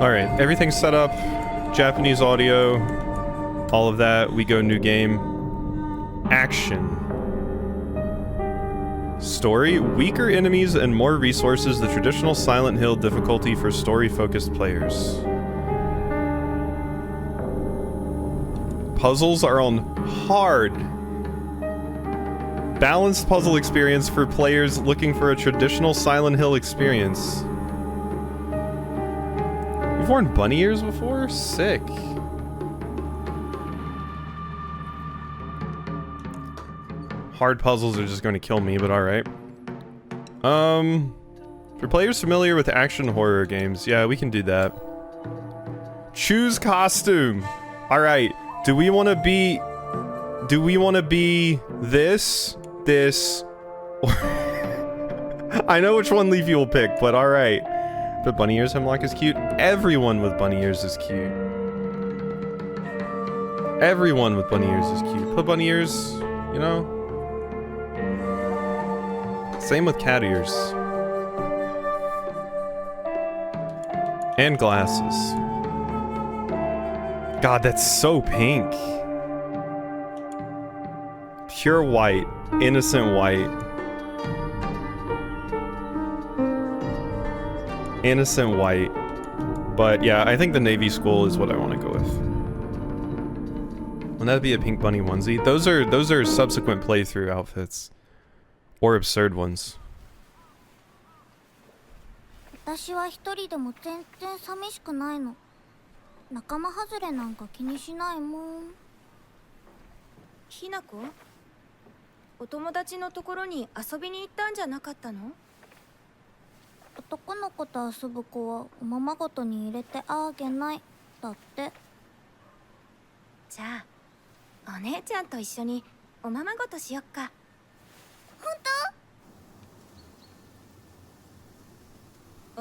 Alright, everything's set up. Japanese audio. All of that. We go new game. Action. Story. Weaker enemies and more resources. The traditional Silent Hill difficulty for story-focused players. Puzzles are on hard. Balanced puzzle experience for players looking for a traditional Silent Hill experience. You've worn bunny ears before? Sick. Hard puzzles are just going to kill me, but alright. For players familiar with action horror games, yeah, we can do that. Choose costume. Alright, do we want to be this, or I know which one Leafy will pick, but alright. But bunny ears hemlock is cute. Everyone with bunny ears is cute. Everyone with bunny ears is cute. Put bunny ears, you know? Same with cat ears. And glasses. God, that's so pink. Pure white. Innocent white. Innocent white. But yeah, I think the navy school is what I want to go with. Wouldn't that be a pink bunny onesie? Those are subsequent playthrough outfits. Or absurd ones. 私は一人でも全然寂しくないの。仲間外れなんか気にしないもん。ひなこ、お友達のところに遊びに行ったんじゃなかったの？男の子と遊ぶ子はおままごとに入れてあげないだって。じゃあお姉ちゃんと一緒におままごとしよっか。本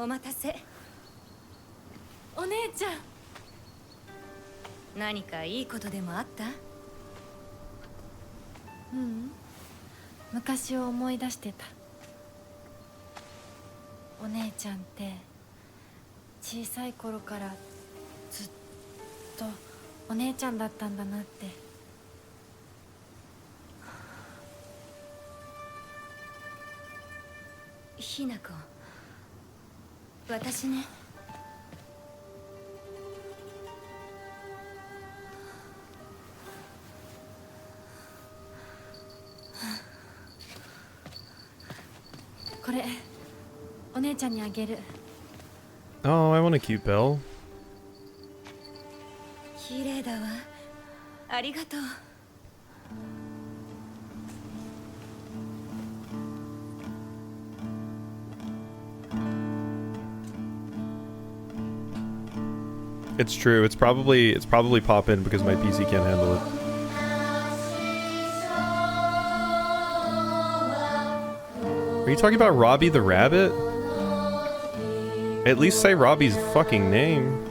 お待たせ。お姉ちゃん。何かいいことでもあった？うん。昔を思い出してた。お姉ちゃんって小さい頃からずっとお姉ちゃんだったんだなって。ひなこ、私ね。これお姉ちゃんにあげる。 Oh, I want a cute bell. 綺麗だわ。ありがとう。It's true. It's probably pop in because my PC can't handle it. Are you talking about Robbie the Rabbit? At least say Robbie's fucking name.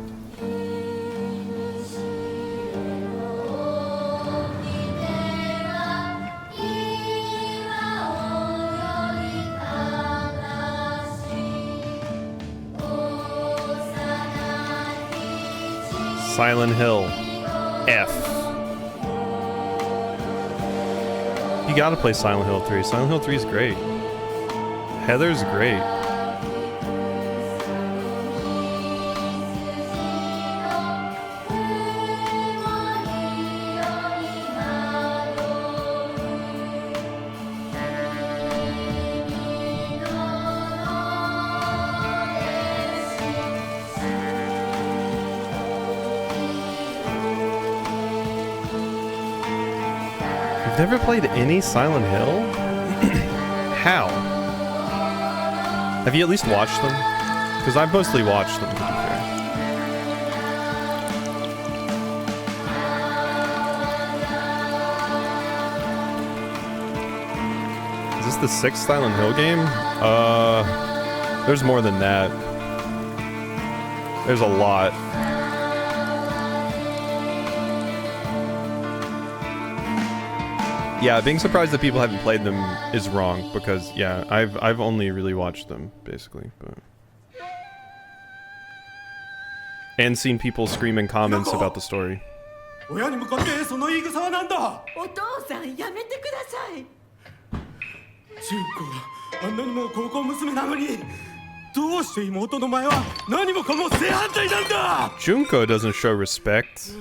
Silent Hill. F. You gotta play Silent Hill 3. Silent Hill 3 is great. Heather's great. You've never played any Silent Hill? How? Have you at least watched them? Because I've mostly watched them, to be fair. Is this the 6th Silent Hill game? There's more than that. There's a lot. Yeah, being surprised that people haven't played them is wrong because yeah, I've only really watched them basically, but and seen people screaming comments about the story. 親に向かってその言い草は何だ。お父さんやめてください。純子、あんなにも高校娘なのに、どうして妹の前は何もかも正反対なんだ。 Junko doesn't show respect.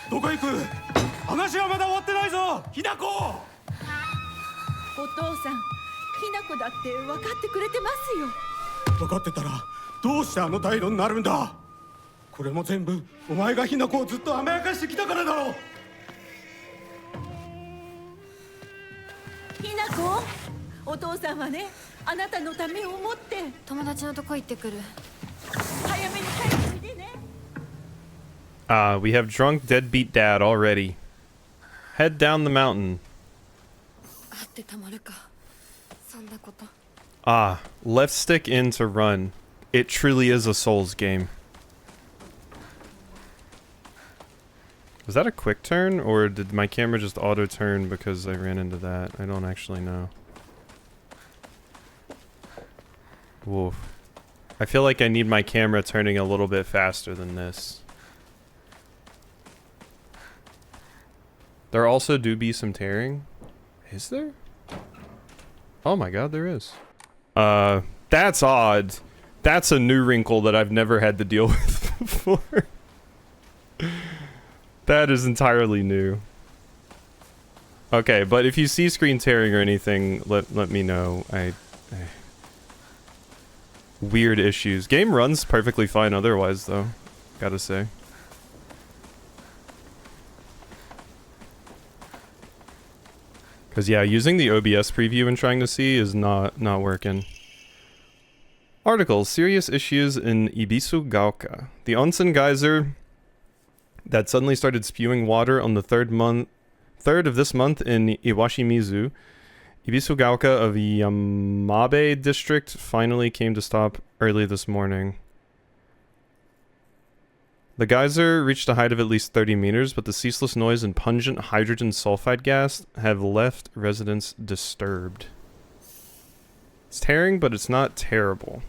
どこ行く？話はまだ終わってないぞ、ひなこ。お父さん、ひな子だって分かってくれてますよ。分かってたらどうしてあの態度になるんだ。これも全部お前がひなこをずっと甘やかしてきたからだろう。ひな子、お父さんはね、あなたのためを思って友達のとこ行ってくる。早めに帰ってみてね。We have drunk deadbeat dad already. Head down the mountain. 会ってたまるか。そんなこと。Left stick in to run. It truly is a Souls game. Was that a quick turn, or did my camera just auto turn because I ran into that? I don't actually know. Woof. I feel like I need my camera turning a little bit faster than this. There also do be some tearing. Is there? Oh my god, there is. That's odd. That's a new wrinkle that I've never had to deal with before. That is entirely new. Okay, but if you see screen tearing or anything, let me know. Weird issues. Game runs perfectly fine otherwise, though. Gotta say. Because, yeah, using the OBS preview and trying to see is not working. Article, serious issues in Ibisugaoka. The onsen geyser that suddenly started spewing water on the third of this month in Iwashimizu, Ibisugaoka of Yamabe district, finally came to stop early this morning. The geyser reached a height of at least 30 meters, but the ceaseless noise and pungent hydrogen sulfide gas have left residents disturbed. It's tearing, but it's not terrible.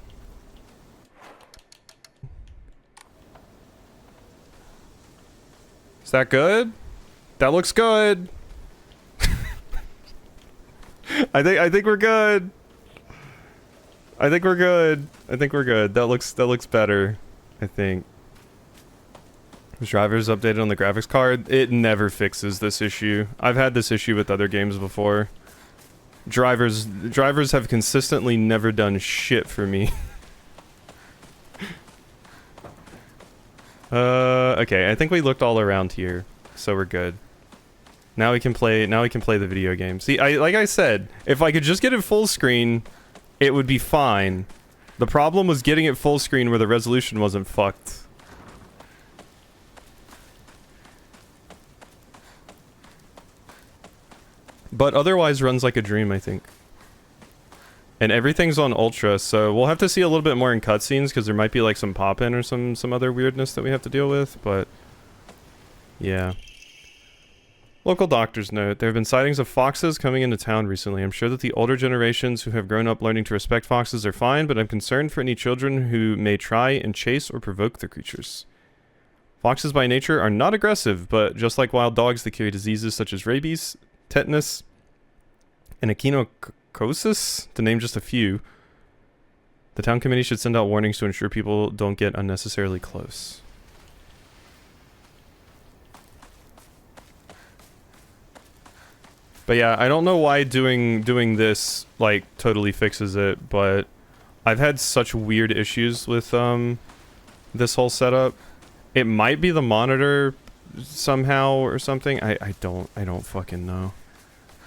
Is that good? That looks good. I think we're good. I think we're good. I think we're good. That looks better, I think. Drivers updated on the graphics card. It never fixes this issue. I've had this issue with other games before. Drivers have consistently never done shit for me. Okay, I think we looked all around here, so we're good. Now we can play the video game. See, like I said, if I could just get it full screen, it would be fine. The problem was getting it full screen where the resolution wasn't fucked. But otherwise runs like a dream, I think. And everything's on ultra, so we'll have to see a little bit more in cutscenes because there might be like some pop-in or some other weirdness that we have to deal with, but yeah. Local doctor's note, there have been sightings of foxes coming into town recently. I'm sure that the older generations who have grown up learning to respect foxes are fine, but I'm concerned for any children who may try and chase or provoke the creatures. Foxes by nature are not aggressive, but just like wild dogs, they carry diseases such as rabies, tetanus, and echinocosis, to name just a few. The town committee should send out warnings to ensure people don't get unnecessarily close. But yeah, I don't know why doing this like totally fixes it, but I've had such weird issues with this whole setup. It might be the monitor somehow or something. I don't fucking know.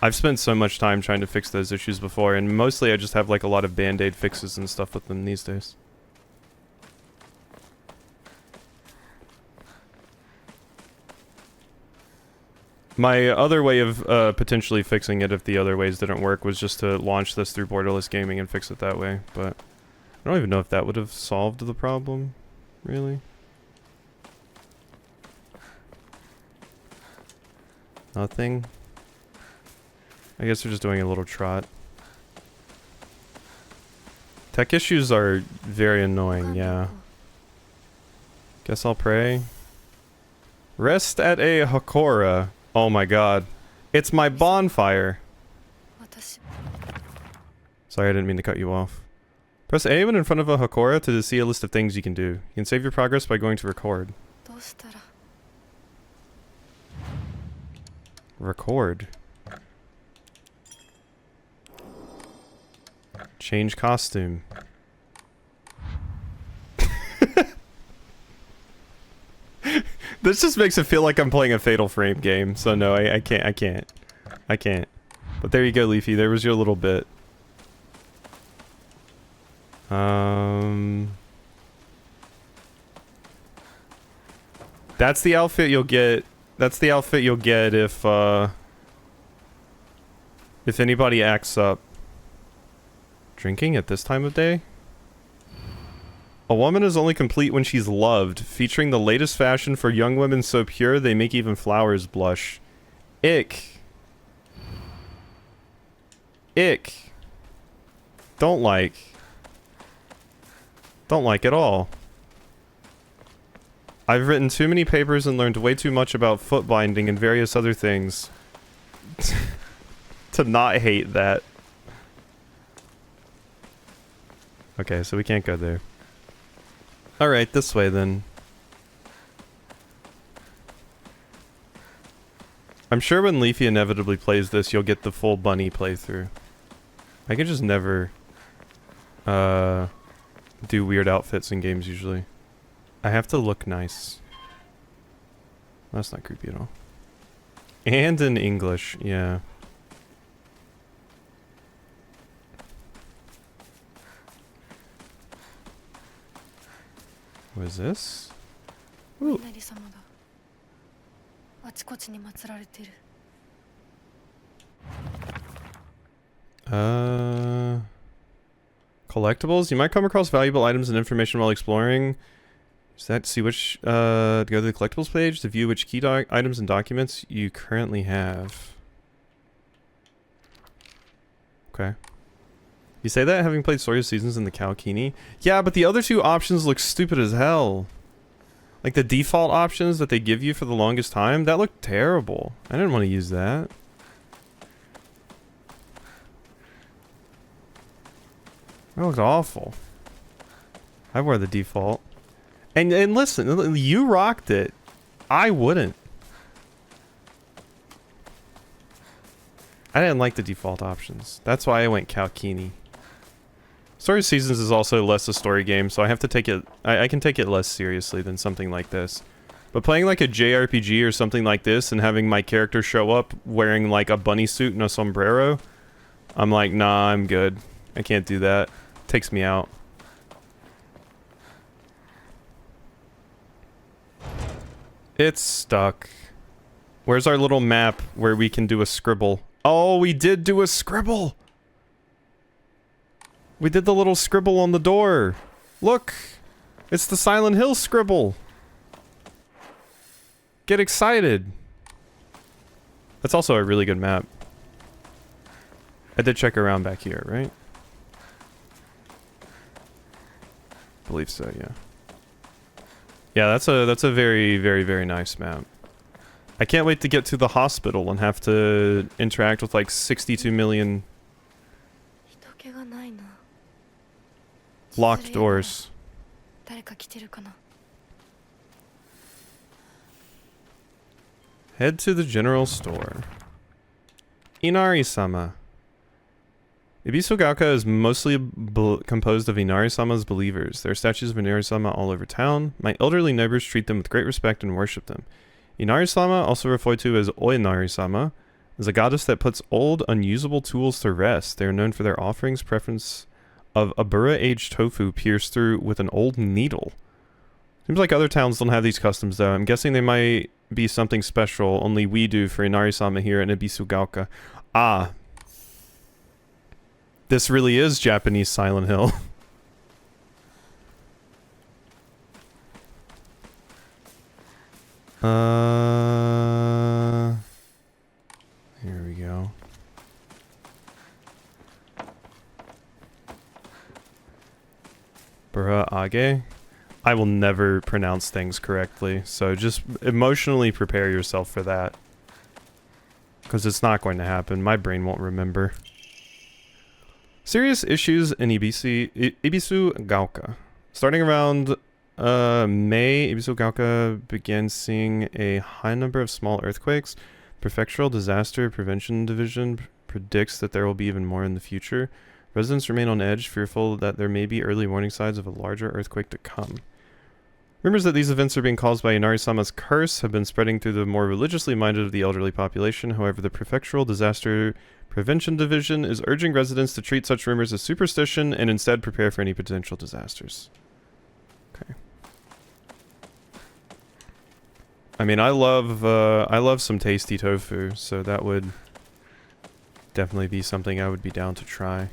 I've spent so much time trying to fix those issues before, and mostly I just have like a lot of band-aid fixes and stuff with them these days. My other way of potentially fixing it if the other ways didn't work was just to launch this through Borderless Gaming and fix it that way, but I don't even know if that would have solved the problem, really. Nothing? I guess we're just doing a little trot. Tech issues are very annoying, yeah. Guess I'll pray. Rest at a Hakora. Oh my god. It's my bonfire. 私 Sorry, I didn't mean to cut you off. Press A when in front of a Hakora to see a list of things you can do. You can save your progress by going to record. どうしたら Record. Change costume. This just makes it feel like I'm playing a Fatal Frame game, so no, I can't. But there you go, Leafy, there was your little bit. That's the outfit you'll get. That's the outfit you'll get if anybody acts up. Drinking at this time of day? A woman is only complete when she's loved, featuring the latest fashion for young women so pure they make even flowers blush. Ick. Ick. Don't like. Don't like at all. I've written too many papers and learned way too much about foot binding and various other things to not hate that. Okay, so we can't go there. Alright, this way then. I'm sure when Leafy inevitably plays this, you'll get the full bunny playthrough. I can just never do weird outfits in games usually. I have to look nice. That's not creepy at all. And in English, yeah. What is this? Ooh. 稲荷様だあちこちに祀られてる Collectibles? You might come across valuable items and information while exploring. Is that to see which, to go to the collectibles page to view which key items and documents you currently have. Okay. You say that having played Story of Seasons in the Kalkini? Yeah, but the other two options look stupid as hell. Like the default options that they give you for the longest time, that looked terrible. I didn't want to use that. That looked awful. I wear the default. And listen, you rocked it. I wouldn't. I didn't like the default options. That's why I went Kalkini. Story of Seasons is also less a story game, so I have to take it... I can take it less seriously than something like this. But playing like a JRPG or something like this and having my character show up wearing like a bunny suit and a sombrero, I'm like, nah, I'm good. I can't do that. Takes me out. It's stuck. Where's our little map where we can do a scribble? Oh, we did do a scribble! We did the little scribble on the door. Look! It's the Silent Hill scribble! Get excited! That's also a really good map. I did check around back here, right? Believe so, yeah. Yeah, that's a very, very, very nice map. I can't wait to get to the hospital and have to interact with like 62 million 人気がないな locked doors. 誰か来てるかな Head to the general store. Inari-sama. Ibisu-gaoka is mostly composed of Inari-sama's believers. There are statues of Inari-sama all over town. My elderly neighbors treat them with great respect and worship them. Inari-sama, also referred to as Oinari-sama, is a goddess that puts old, unusable tools to rest. They are known for their offerings preference of Abura-aged tofu pierced through with an old needle. Seems like other towns don't have these customs though. I'm guessing they might be something special only we do for Inari-sama here in Ibisu-gaoka. Ah. This really is Japanese Silent Hill. Here we go. Burraage. I will never pronounce things correctly, so just emotionally prepare yourself for that. Because it's not going to happen. My brain won't remember. Serious issues in Ibisu Gaoka. Starting around May, Ibisu Gaoka began seeing a high number of small earthquakes. Prefectural Disaster Prevention Division predicts that there will be even more in the future. Residents remain on edge, fearful that there may be early warning signs of a larger earthquake to come. Rumors that these events are being caused by Inari-sama's curse have been spreading through the more religiously minded of the elderly population. However, the Prefectural Disaster Prevention Division is urging residents to treat such rumors as superstition and instead prepare for any potential disasters. Okay. I mean, I love some tasty tofu, so that would definitely be something I would be down to try.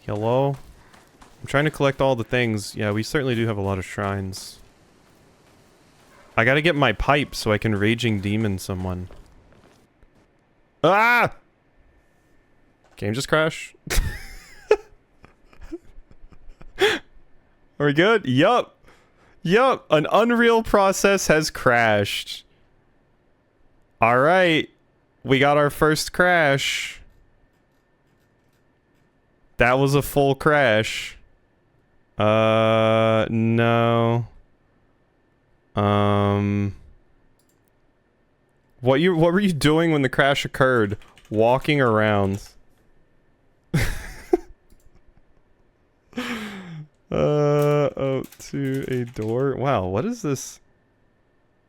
Hello? I'm trying to collect all the things. Yeah, we certainly do have a lot of shrines. I gotta get my pipe so I can Raging Demon someone. Ah! Game just crashed? Are we good? Yup. Yup. An Unreal process has crashed. Alright. We got our first crash. That was a full crash. No. What were you doing when the crash occurred? Walking around. Oh, to a door. Wow, what is this?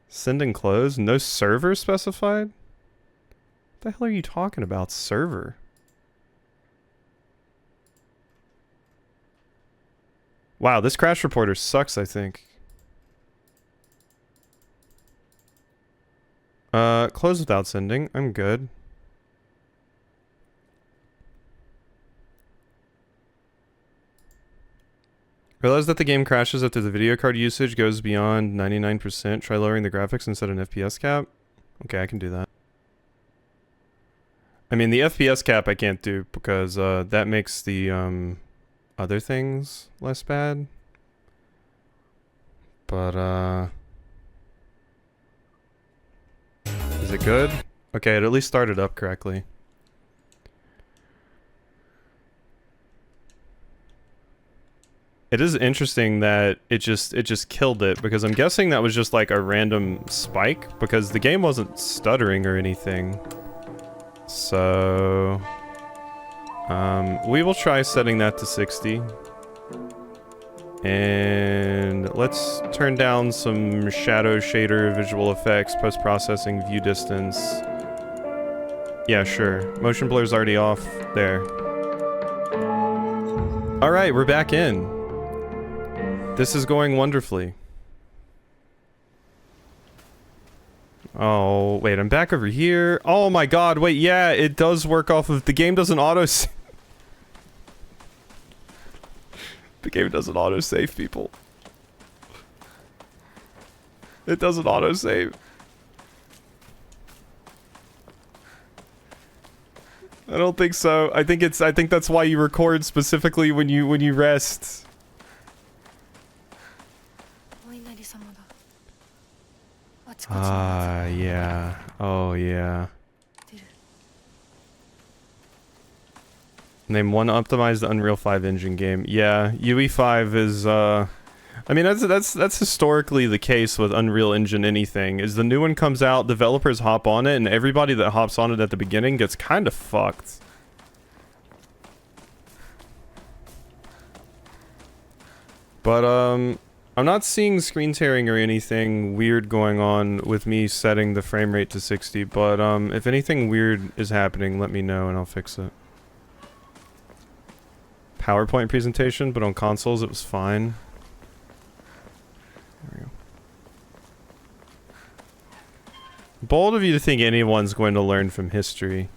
Send and close? No server specified? What the hell are you talking about? Server? Wow, this crash reporter sucks, I think. Close without sending. I'm good. Realize that the game crashes after the video card usage goes beyond 99%. Try lowering the graphics and set an FPS cap. Okay, I can do that. I mean, the FPS cap I can't do because that makes the other things less bad. But is it good? Okay, it at least started up correctly. It is interesting that it just killed it, because I'm guessing that was just like a random spike, because the game wasn't stuttering or anything. So we will try setting that to 60. And let's turn down some shadow shader, visual effects, post-processing, view distance. Yeah, sure. Motion blur's already off. There. Alright, we're back in. This is going wonderfully. Oh, wait, I'm back over here. Oh my god, wait, yeah, it does work off of... The game doesn't auto-save. The game doesn't auto-save, people. It doesn't auto-save. I don't think so. I think that's why you record specifically when you rest. Ah, yeah. Oh, yeah. Name one optimized Unreal 5 engine game. Yeah, UE5 is, I mean, that's historically the case with Unreal Engine anything, is the new one comes out, developers hop on it, and everybody that hops on it at the beginning gets kind of fucked. But, I'm not seeing screen tearing or anything weird going on with me setting the frame rate to 60, but, if anything weird is happening, let me know and I'll fix it. PowerPoint presentation, but on consoles it was fine. There we go. Bold of you to think anyone's going to learn from history.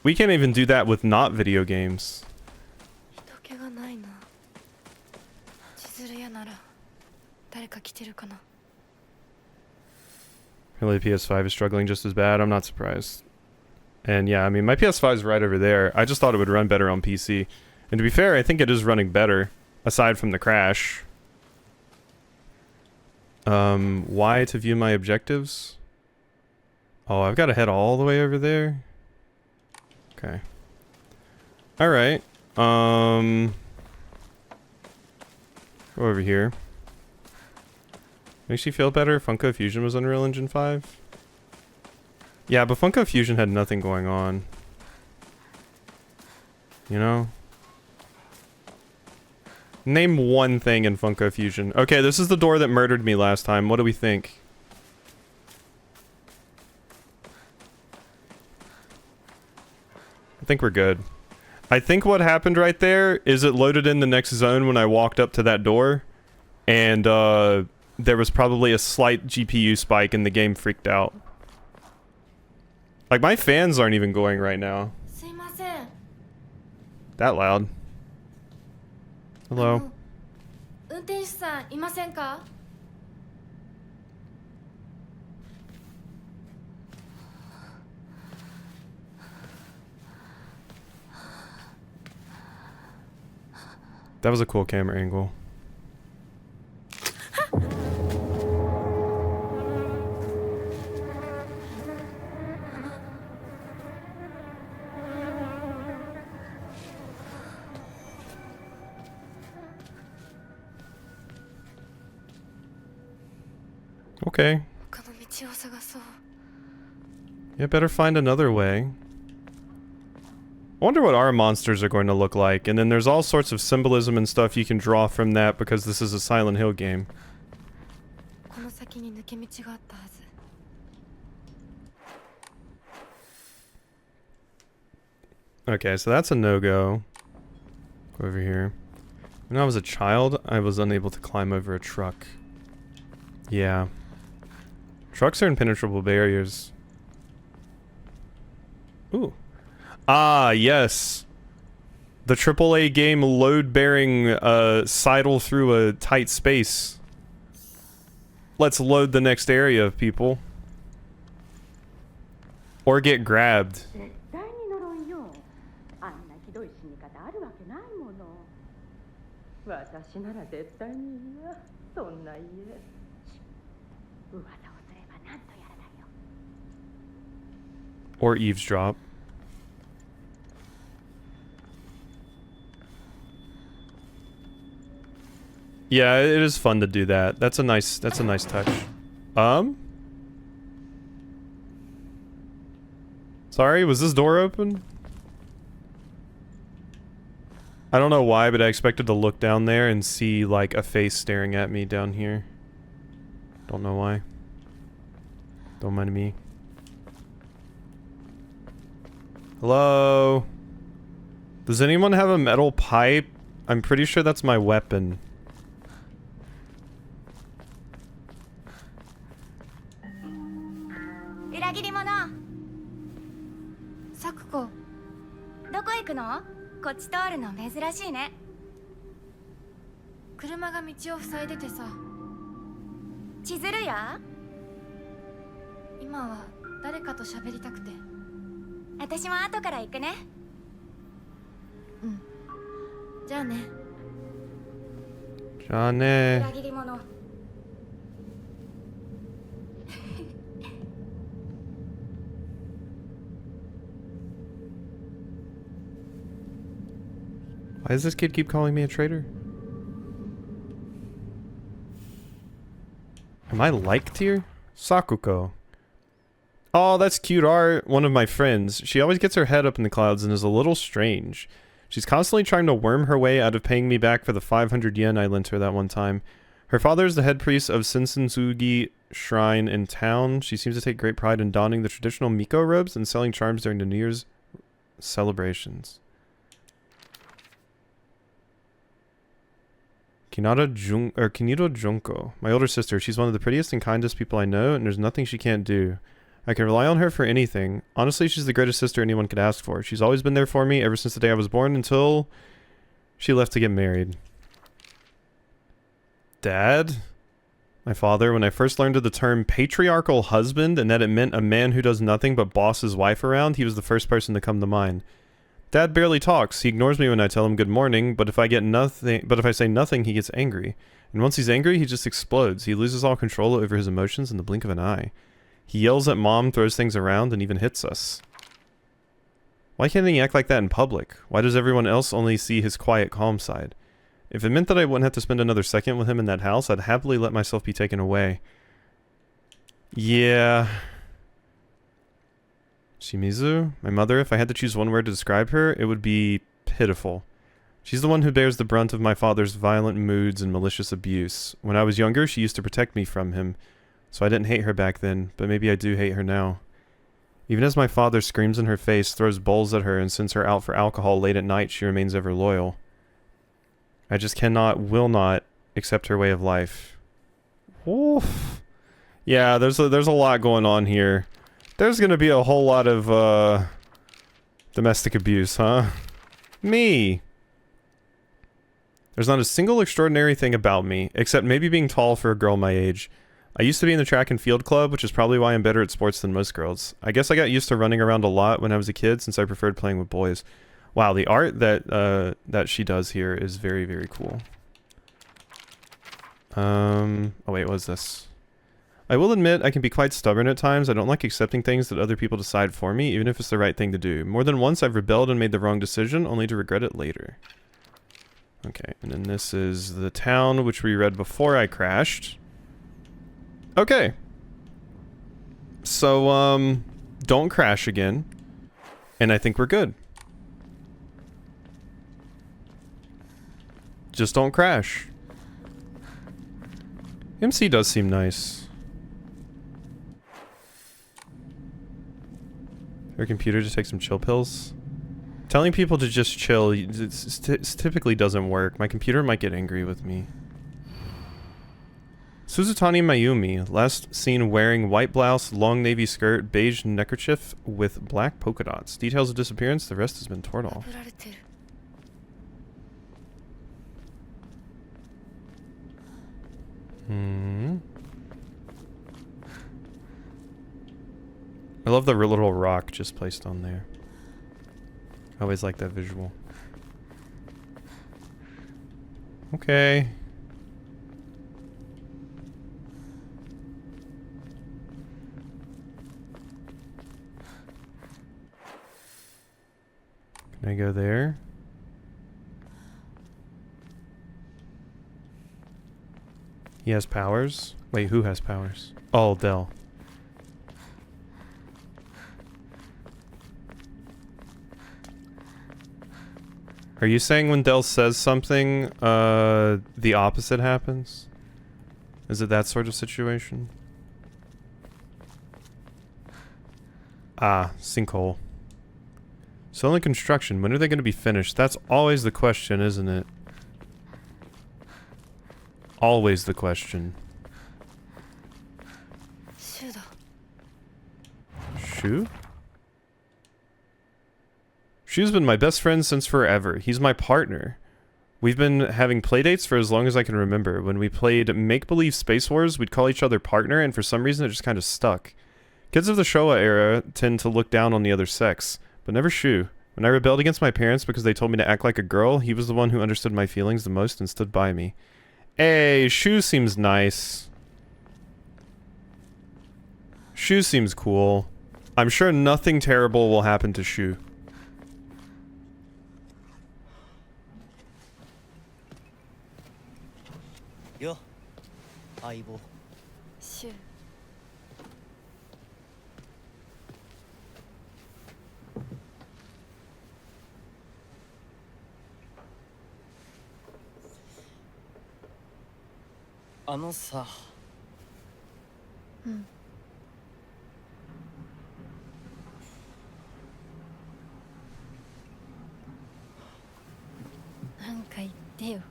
We can't even do that with not video games. Really, PS5 is struggling just as bad? I'm not surprised. And yeah, I mean, my PS5 is right over there. I just thought it would run better on PC. And to be fair, I think it is running better, aside from the crash. Y to view my objectives? Oh, I've got to head all the way over there? Okay. Alright. Go over here. Makes you feel better? Funko Fusion was Unreal Engine 5? Yeah, but Funko Fusion had nothing going on. You know? Name one thing in Funko Fusion. Okay, this is the door that murdered me last time. What do we think? I think we're good. I think what happened right there is it loaded in the next zone when I walked up to that door. And, there was probably a slight GPU spike and the game freaked out. Like, my fans aren't even going right now. すいません。 That loud. Hello. 運転手さんいませんか？ That was a cool camera angle. Okay. 他の道を探そう。 Yeah, better find another way. I wonder what our monsters are going to look like, and then there's all sorts of symbolism and stuff you can draw from that because this is a Silent Hill game. この先に抜け道があったはず。 Okay, so that's a no-go. Go over here. When I was a child, I was unable to climb over a truck. Yeah. Trucks are impenetrable barriers. Ooh. Ah, yes. The AAA game load-bearing sidle through a tight space. Let's load the next area, people. Or get grabbed. 絶対に呪いよ。あんなひどい死に方あるわけないもの。私なら絶対に嫌。そんな家。噂をすれば何とやらだよ。 Or eavesdrop. Yeah, it is fun to do that. That's a nice touch. Sorry, was this door open? I don't know why, but I expected to look down there and see, like, a face staring at me down here. Don't know why. Don't mind me. Hello? Does anyone have a metal pipe? I'm pretty sure that's my weapon. Sakuko, どこ行くの？こっち通るの珍しいね。車が道を塞いでてさ。千鶴や？今は誰かと喋りたくて。私も後から行くね。うん。じゃあね。じゃあね。裏切り者。 Why does this kid keep calling me a traitor? Am I liked here? Sakuko. Oh, that's cute art. One of my friends. She always gets her head up in the clouds and is a little strange. She's constantly trying to worm her way out of paying me back for the 500 yen I lent her that one time. Her father is the head priest of Sensensugi Shrine in town. She seems to take great pride in donning the traditional Miko robes and selling charms during the New Year's celebrations.Kiniro Junko, my older sister. She's one of the prettiest and kindest people I know, and there's nothing she can't do. I can rely on her for anything. Honestly, she's the greatest sister anyone could ask for. She's always been there for me ever since the day I was born until she left to get married. Dad? My father, when I first learned of the term patriarchal husband and that it meant a man who does nothing but boss his wife around, he was the first person to come to mind. Dad barely talks. He ignores me when I tell him good morning, but if I say nothing, he gets angry. And once he's angry, he just explodes. He loses all control over his emotions in the blink of an eye. He yells at Mom, throws things around, and even hits us. Why can't he act like that in public? Why does everyone else only see his quiet, calm side? If it meant that I wouldn't have to spend another second with him in that house, I'd happily let myself be taken away. Yeah. Shimizu, my mother, if I had to choose one word to describe her, it would be pitiful. She's the one who bears the brunt of my father's violent moods and malicious abuse. When I was younger, she used to protect me from him, so I didn't hate her back then, but maybe I do hate her now. Even as my father screams in her face, throws bowls at her, and sends her out for alcohol late at night, she remains ever loyal. I just will not accept her way of life. Oof. Yeah, there's a lot going on here. There's gonna be a whole lot of, domestic abuse, huh? Me! There's not a single extraordinary thing about me, except maybe being tall for a girl my age. I used to be in the track and field club, which is probably why I'm better at sports than most girls. I guess I got used to running around a lot when I was a kid, since I preferred playing with boys. Wow, the art that she does here is very, very cool. Oh wait, what is this? I will admit I can be quite stubborn at times. I don't like accepting things that other people decide for me, even if it's the right thing to do. More than once I've rebelled and made the wrong decision, only to regret it later. Okay, and then this is the town, which we read before I crashed. Okay. So, don't crash again. And I think we're good. Just don't crash. MC does seem nice. Her computer just take some chill pills. Telling people to just chill typically doesn't work. My computer might get angry with me. Suzutani Mayumi, last seen wearing white blouse, long navy skirt, beige neckerchief with black polka dots. Details of disappearance, the rest has been torn off. I love the little rock just placed on there. I always like that visual. Okay. Can I go there? He has powers? Wait, who has powers? Oh, Dell. Are you saying when Dell says something, the opposite happens? Is it that sort of situation? Ah, sinkhole. So only construction. When are they going to be finished? That's always the question, isn't it? Always the question. Shu? Shu's been my best friend since forever. He's my partner. We've been having playdates for as long as I can remember. When we played Make-Believe Space Wars, we'd call each other partner, and for some reason it just kind of stuck. Kids of the Showa era tend to look down on the other sex, but never Shu. When I rebelled against my parents because they told me to act like a girl, he was the one who understood my feelings the most and stood by me. Hey, Shu seems nice. Shu seems cool. I'm sure nothing terrible will happen to Shu. Yo, Aibo. シュウあのさ、うんなんか言ってよ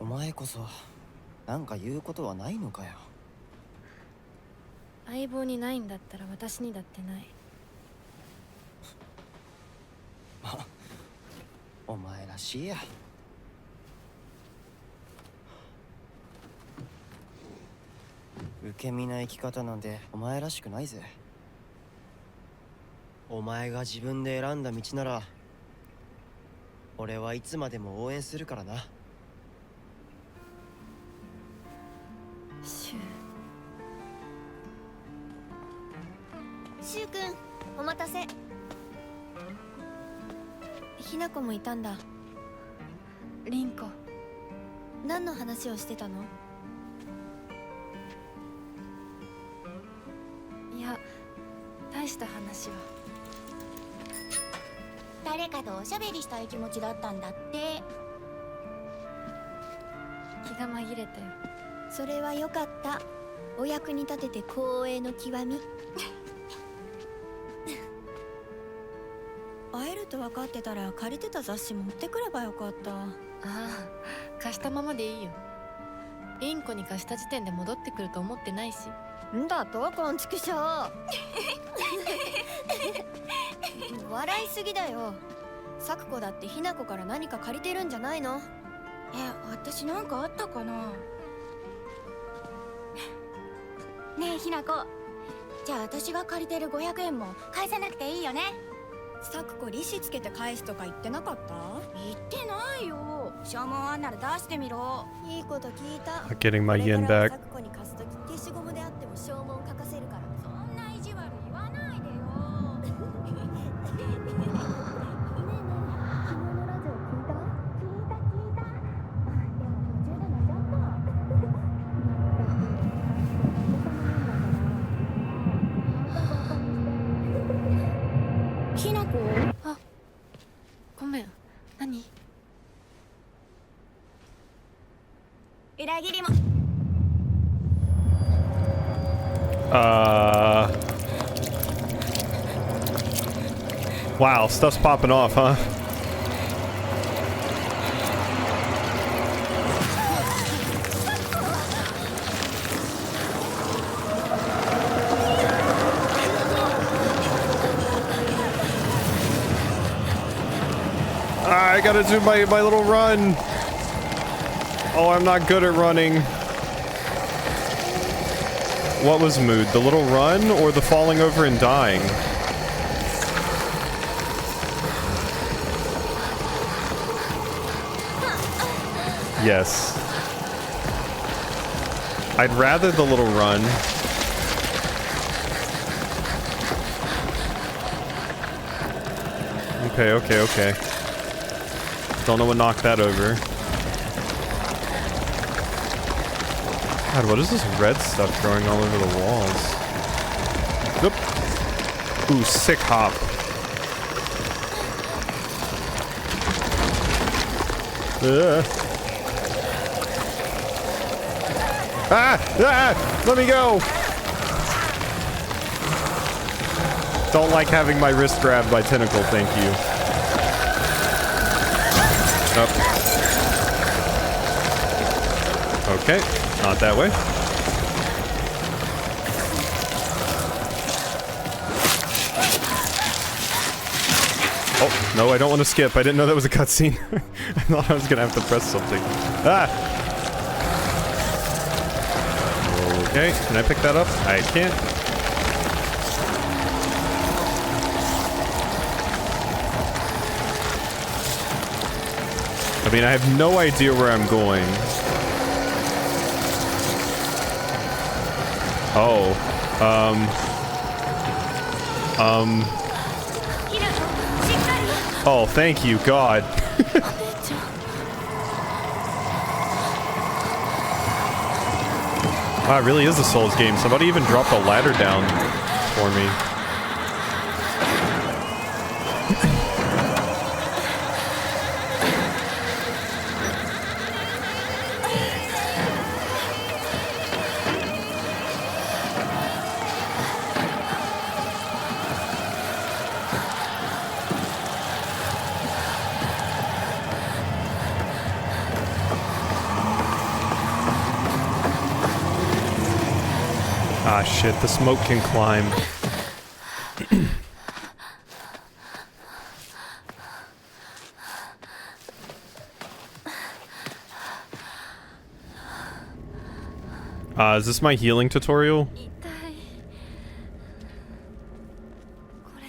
お前こそなんか言うことはないのかよ。相棒にないんだったら私にだってないお前らしいや。受け身な生き方なんてお前らしくないぜ。お前が自分で選んだ道なら俺はいつまでも応援するからな。シュシュウ君お待たせ。ひなこもいたんだ。リンコ、何の話をしてたの？いや、大した話は。誰かとおしゃべりしたい気持ちだったんだって。気が紛れたよ。それはよかった。お役に立てて光栄の極み。会えると分かってたら借りてた雑誌持ってくればよかった。ああ、貸したままでいいよ。リンコに貸した時点で戻ってくると思ってないし。んだとこんちくしょう。笑いすぎだよ。サクコだってひなこから何か借りてるんじゃないの？私なんかあったかな。ねえひなこ、じゃあ私が借りてる500円も返さなくていいよね。サクコ利子つけて返すとか言ってなかった？言ってないよ。消耗あんなら出してみろ。いいこと聞いた。 Getting my yen これからは back. サクコに貸すとき消しゴムであっても消耗書かせるから。そんな意地悪言わないでよ。ひなこ、あ、ごめん。何？裏切りも。Wow, stuff's popping off, huh? I gotta do my little run. Oh, I'm not good at running. What was mood? The little run or the falling over and dying? Yes. I'd rather the little run. Okay, okay, okay. Don't know what knocked that over. God, what is this red stuff growing all over the walls? Oop. Ooh, sick hop. Let me go! Don't like having my wrist grabbed by tentacle, thank you. Okay, not that way. Oh, no, I don't want to skip. I didn't know that was a cutscene. I thought I was gonna have to press something. Ah! Okay, can I pick that up? I can't. I mean, I have no idea where I'm going. Oh. Oh, thank you, God. Wow, it really is a Souls game. Somebody even dropped a ladder down for me. Ah, shit, the smoke can climb. Is this my healing tutorial? 痛い。これ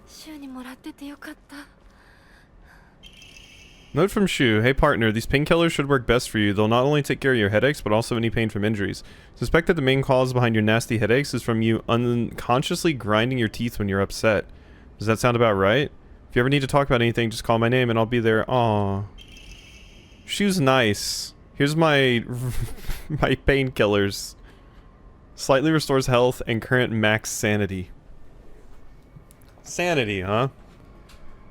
週にもらっててよかった。 Note from Shu. Hey partner, these painkillers should work best for you. They'll not only take care of your headaches, but also any pain from injuries. Suspect that the main cause behind your nasty headaches is from you unconsciously grinding your teeth when you're upset. Does that sound about right? If you ever need to talk about anything, just call my name and I'll be there. Aww. Shu's nice. Here's my my painkillers. Slightly restores health and current max sanity. Sanity, huh?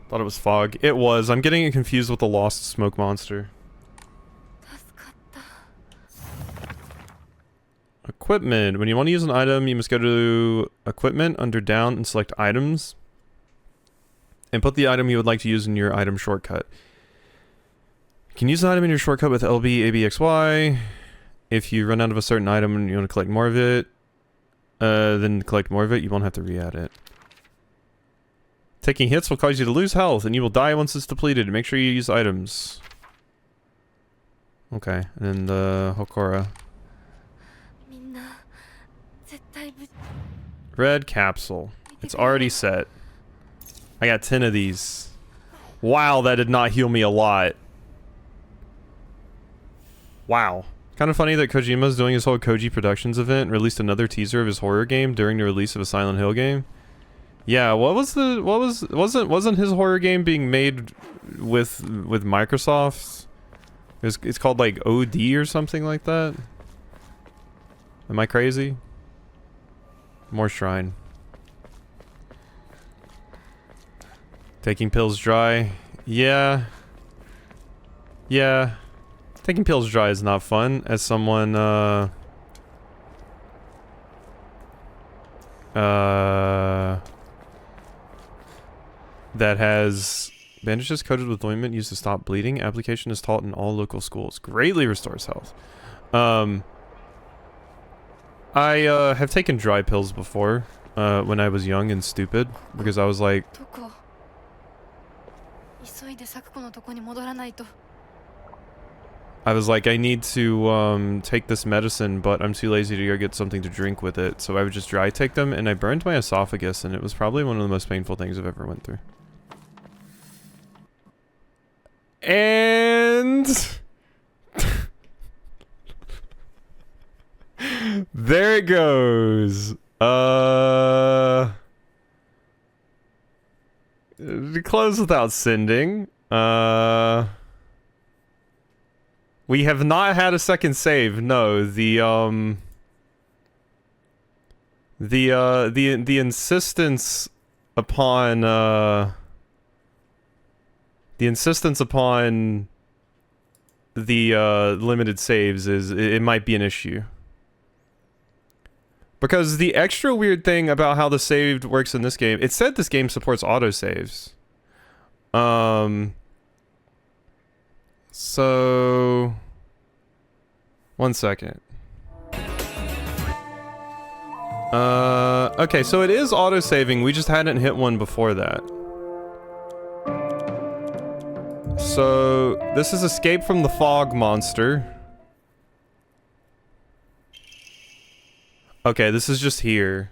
Thought it was fog. It was. I'm getting it confused with the lost smoke monster. 助かった。 Equipment. When you want to use an item, you must go to equipment under down and select items. And put the item you would like to use in your item shortcut. You can use the item in your shortcut with LB, ABXY. If you run out of a certain item and you want to collect more of it, then collect more of it, you won't have to re-add it. Taking hits will cause you to lose health, and you will die once it's depleted. Make sure you use items. Okay, and the Hokora. みんな絶対無事。 Red capsule. It's already set. I got 10 of these. Wow, that did not heal me a lot. Wow. Kind of funny that Kojima's doing his whole Koji Productions event and released another teaser of his horror game during the release of a Silent Hill game. Yeah, wasn't his horror game being made with Microsoft? It's called like OD or something like that. Am I crazy? More shrine. Taking pills dry. Yeah. Yeah. Taking pills dry is not fun as someone that has bandages coated with ointment used to stop bleeding. Application is taught in all local schools. Greatly restores health. I have taken dry pills before when I was young and stupid because I was like, どこ？急いで咲子のとこに戻らないと。 I need to take this medicine, but I'm too lazy to go get something to drink with it. So I would just dry take them, and I burned my esophagus, and it was probably one of the most painful things I've ever went through. And there it goes. Close without sending. We have not had a second save. No, the insistence upon the limited saves is it might be an issue. Because the extra weird thing about how the saved works in this game, it said this game supports autosaves. So, one second. Okay, so it is autosaving, we just hadn't hit one before that. So, this is Escape from the Fog Monster. Okay, this is just here.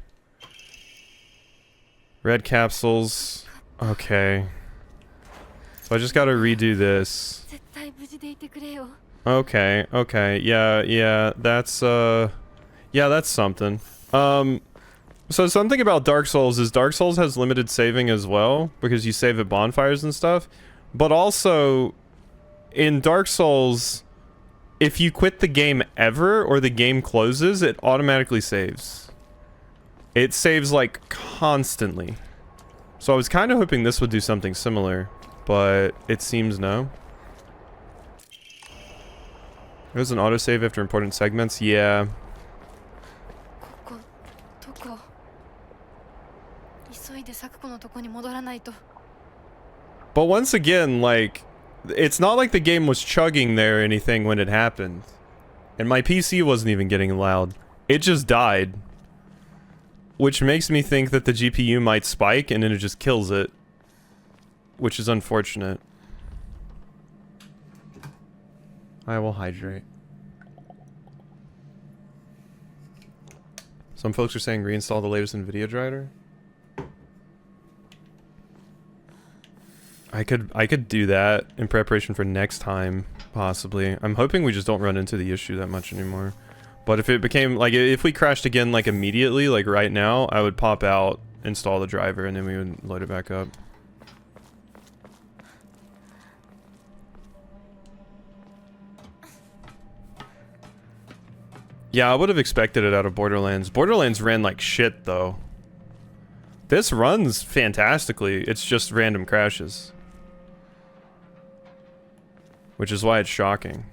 Red capsules. Okay. So I just gotta redo this. 絶対無事でいてくれよ。 Okay, okay, yeah, that's something. So something about Dark Souls is Dark Souls has limited saving as well, because you save at bonfires and stuff. But also, in Dark Souls, if you quit the game ever, or the game closes, it automatically saves. It saves, like, constantly. So I was kind of hoping this would do something similar, but it seems no. There's an autosave after important segments, yeah. ここどこ？急いで咲子のとこに戻らないと。 But once again, like, it's not like the game was chugging there or anything when it happened. And my PC wasn't even getting loud. It just died. Which makes me think that the GPU might spike and then it just kills it. Which is unfortunate. I will hydrate. Some folks are saying reinstall the latest NVIDIA driver. I could do that in preparation for next time, possibly. I'm hoping we just don't run into the issue that much anymore. But if it became, like, if we crashed again, like, immediately, like, right now, I would pop out, install the driver, and then we would load it back up. Yeah, I would have expected it out of Borderlands. Borderlands ran like shit, though. This runs fantastically. It's just random crashes. Which is why it's shocking.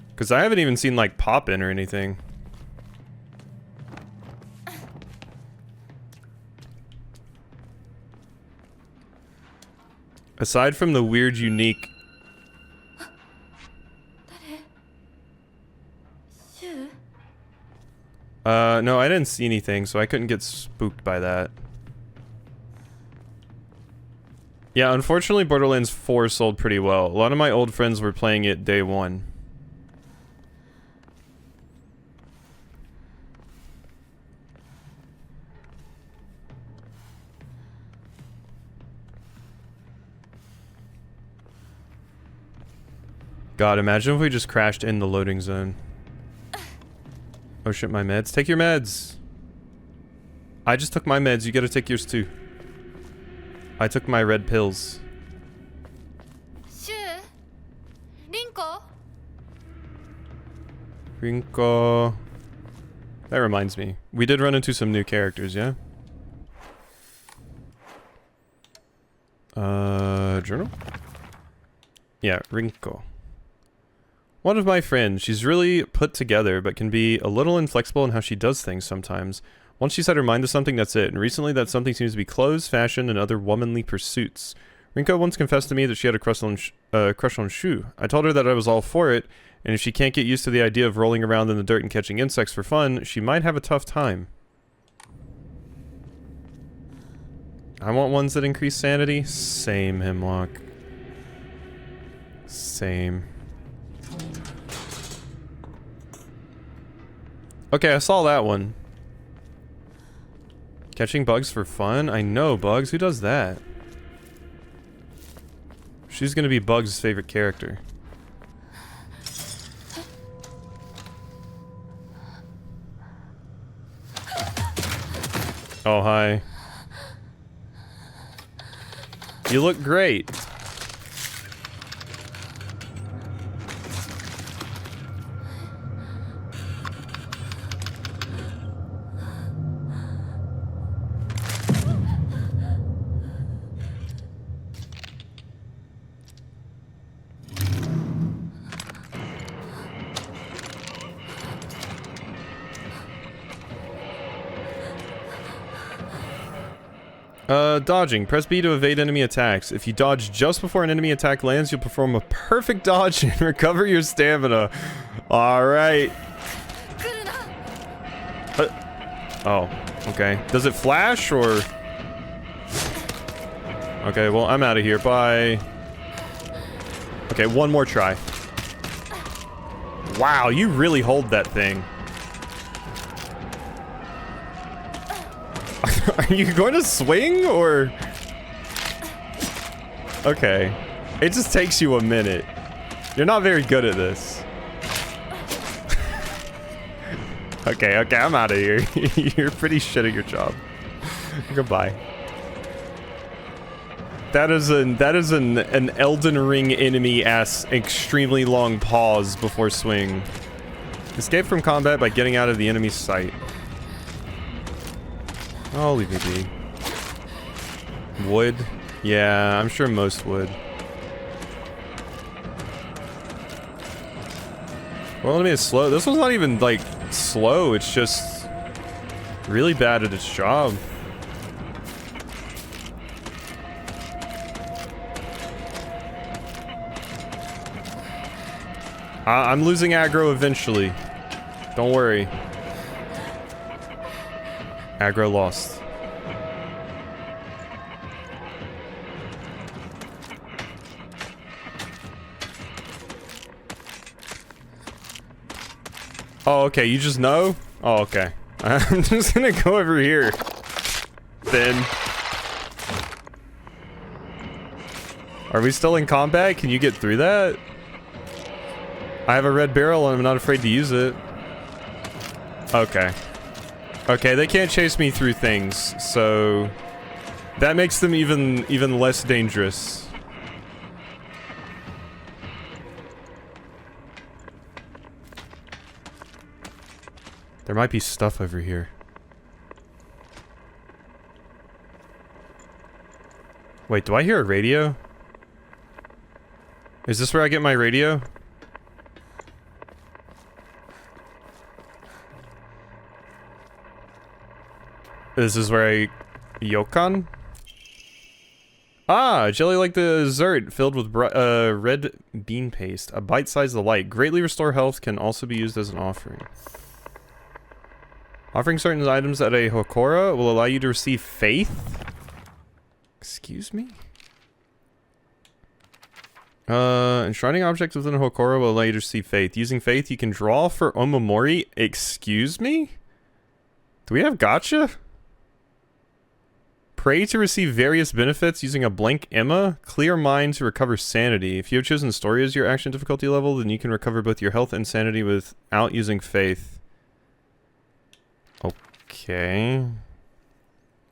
Because I haven't even seen, like, pop-in or anything. Aside from the weird, unique... no, I didn't see anything, so I couldn't get spooked by that. Yeah, unfortunately, Borderlands 4 sold pretty well. A lot of my old friends were playing it day one. God, imagine if we just crashed in the loading zone. Oh shit, my meds. Take your meds! I just took my meds, you gotta take yours too. I took my red pills. Shu? Rinko? Rinko... That reminds me. We did run into some new characters, yeah? Journal? Yeah, Rinko. One of my friends. She's really put together, but can be a little inflexible in how she does things sometimes. Once she set her mind to something, that's it. And recently, that something seems to be clothes, fashion, and other womanly pursuits. Rinko once confessed to me that she had a crush on Shu. I told her that I was all for it, and if she can't get used to the idea of rolling around in the dirt and catching insects for fun, she might have a tough time. I want ones that increase sanity. Same, Hemlock. Same. Okay, I saw that one. Catching bugs for fun? I know, Bugs. Who does that? She's gonna be Bugs' favorite character. Oh, hi. You look great. Dodging. Press B to evade enemy attacks. If you dodge just before an enemy attack lands, you'll perform a perfect dodge and recover your stamina. Alright. Oh, okay. Does it flash, or...? Okay, well, I'm out of here. Bye. Okay, one more try. Wow, you really hold that thing. Are you going to swing, or...? Okay. It just takes you a minute. You're not very good at this. Okay, I'm out of here. You're pretty shit at your job. Goodbye. That is an Elden Ring enemy-ass extremely long pause before swing. Escape from combat by getting out of the enemy's sight. Oh, leave me be. Wood? Yeah, I'm sure most would. Well, enemy is slow. This one's not even, like, slow. It's just really bad at its job. I'm losing aggro eventually. Don't worry. Aggro lost. Oh, okay. You just know? Oh, okay. I'm just gonna go over here. Then. Are we still in combat? Can you get through that? I have a red barrel and I'm not afraid to use it. Okay. Okay, they can't chase me through things, so that makes them even less dangerous. There might be stuff over here. Wait, do I hear a radio? Is this where I get my radio? This is where I... Yokon? Ah, jelly like the dessert filled with red bean paste. A bite-sized delight. Greatly restore health can also be used as an offering. Offering certain items at a Hokora will allow you to receive faith? Excuse me? Enshrining objects within a Hokora will allow you to receive faith. Using faith, you can draw for Omamori. Excuse me? Do we have gacha? Pray to receive various benefits using a blank Emma. Clear mind to recover sanity. If you have chosen story as your action difficulty level, then you can recover both your health and sanity without using faith. Okay.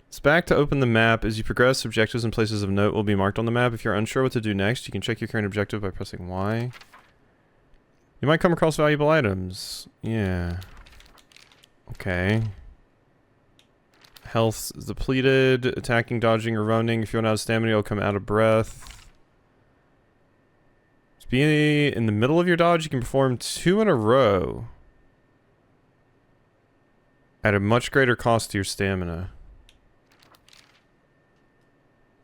It's back to open the map. As you progress, objectives and places of note will be marked on the map. If you're unsure what to do next, you can check your current objective by pressing Y. You might come across valuable items. Yeah. Okay. Health is depleted. Attacking, dodging, or running. If you run out of stamina, you'll come out of breath. To be in the middle of your dodge, you can perform 2 in a row. At a much greater cost to your stamina.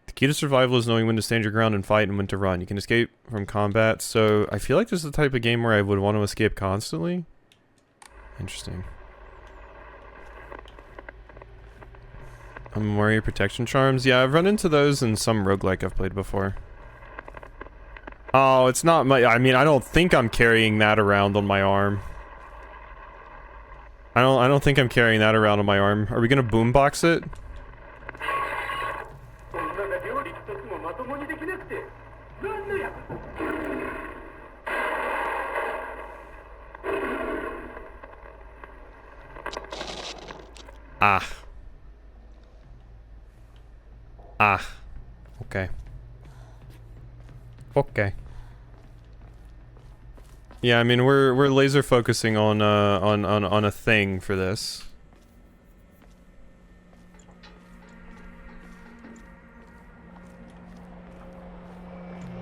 The key to survival is knowing when to stand your ground and fight and when to run. You can escape from combat, so I feel like this is the type of game where I would want to escape constantly. Interesting. Warrior protection charms. Yeah, I've run into those in some roguelike I've played before. Oh, it's not my... I mean, I don't think I'm carrying that around on my arm. I don't think I'm carrying that around on my arm. Are we gonna boombox it? Ah. Ah. Okay. Okay. Yeah, I mean we're laser focusing on a thing for this.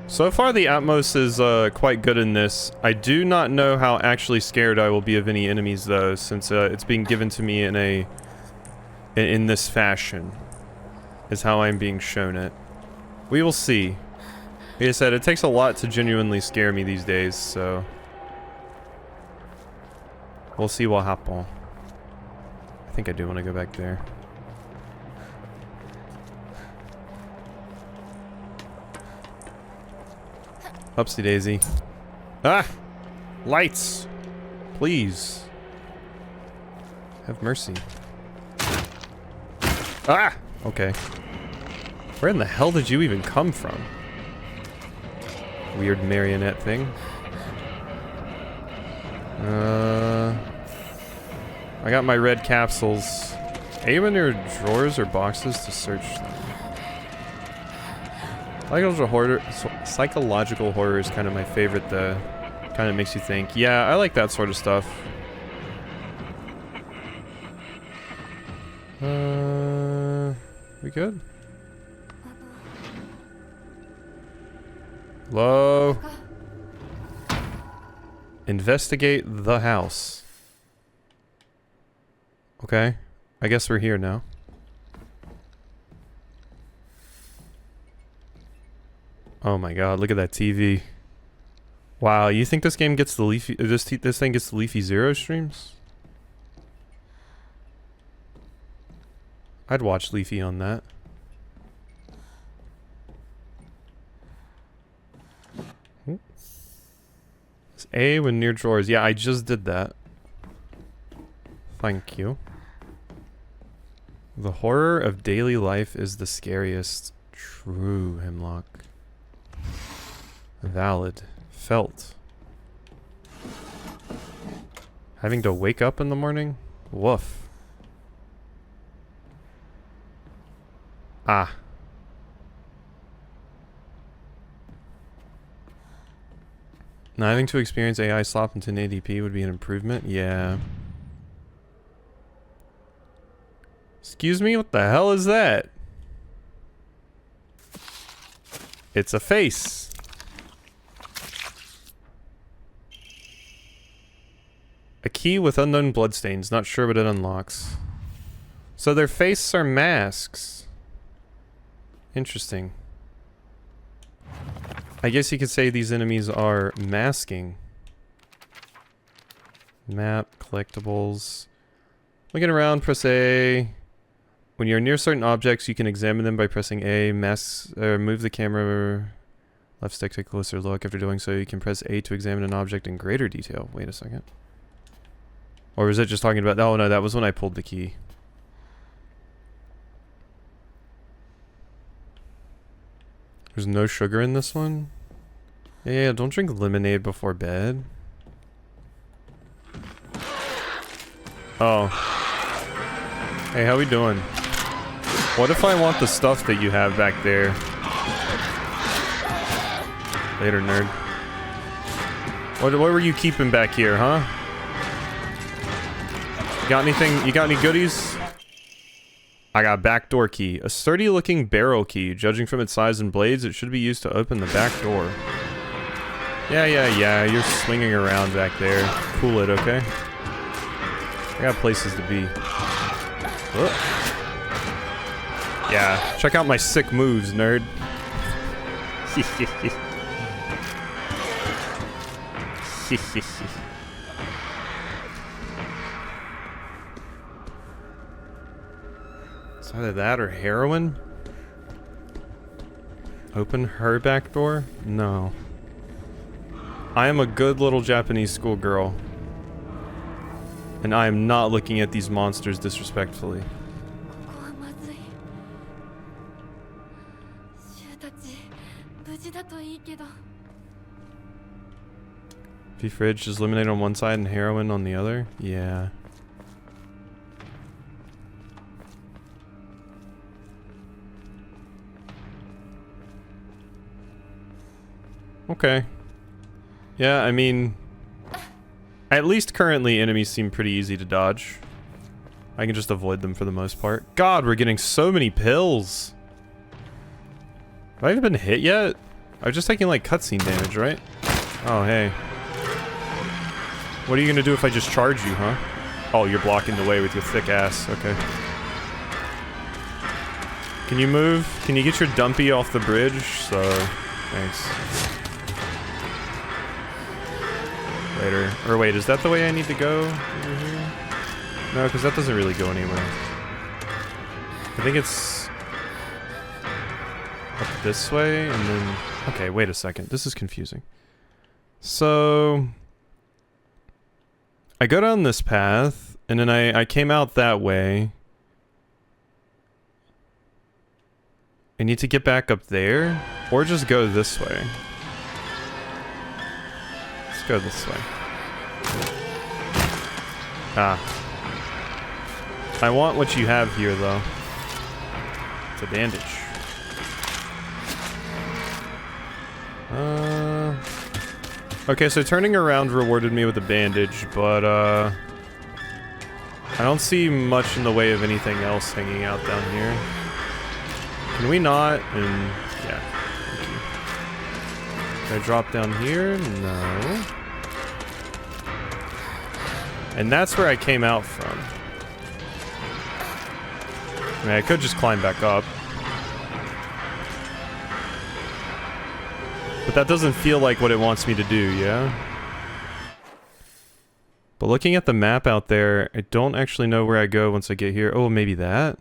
So far the Atmos is quite good in this. I do not know how actually scared I will be of any enemies though, since it's being given to me in this fashion. Is how I'm being shown it. We will see. Like I said, it takes a lot to genuinely scare me these days, so we'll see what happens. I think I do want to go back there. Upsy daisy. Ah! Lights! Please. Have mercy. Ah! Okay. Where in the hell did you even come from? Weird marionette thing. I got my red capsules. Aim in your drawers or boxes to search them. Psychological horror is kind of my favorite though. Kind of makes you think. Yeah, I like that sort of stuff. We good? Hello? Investigate the house. Okay. I guess we're here now. Oh my god, look at that TV. Wow, you think this game gets the Leafy... This thing gets the Leafy Zero streams? I'd watch Leafy on that. It's A when near drawers. Yeah, I just did that. Thank you. The horror of daily life is the scariest. True, Hemlock. Valid. Felt. Having to wake up in the morning? Woof. Ah. Not having to experience AI slop into 1080p would be an improvement? Yeah. Excuse me, what the hell is that? It's a face. A key with unknown bloodstains. Not sure what it unlocks. So their faces are masks. Interesting. I guess you could say these enemies are masking. Map, collectibles. Looking around, press A. When you're near certain objects, you can examine them by pressing A. Masks, move the camera left stick to take a closer look. After doing so, you can press A to examine an object in greater detail. Wait a second. Or was it just talking about... Oh no, that was when I pulled the key. There's no sugar in this one? Yeah, don't drink lemonade before bed. Oh. Hey, how we doing? What if I want the stuff that you have back there? Later, nerd. What were you keeping back here, huh? Got anything? You got any goodies? I got a backdoor key. A sturdy looking barrel key. Judging from its size and blades, it should be used to open the back door. Yeah. You're swinging around back there. Cool it, okay? I got places to be. Whoop. Yeah, check out my sick moves, nerd. It's either that or heroin. Open her back door? No. I am a good little Japanese schoolgirl. And I am not looking at these monsters disrespectfully. Beef fridge is lemonade on one side and heroin on the other? Yeah. Okay. Yeah, I mean... At least currently, enemies seem pretty easy to dodge. I can just avoid them for the most part. God, we're getting so many pills! Have I even been hit yet? I was just taking, like, cutscene damage, right? Oh, hey. What are you gonna do if I just charge you, huh? Oh, you're blocking the way with your thick ass. Okay. Can you move? Can you get your dumpy off the bridge? So, thanks. Later. Or wait, is that the way I need to go over here? No, because that doesn't really go anywhere. I think it's up this way, and then... Okay, wait a second. This is confusing. So... I go down this path, and then I came out that way. I need to get back up there, or just go this way. Let's go this way. Ah. I want what you have here, though. It's a bandage. Okay, so turning around rewarded me with a bandage, but, I don't see much in the way of anything else hanging out down here. Can we not? And, yeah. Thank you. Can I drop down here? No. And that's where I came out from. I mean, I could just climb back up. But that doesn't feel like what it wants me to do, yeah? But looking at the map out there, I don't actually know where I go once I get here. Oh, maybe that?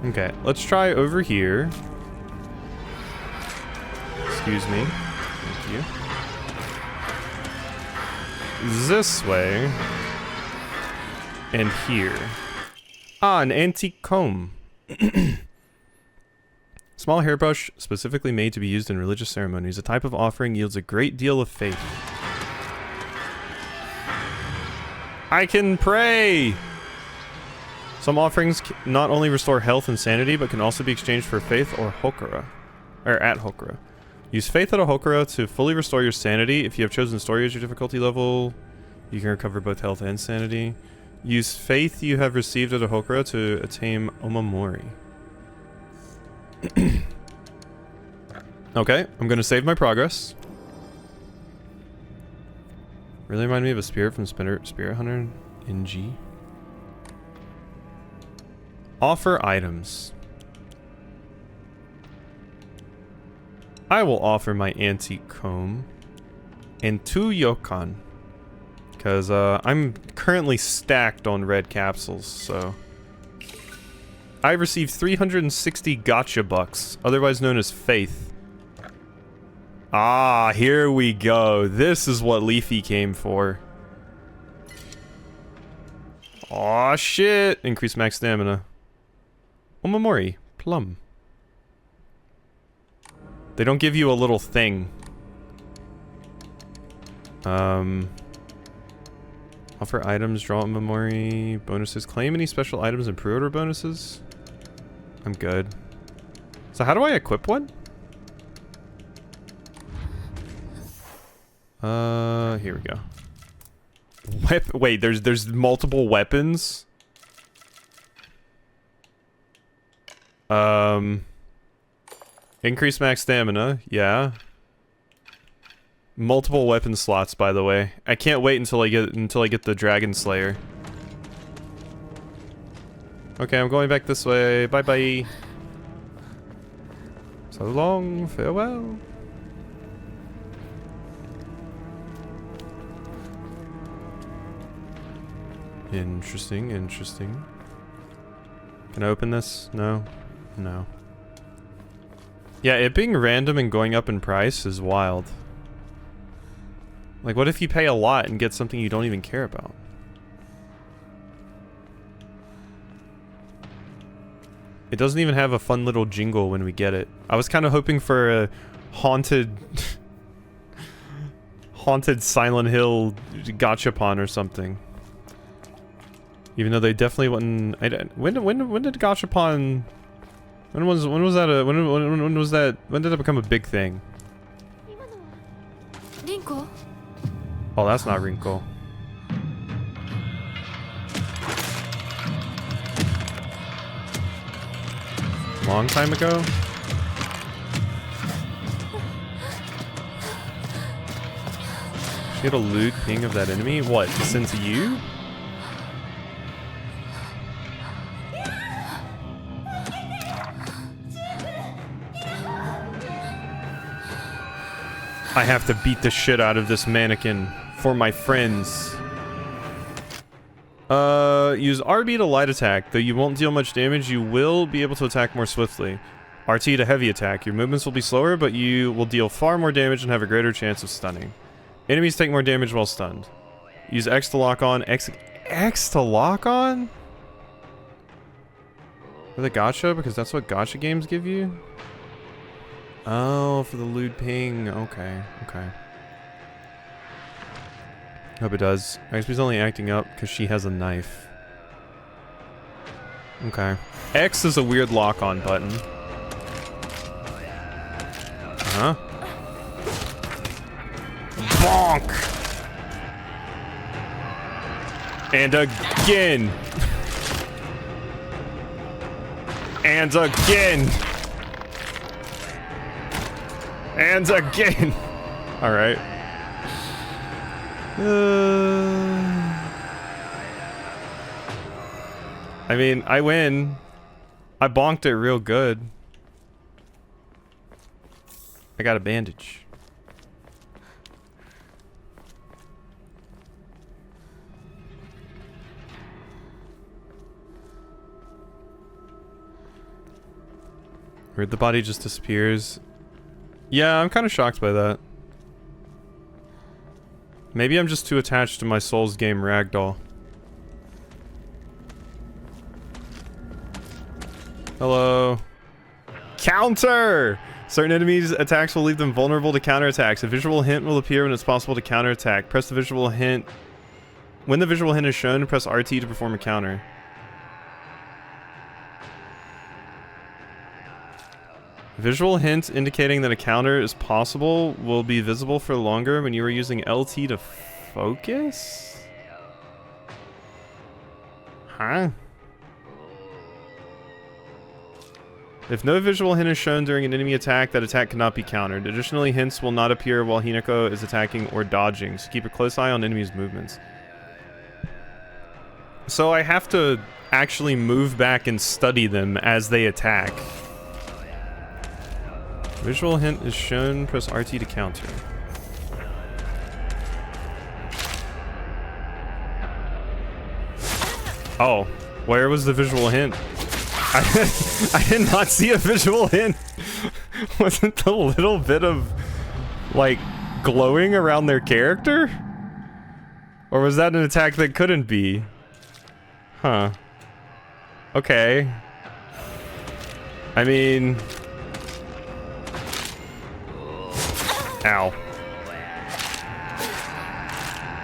Okay, let's try over here. Excuse me. Thank you. this way. And here. Ah, an antique comb. Small hairbrush specifically made to be used in religious ceremonies. A type of offering yields a great deal of faith. I can pray! Some offerings not only restore health and sanity, but can also be exchanged for faith or hokura. Or at hokura. Use faith at a hokura to fully restore your sanity. If you have chosen story as your difficulty level, you can recover both health and sanity. Use faith you have received at a hokura to attain omamori. Okay, I'm gonna save my progress. Really remind me of a spirit from Spirit Hunter in G. Offer items. I will offer my antique comb and 2 yokan. Because I'm currently stacked on red capsules, so... I received 360 gotcha bucks, otherwise known as faith. Ah, here we go. This is what Leafy came for. Aw, shit. Increase max stamina. Omamori. Plum. They don't give you a little thing. Offer items, draw Omamori, bonuses. Claim any special items and pre-order bonuses? I'm good. So how do I equip one? Here we go. Wait, there's multiple weapons? Increase max stamina, yeah. Multiple weapon slots, by the way. I can't wait until I get the Dragon Slayer. Okay, I'm going back this way. Bye bye. So long, farewell. Interesting, interesting. Can I open this? No? No. Yeah, it being random and going up in price is wild. Like, what if you pay a lot and get something you don't even care about? It doesn't even have a fun little jingle when we get it. I was kind of hoping for a haunted... haunted Silent Hill gachapon or something. Even though they definitely wouldn't... When did gachapon... When was that... When did it become a big thing? Rinko? Oh, that's not Rinko. Long time ago? She had a lewd ping of that enemy? What, sent to you? I have to beat the shit out of this mannequin for my friends. Use RB to light attack. Though you won't deal much damage, you will be able to attack more swiftly. RT to heavy attack. Your movements will be slower, but you will deal far more damage and have a greater chance of stunning. Enemies take more damage while stunned. Use X to lock on. X to lock on? For the gacha? Because that's what gacha games give you? Oh, for the lewd ping. Okay, okay. Hope it does. XP's only acting up because she has a knife. Okay. X is a weird lock-on button. Uh-huh. Bonk! And again! And again! And again! Alright. I mean, I win. I bonked it real good. I got a bandage. Weird, the body just disappears. Yeah, I'm kind of shocked by that. Maybe I'm just too attached to my Souls game Ragdoll. Hello. Counter! Certain enemies' attacks will leave them vulnerable to counterattacks. A visual hint will appear when it's possible to counterattack. Press the visual hint. When the visual hint is shown, press RT to perform a counter. Visual hint indicating that a counter is possible will be visible for longer when you are using LT to focus? Huh? If no visual hint is shown during an enemy attack, that attack cannot be countered. Additionally, hints will not appear while Hinako is attacking or dodging, so keep a close eye on enemies' movements. So I have to actually move back and study them as they attack. Visual hint is shown, press RT to counter. Oh, where was the visual hint? I did not see a visual hint. Wasn't the little bit of, like, glowing around their character? Or was that an attack that couldn't be? Huh. Okay. I mean... Ow.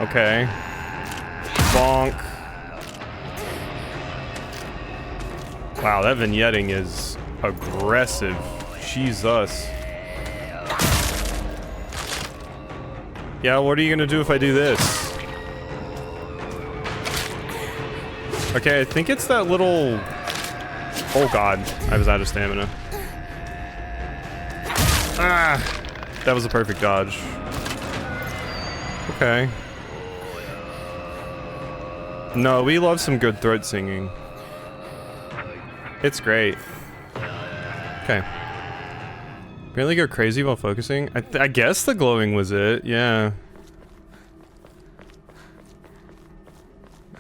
Okay. Bonk. Wow, that vignetting is aggressive. Jesus. Yeah, what are you gonna do if I do this? Okay, I think it's that little... Oh god, I was out of stamina. Ah! That was a perfect dodge. Okay. No, we love some good throat singing. It's great. Okay. Apparently go crazy while focusing. I guess the glowing was it, yeah.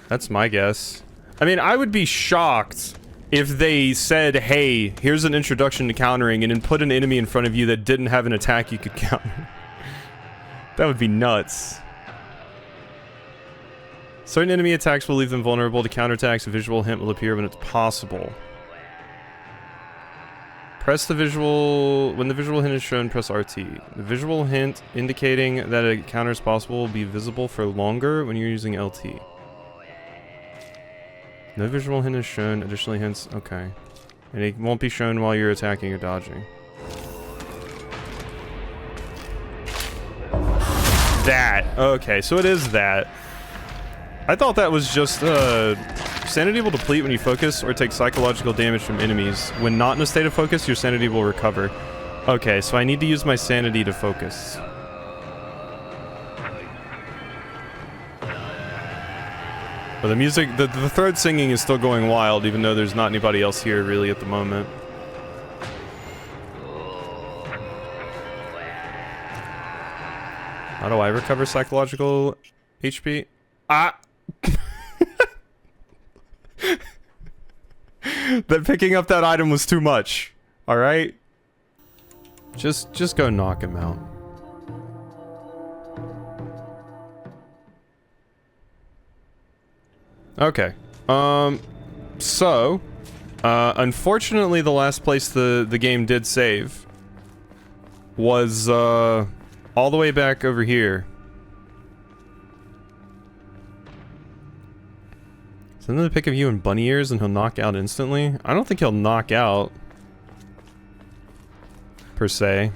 That's my guess. I mean, I would be shocked if they said, hey, here's an introduction to countering, and then put an enemy in front of you that didn't have an attack you could counter. That would be nuts. Certain enemy attacks will leave them vulnerable to counterattacks. A visual hint will appear when it's possible. Press the visual... When the visual hint is shown, press RT. The visual hint indicating that a counter is possible will be visible for longer when you're using LT. No visual hint is shown. Additionally, hints... Okay. And it won't be shown while you're attacking or dodging. That. Okay, so it is that. I thought that was just, sanity will deplete when you focus or take psychological damage from enemies. When not in a state of focus, your sanity will recover. Okay, so I need to use my sanity to focus. But the music, the throat singing is still going wild, even though there's not anybody else here really at the moment. How do I recover psychological HP? Ah! That picking up that item was too much. Alright? Just go knock him out. Okay. So, unfortunately the last place the game did save was, all the way back over here. Send him a pic of you in bunny ears and he'll knock out instantly? I don't think he'll knock out. Per se.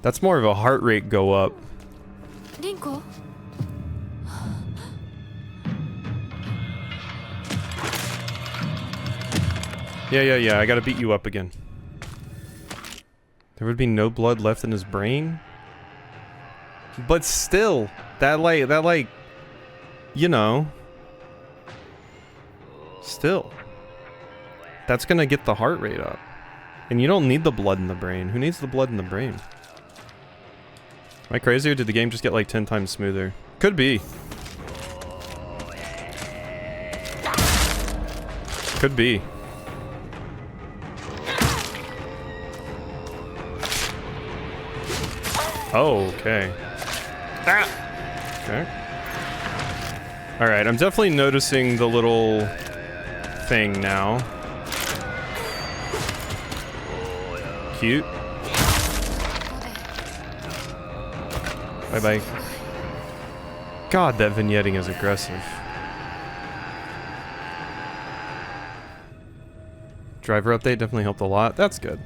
That's more of a heart rate go up. Rinko? Yeah, I gotta beat you up again. There would be no blood left in his brain? But still, that like, you know... Still. That's gonna get the heart rate up. And you don't need the blood in the brain. Who needs the blood in the brain? Am I crazy or did the game just get like 10 times smoother? Could be. Could be. Oh, okay. Ah! Okay. Alright, I'm definitely noticing the little thing now. Cute. Bye-bye. God, that vignetting is aggressive. Driver update definitely helped a lot. That's good.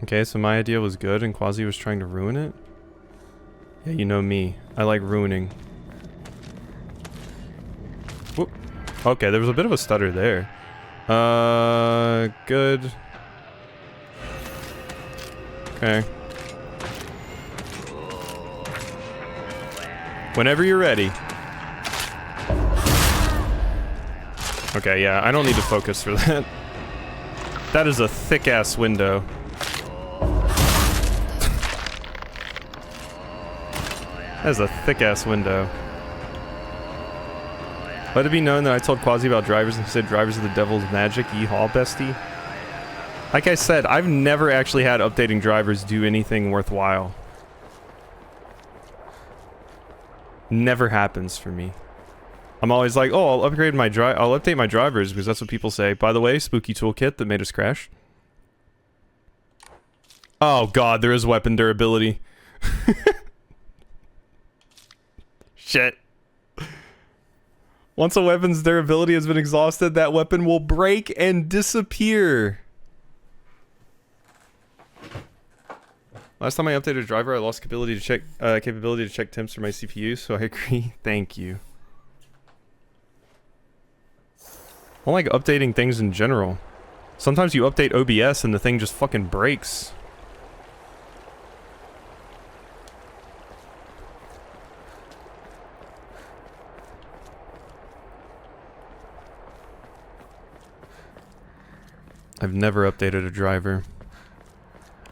Okay, so my idea was good and Quasi was trying to ruin it? Yeah, you know me. I like ruining. Whoop. Okay, there was a bit of a stutter there. Good. Okay. Whenever you're ready. Okay, yeah, I don't need to focus for that. That is a thick-ass window. That is a thick-ass window. Let it be known that I told Quasi about drivers and he said drivers are the devil's magic. Yeehaw, bestie. Like I said, I've never actually had updating drivers do anything worthwhile. Never happens for me. I'm always like, oh, I'll update my drivers because that's what people say. By the way, spooky toolkit that made us crash. Oh god, there is weapon durability. Shit. Once a weapon's durability has been exhausted, that weapon will break and disappear. Last time I updated a driver, I lost capability to check temps for my CPU, so I agree. Thank you. I like updating things in general. Sometimes you update OBS and the thing just fucking breaks. I've never updated a driver.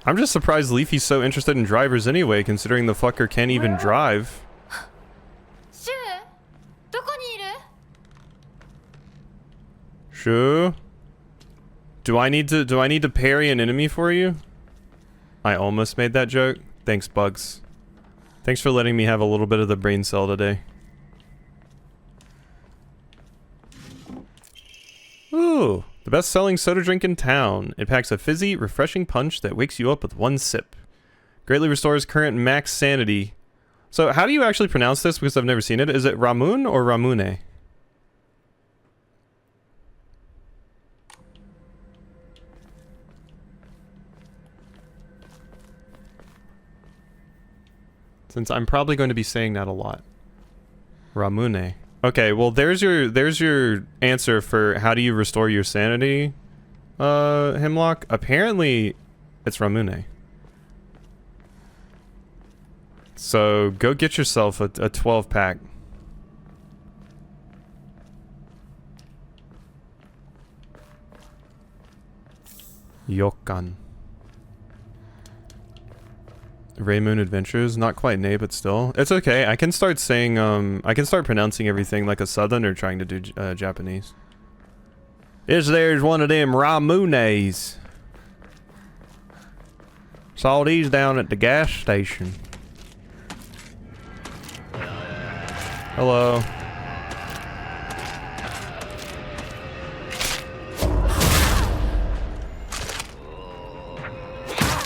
I'm just surprised Leafy's so interested in drivers anyway, considering the fucker can't even drive. Sure. Do I need to parry an enemy for you? I almost made that joke. Thanks, Bugs. Thanks for letting me have a little bit of the brain cell today. Ooh. The best-selling soda drink in town. It packs a fizzy, refreshing punch that wakes you up with one sip. Greatly restores current max sanity. So how do you actually pronounce this? Because I've never seen it. Is it Ramun or Ramune? Since I'm probably going to be saying that a lot. Ramune. Okay, well there's your answer for how do you restore your sanity, Hemlock. Apparently, it's Ramune. So go get yourself a 12-pack. Yokan. Raymoon Adventures, not quite nay, but still. It's okay, I can start saying, I can start pronouncing everything like a southerner trying to do Japanese. There's one of them Ramunes. Saw these down at the gas station. Hello.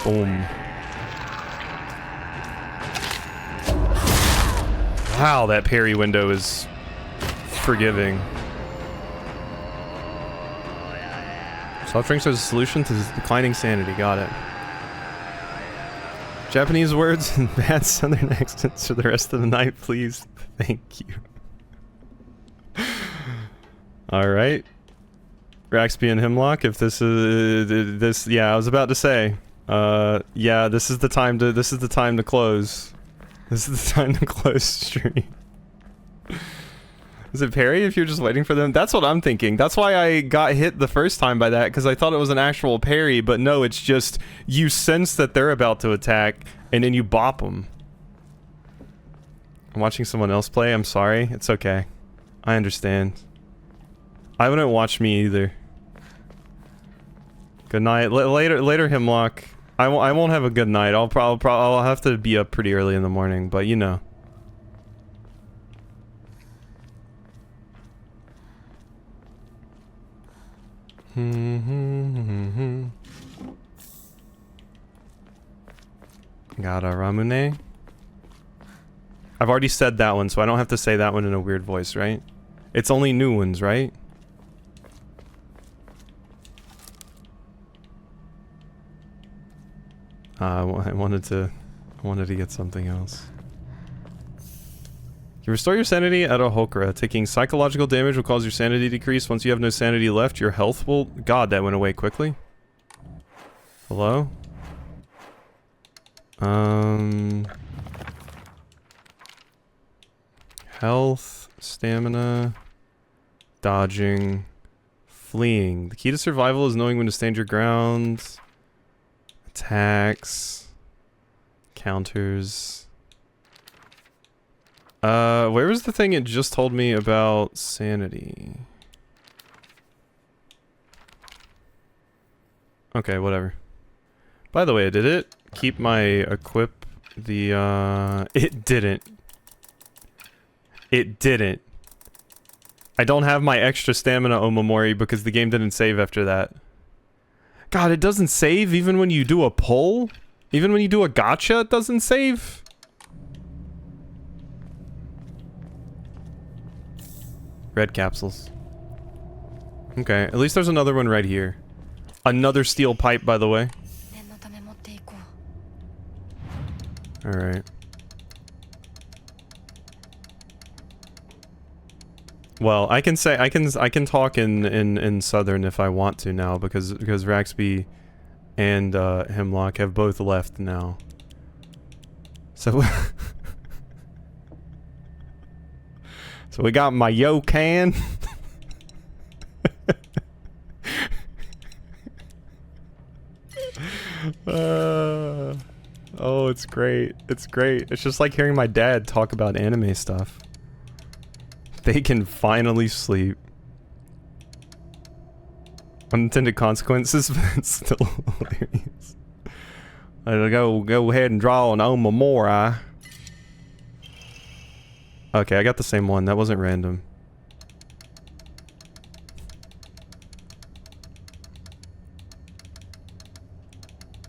Boom. Wow, that parry window is forgiving. Soft drinks are the solution to declining sanity. Got it. Japanese words and bad southern accents for the rest of the night, please. Thank you. Alright. Raxby and Hemlock, if this is... yeah, I was about to say. Yeah, this is the time to close. This is the time to close stream. Is it parry if you're just waiting for them? That's what I'm thinking. That's why I got hit the first time by that, because I thought it was an actual parry, but no, it's just you sense that they're about to attack, and then you bop them. I'm watching someone else play. I'm sorry. It's okay. I understand. I wouldn't watch me either. Good night. Later, Hemlock. I won't have a good night. I'll have to be up pretty early in the morning, but you know. Got a Ramune. I've already said that one, so I don't have to say that one in a weird voice, right? It's only new ones, right? I wanted to get something else. You restore your sanity at a Hokra. Taking psychological damage will cause your sanity decrease. Once you have no sanity left, your health will... God, that went away quickly. Hello? Health, stamina, dodging, fleeing. The key to survival is knowing when to stand your ground. Attacks, counters. Where was the thing it just told me about sanity? Okay, whatever. By the way, did it keep my equip the, it didn't. It didn't. I don't have my extra stamina Omamori because the game didn't save after that. God, it doesn't save even when you do a pull? Even when you do a gacha, it doesn't save? Red capsules. Okay, at least there's another one right here. Another steel pipe, by the way. Alright. Well, I can say I can talk in Southern if I want to now because Raxby and Hemlock have both left now. So so we got my Yokan. Oh, it's great. It's great. It's just like hearing my dad talk about anime stuff. They can finally sleep. Unintended consequences, but it's still hilarious. I'll go ahead and draw an Omamori. Okay, I got the same one. That wasn't random.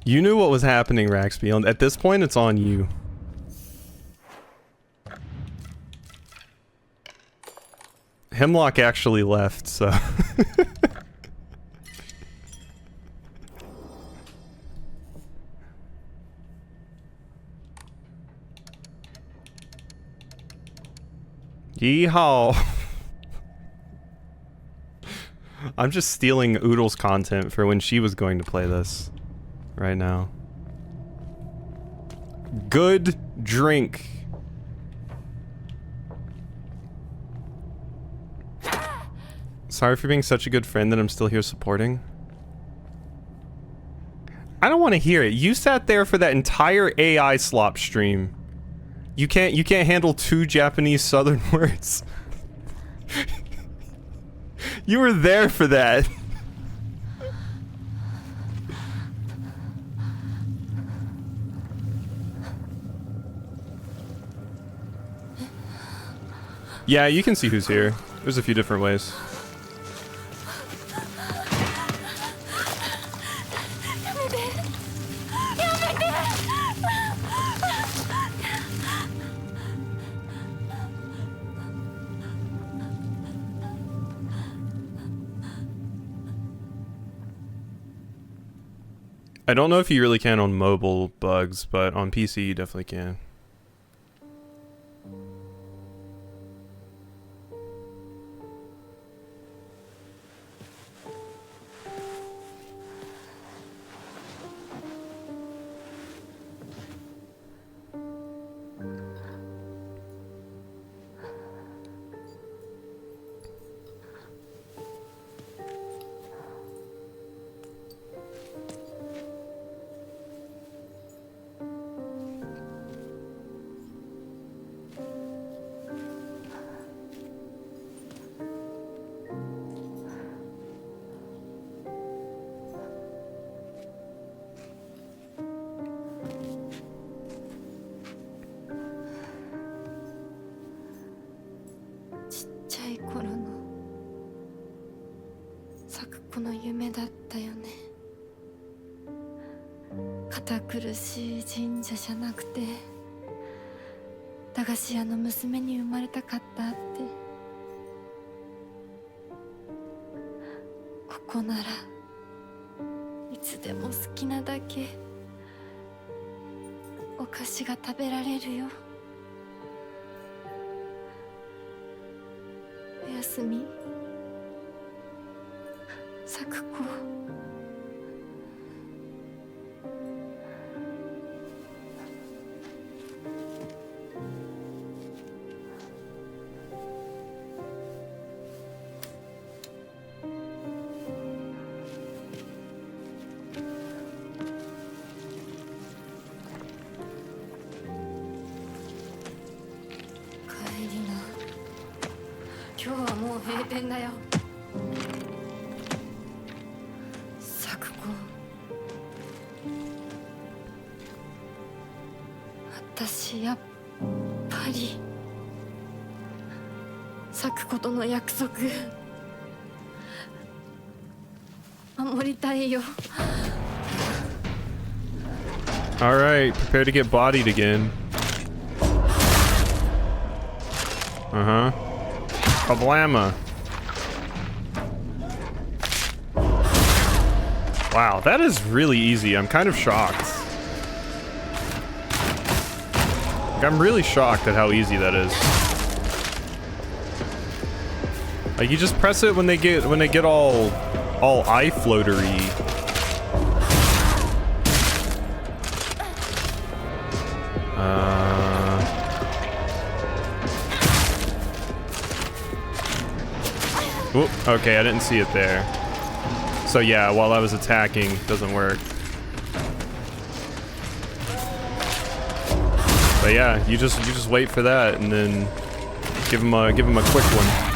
You knew what was happening, Raxby. At this point, it's on you. Hemlock actually left, so... Yeehaw! I'm just stealing Oodle's content for when she was going to play this. Right now. Good drink. Sorry for being such a good friend that I'm still here supporting. I don't want to hear it. You sat there for that entire AI slop stream. You can't handle 2 Japanese Southern words. You were there for that. Yeah, you can see who's here. There's a few different ways. I don't know if you really can on mobile bugs, but on PC you definitely can. ちっちゃい頃の咲子の夢だったよね。堅苦しい神社じゃなくて駄菓子屋の娘に生まれたかったって。ここならいつでも好きなだけお菓子が食べられるよ。おやすみ、咲子。今日はもう閉店だよ。咲子、私やっぱり咲子との約束守りたいよ。 Alright, prepare to get bodied again. Uh-huh. Kablama. Wow, that is really easy. I'm kind of shocked. Like, I'm really shocked at how easy that is. Like, you just press it when they get all eye floatery. Oop, okay, I didn't see it there. So yeah, while I was attacking, it doesn't work. But yeah, you just wait for that and then give him a quick one.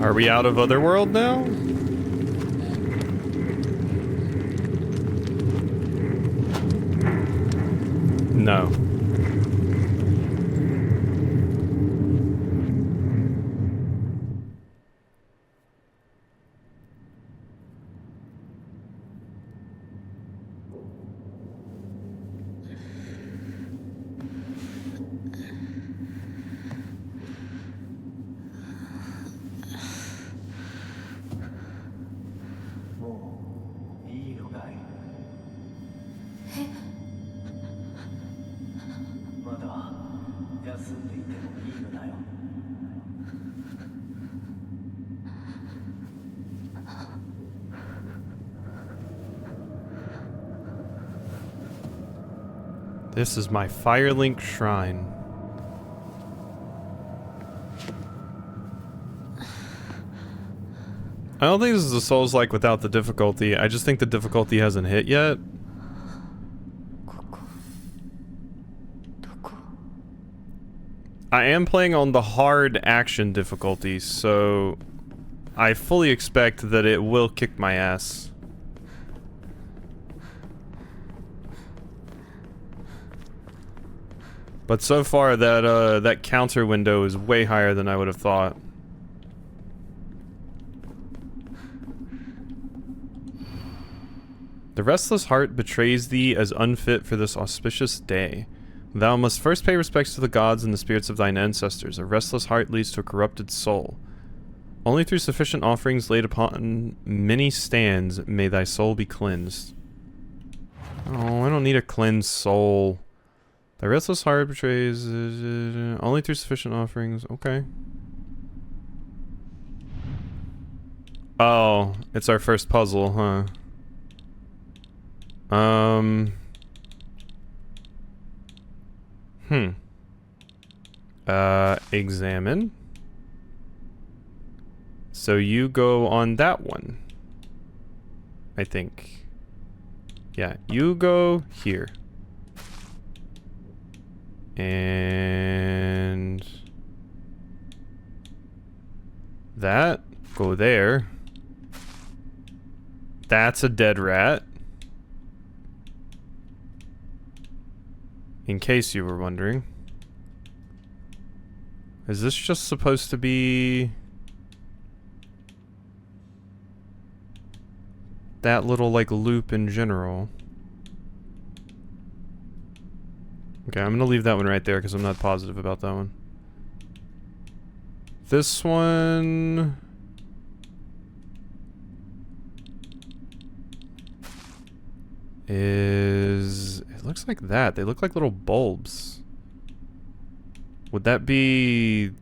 Are we out of Otherworld now? No. This is my Firelink shrine. I don't think this is a Souls-like without the difficulty. I just think the difficulty hasn't hit yet. I am playing on the hard action difficulty, so I fully expect that it will kick my ass. But so far, that counter window is way higher than I would have thought. The restless heart betrays thee as unfit for this auspicious day. Thou must first pay respects to the gods and the spirits of thine ancestors. A restless heart leads to a corrupted soul. Only through sufficient offerings laid upon many stands may thy soul be cleansed. Oh, I don't need a cleansed soul. The restless heart betrays only through sufficient offerings. Okay. Oh, it's our first puzzle, huh? Examine. So you go on that one. I think. Yeah, you go here. And that, go there. That's a dead rat. In case you were wondering. Is this just supposed to be that little like loop in general? Okay, I'm gonna leave that one right there because I'm not positive about that one. This one is, it looks like that. They look like little bulbs. Would that be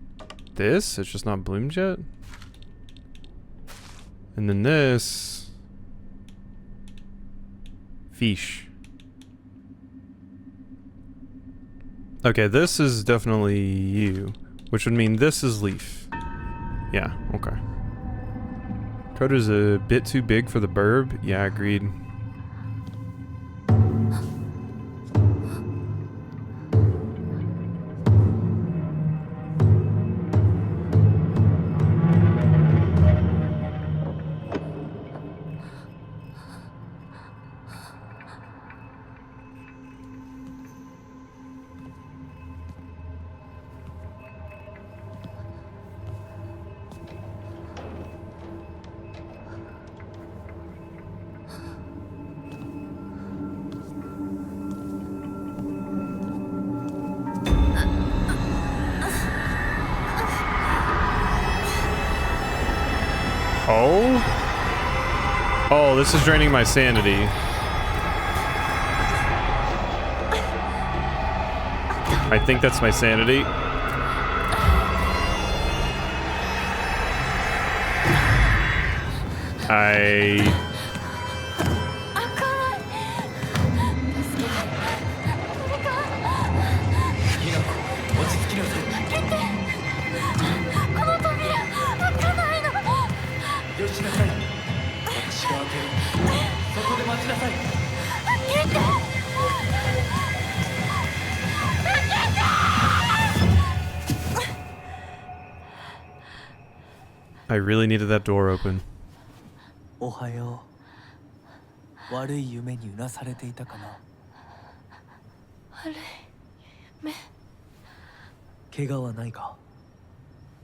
this? It's just not bloomed yet? And then this fish. Okay, this is definitely you, which would mean this is leaf. Yeah, okay. Code is a bit too big for the burb. Yeah, agreed. Oh? Oh, this is draining my sanity. I think that's my sanity. I really needed that door open. おはよう。悪い夢にうなされていたかな。悪い夢。怪我はないか。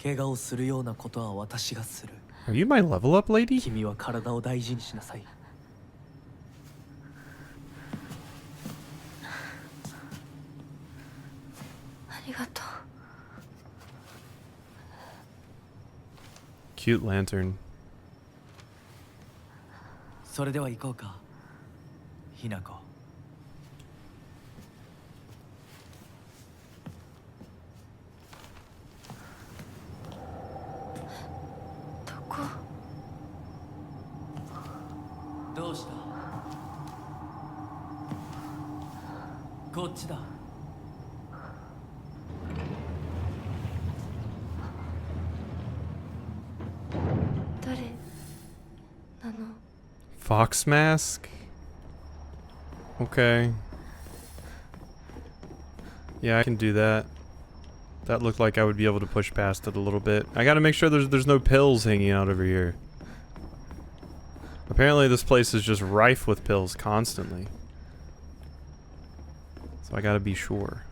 怪我をするようなことは私がする。Are you my level up lady? 君は体を大事にしなさい。ありがとう。Cute lantern. それでは行こうか。ひなこ。どこ？どうした？こっちだ。誰なの？ Fox mask? Okay. Yeah, I can do that. That looked like I would be able to push past it a little bit. I gotta make sure there's no pills hanging out over here. Apparently this place is just rife with pills constantly. So I gotta be sure.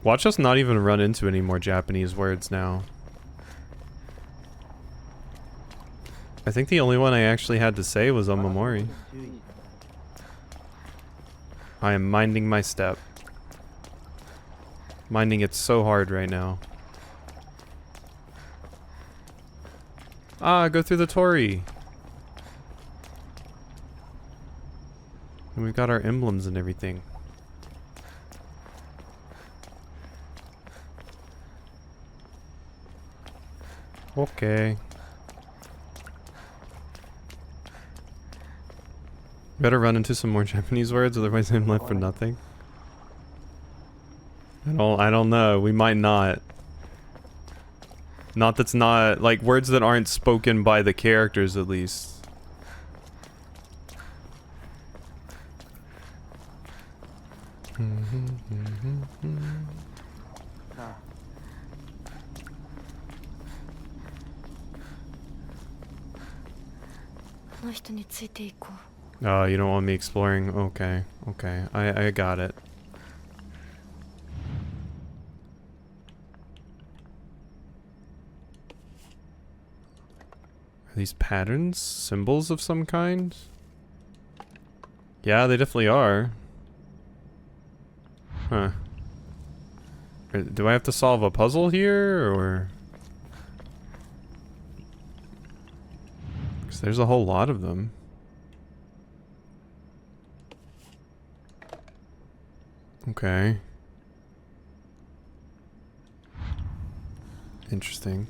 Watch us not even run into any more Japanese words now. I think the only one I actually had to say was Omamori. I am minding my step. Minding it so hard right now. Ah, go through the torii. And we've got our emblems and everything. Okay. Better run into some more Japanese words, otherwise I'm left for nothing. I don't know. We might not. Not that's not like words that aren't spoken by the characters at least. Oh, you don't want me exploring? Okay, okay. I got it. Are these patterns? Symbols of some kind? Yeah, they definitely are. Huh. Do I have to solve a puzzle here, or...? Because there's a whole lot of them. Okay. Interesting.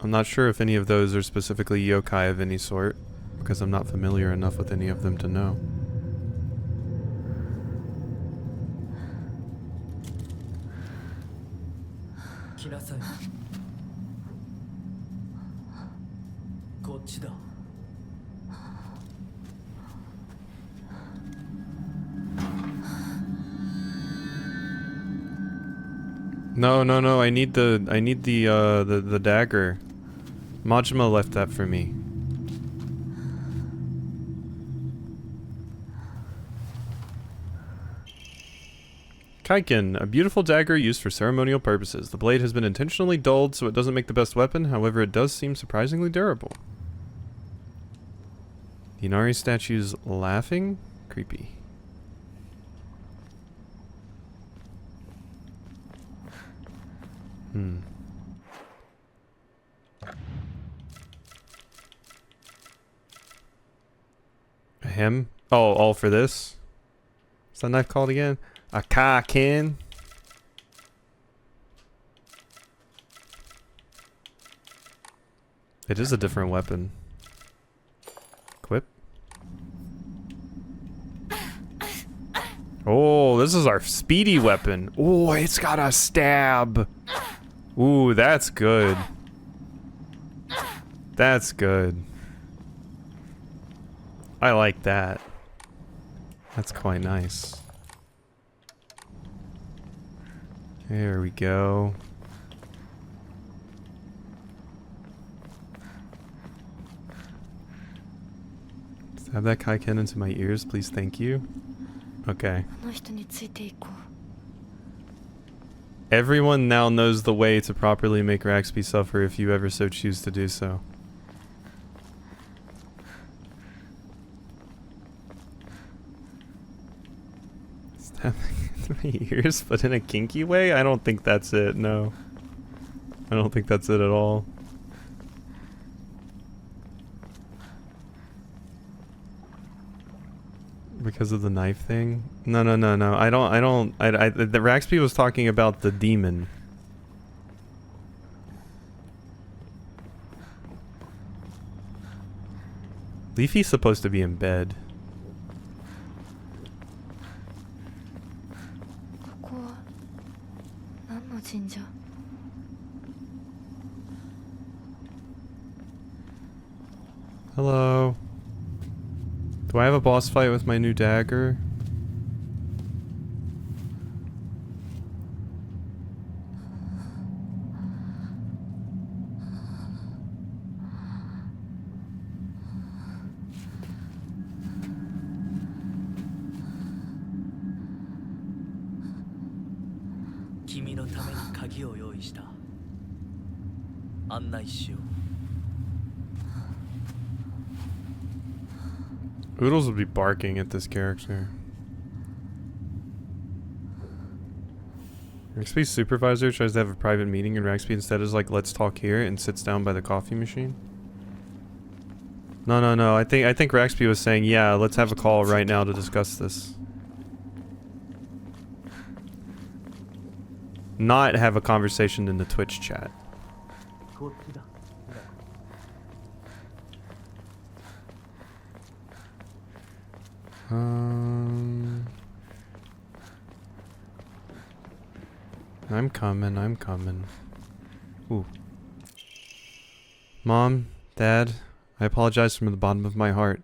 I'm not sure if any of those are specifically yokai of any sort, because I'm not familiar enough with any of them to know. No, I need the dagger. Majima left that for me. Kaiken, a beautiful dagger used for ceremonial purposes. The blade has been intentionally dulled so it doesn't make the best weapon, however it does seem surprisingly durable. The Inari statue's laughing? Creepy. A hem? Oh, all for this? What's that knife called again? A Kaiken? It is a different weapon. Equip. Oh, this is our speedy weapon. Oh, it's got a stab. Ooh, that's good. That's good. I like that. That's quite nice. There we go. Stab that Kaiken into my ears, please, thank you. Okay. Everyone now knows the way to properly make Raxby suffer if you ever so choose to do so. Stabbing into my ears, but in a kinky way? I don't think that's it, no. I don't think that's it at all. Because of the knife thing? No. The Raxby was talking about the demon. Leafy's supposed to be in bed. Hello. Do I have a boss fight with my new dagger? Oodles would be barking at this character. Raxby's supervisor tries to have a private meeting and Raxby instead is like, let's talk here, and sits down by the coffee machine. No. I think Raxby was saying, yeah, let's have a call right now to discuss this. Not have a conversation in the Twitch chat. I'm coming. Ooh. Mom, Dad, I apologize from the bottom of my heart.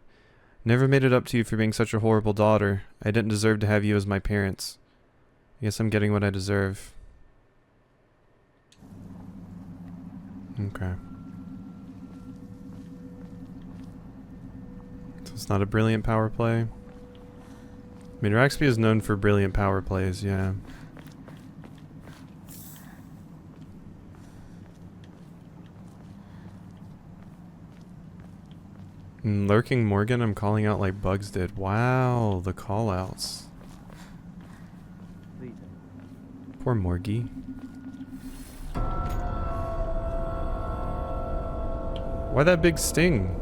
Never made it up to you for being such a horrible daughter. I didn't deserve to have you as my parents. I guess I'm getting what I deserve. Okay. So it's not a brilliant power play. I mean, Raxby is known for brilliant power plays, yeah. Lurking Morgan, I'm calling out like Bugs did. Wow, the callouts. Poor Morgie. Why that big sting?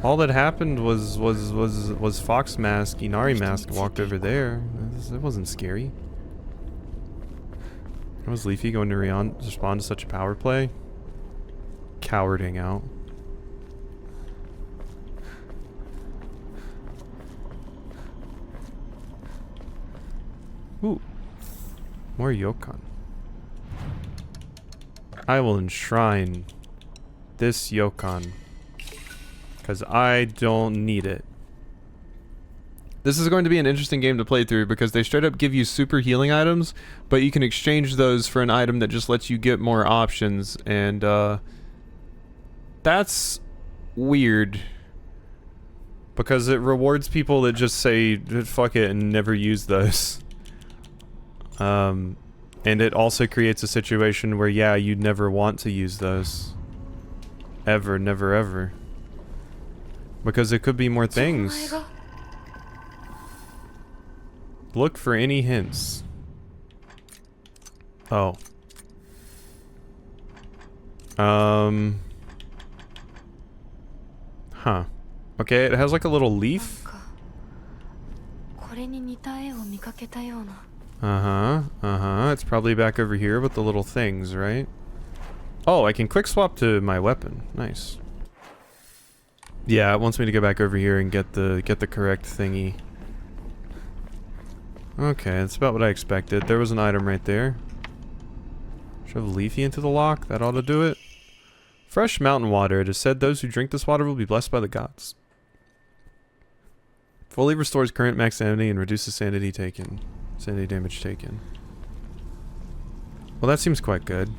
All that happened was Fox Mask, Inari Mask walked over there. It wasn't scary. Was Leafy going to respond to such a power play? Cowarding out. Ooh. More Yokon. I will enshrine this Yokon. Because I don't need it. This is going to be an interesting game to play through because they straight up give you super healing items, but you can exchange those for an item that just lets you get more options, and that's weird. Because it rewards people that just say, fuck it, and never use those. And it also creates a situation where, yeah, you'd never want to use those. Ever, never, ever. Because it could be more things. Look for any hints. Oh. Huh. Okay, it has like a little leaf. It's probably back over here with the little things, right? Oh, I can quick swap to my weapon. Nice. Yeah, it wants me to go back over here and get the correct thingy. Okay, that's about what I expected. There was an item right there. Shove Leafy into the lock. That ought to do it. Fresh mountain water. It is said those who drink this water will be blessed by the gods. Fully restores current max sanity and reduces sanity taken. Sanity damage taken. Well, that seems quite good.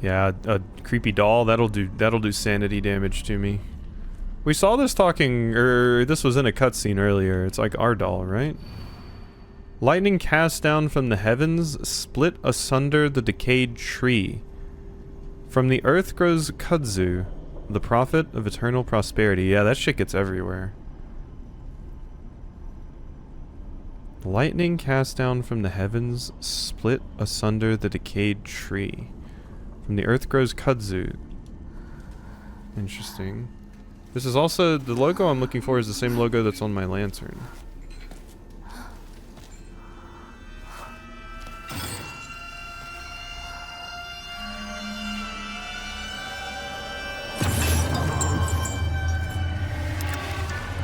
Yeah, a creepy doll. That'll do sanity damage to me. We saw this this was in a cutscene earlier. It's like our doll, right? Lightning cast down from the heavens, split asunder the decayed tree. From the earth grows kudzu, the prophet of eternal prosperity. Yeah, that shit gets everywhere. Lightning cast down from the heavens, split asunder the decayed tree. From the earth grows kudzu. Interesting. This is also, the logo I'm looking for is the same logo that's on my lantern.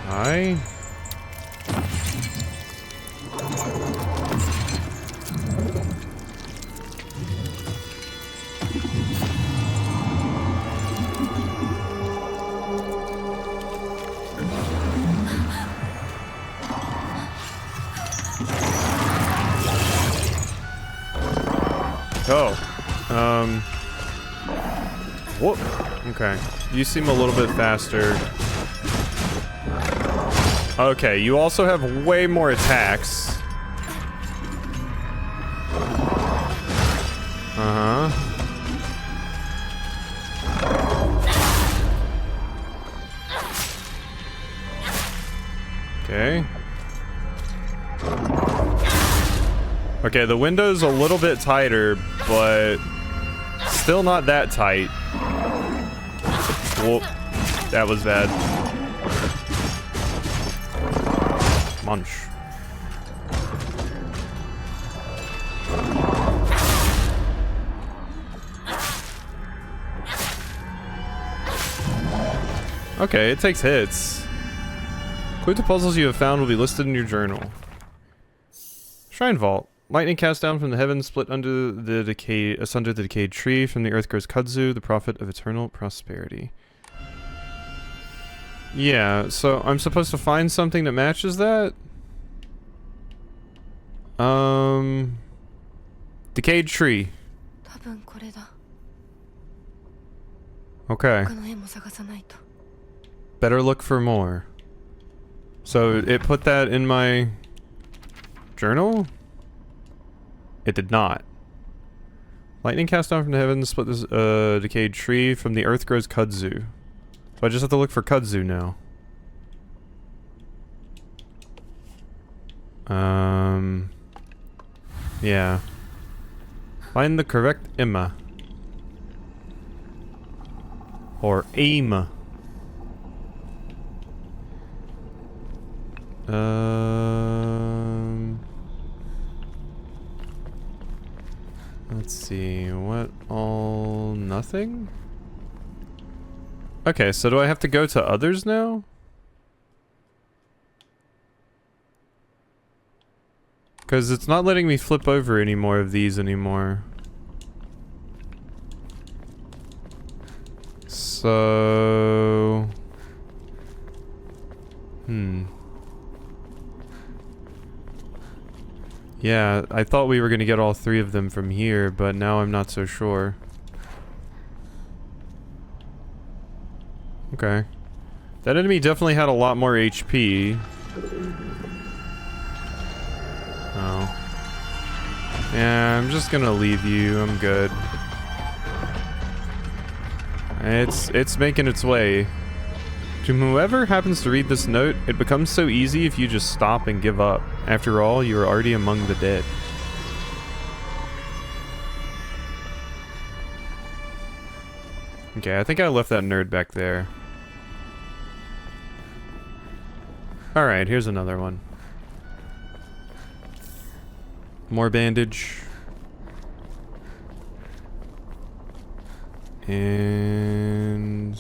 Hi. Whoop. Okay. You seem a little bit faster. Okay, you also have way more attacks. Okay. Okay, the window's a little bit tighter, but still not that tight. Whoa, that was bad. Munch. Okay, it takes hits. Clue to puzzles you have found will be listed in your journal. Shrine Vault. Lightning cast down from the heavens, split asunder the decayed tree. From the earth grows kudzu, the prophet of eternal prosperity. Yeah, so I'm supposed to find something that matches that? Decayed tree. 多分これだ。 Okay. 他の絵も探さないと。 Better look for more. So it put that in my journal? It did not. Lightning cast down from the heavens, split this decayed tree. From the earth grows kudzu. So I just have to look for kudzu now. Yeah. Find the correct Emma. Or aim. Let's see, what all... nothing? Okay, so do I have to go to others now? Because it's not letting me flip over any more of these anymore. So... Yeah, I thought we were going to get all three of them from here, but now I'm not so sure. Okay. That enemy definitely had a lot more HP. Oh. Yeah, I'm just gonna leave you. I'm good. It's making its way. To whoever happens to read this note, it becomes so easy if you just stop and give up. After all, you are already among the dead. Okay, I think I left that nerd back there. Alright, here's another one. More bandage. And...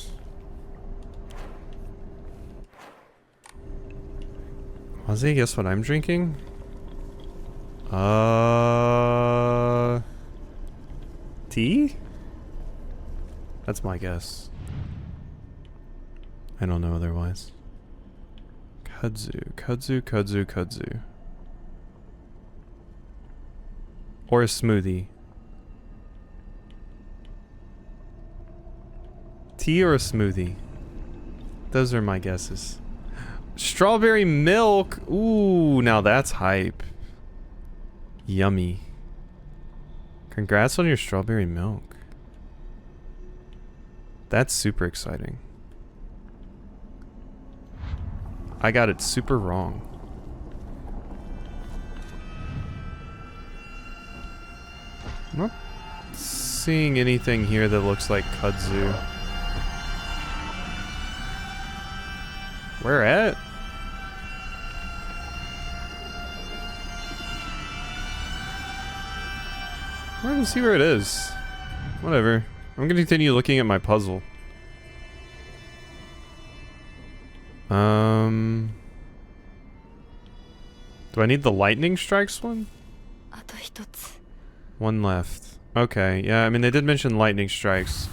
Ozzy, guess what I'm drinking? Tea? That's my guess. I don't know otherwise. Kudzu. Or a smoothie. Tea or a smoothie? Those are my guesses. Strawberry milk! Ooh, now that's hype. Yummy. Congrats on your strawberry milk. That's super exciting. I got it super wrong. I'm not seeing anything here that looks like kudzu. Where at? I don't even see where it is. Whatever. I'm gonna continue looking at my puzzle. Do I need the lightning strikes one? あと一つ。 One left. Okay, yeah, I mean they did mention lightning strikes.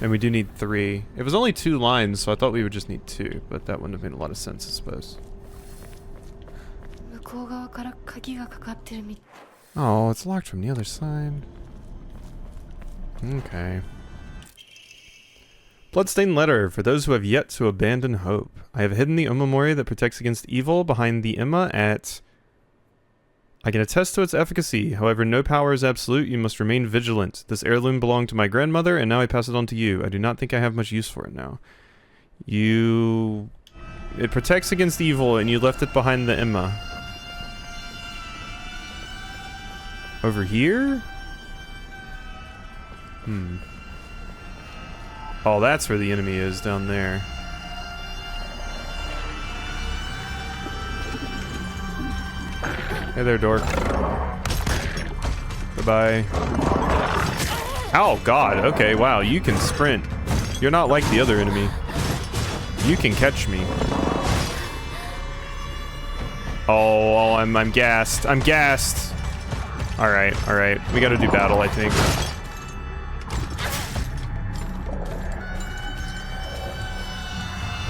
And we do need 3. It was only 2 lines, so I thought we would just need 2, but that wouldn't have made a lot of sense, I suppose. 向こう側から鍵がかかってるみ。 Oh, it's locked from the other side. Okay. Bloodstained letter for those who have yet to abandon hope. I have hidden the Omamori that protects against evil behind the Emma at... I can attest to its efficacy. However, no power is absolute. You must remain vigilant. This heirloom belonged to my grandmother, and now I pass it on to you. I do not think I have much use for it now. It protects against evil, and you left it behind the Emma. Over here? Oh, that's where the enemy is, down there. Hey there, dork. Goodbye. Oh, God. Okay, wow. You can sprint. You're not like the other enemy. You can catch me. Oh, I'm gassed. I'm gassed. All right. We got to do battle, I think.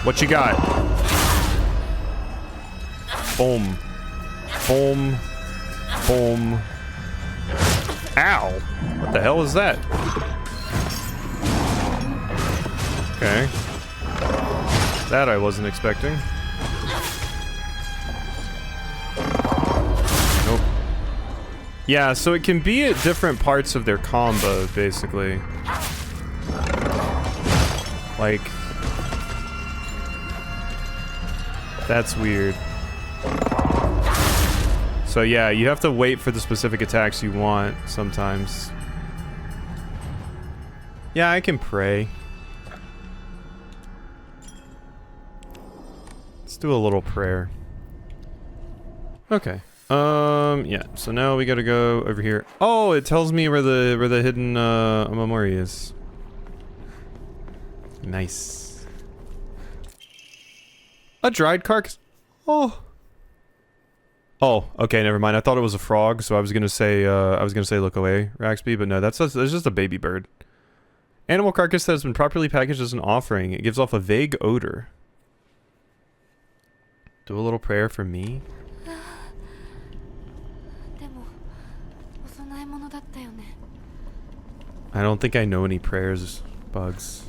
What you got? Boom. Boom. Boom. Ow. What the hell is that? Okay. That I wasn't expecting. Nope. Yeah, so it can be at different parts of their combo, basically. Like... That's weird. So yeah, you have to wait for the specific attacks you want sometimes. Yeah, I can pray. Let's do a little prayer. Okay. Yeah. So now we gotta go over here. Oh, it tells me where the hidden Omamori is. Nice. A dried carcass. Oh. Oh, okay, never mind. I thought it was a frog, so I was gonna say look away, Raxby, but no, that's just a baby bird. Animal carcass that has been properly packaged as an offering. It gives off a vague odor. Do a little prayer for me. I don't think I know any prayers, Bugs.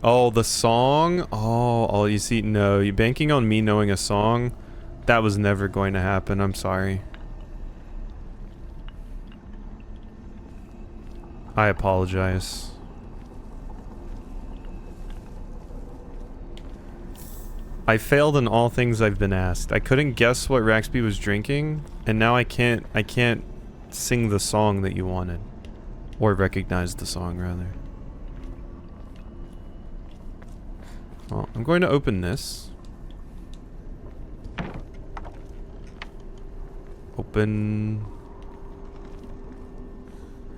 Oh, the song? Oh, you see, no, you banking on me knowing a song? That was never going to happen, I'm sorry. I apologize. I failed in all things I've been asked. I couldn't guess what Raxby was drinking, and now I can't sing the song that you wanted. Or recognize the song, rather. Well, I'm going to open this. Open.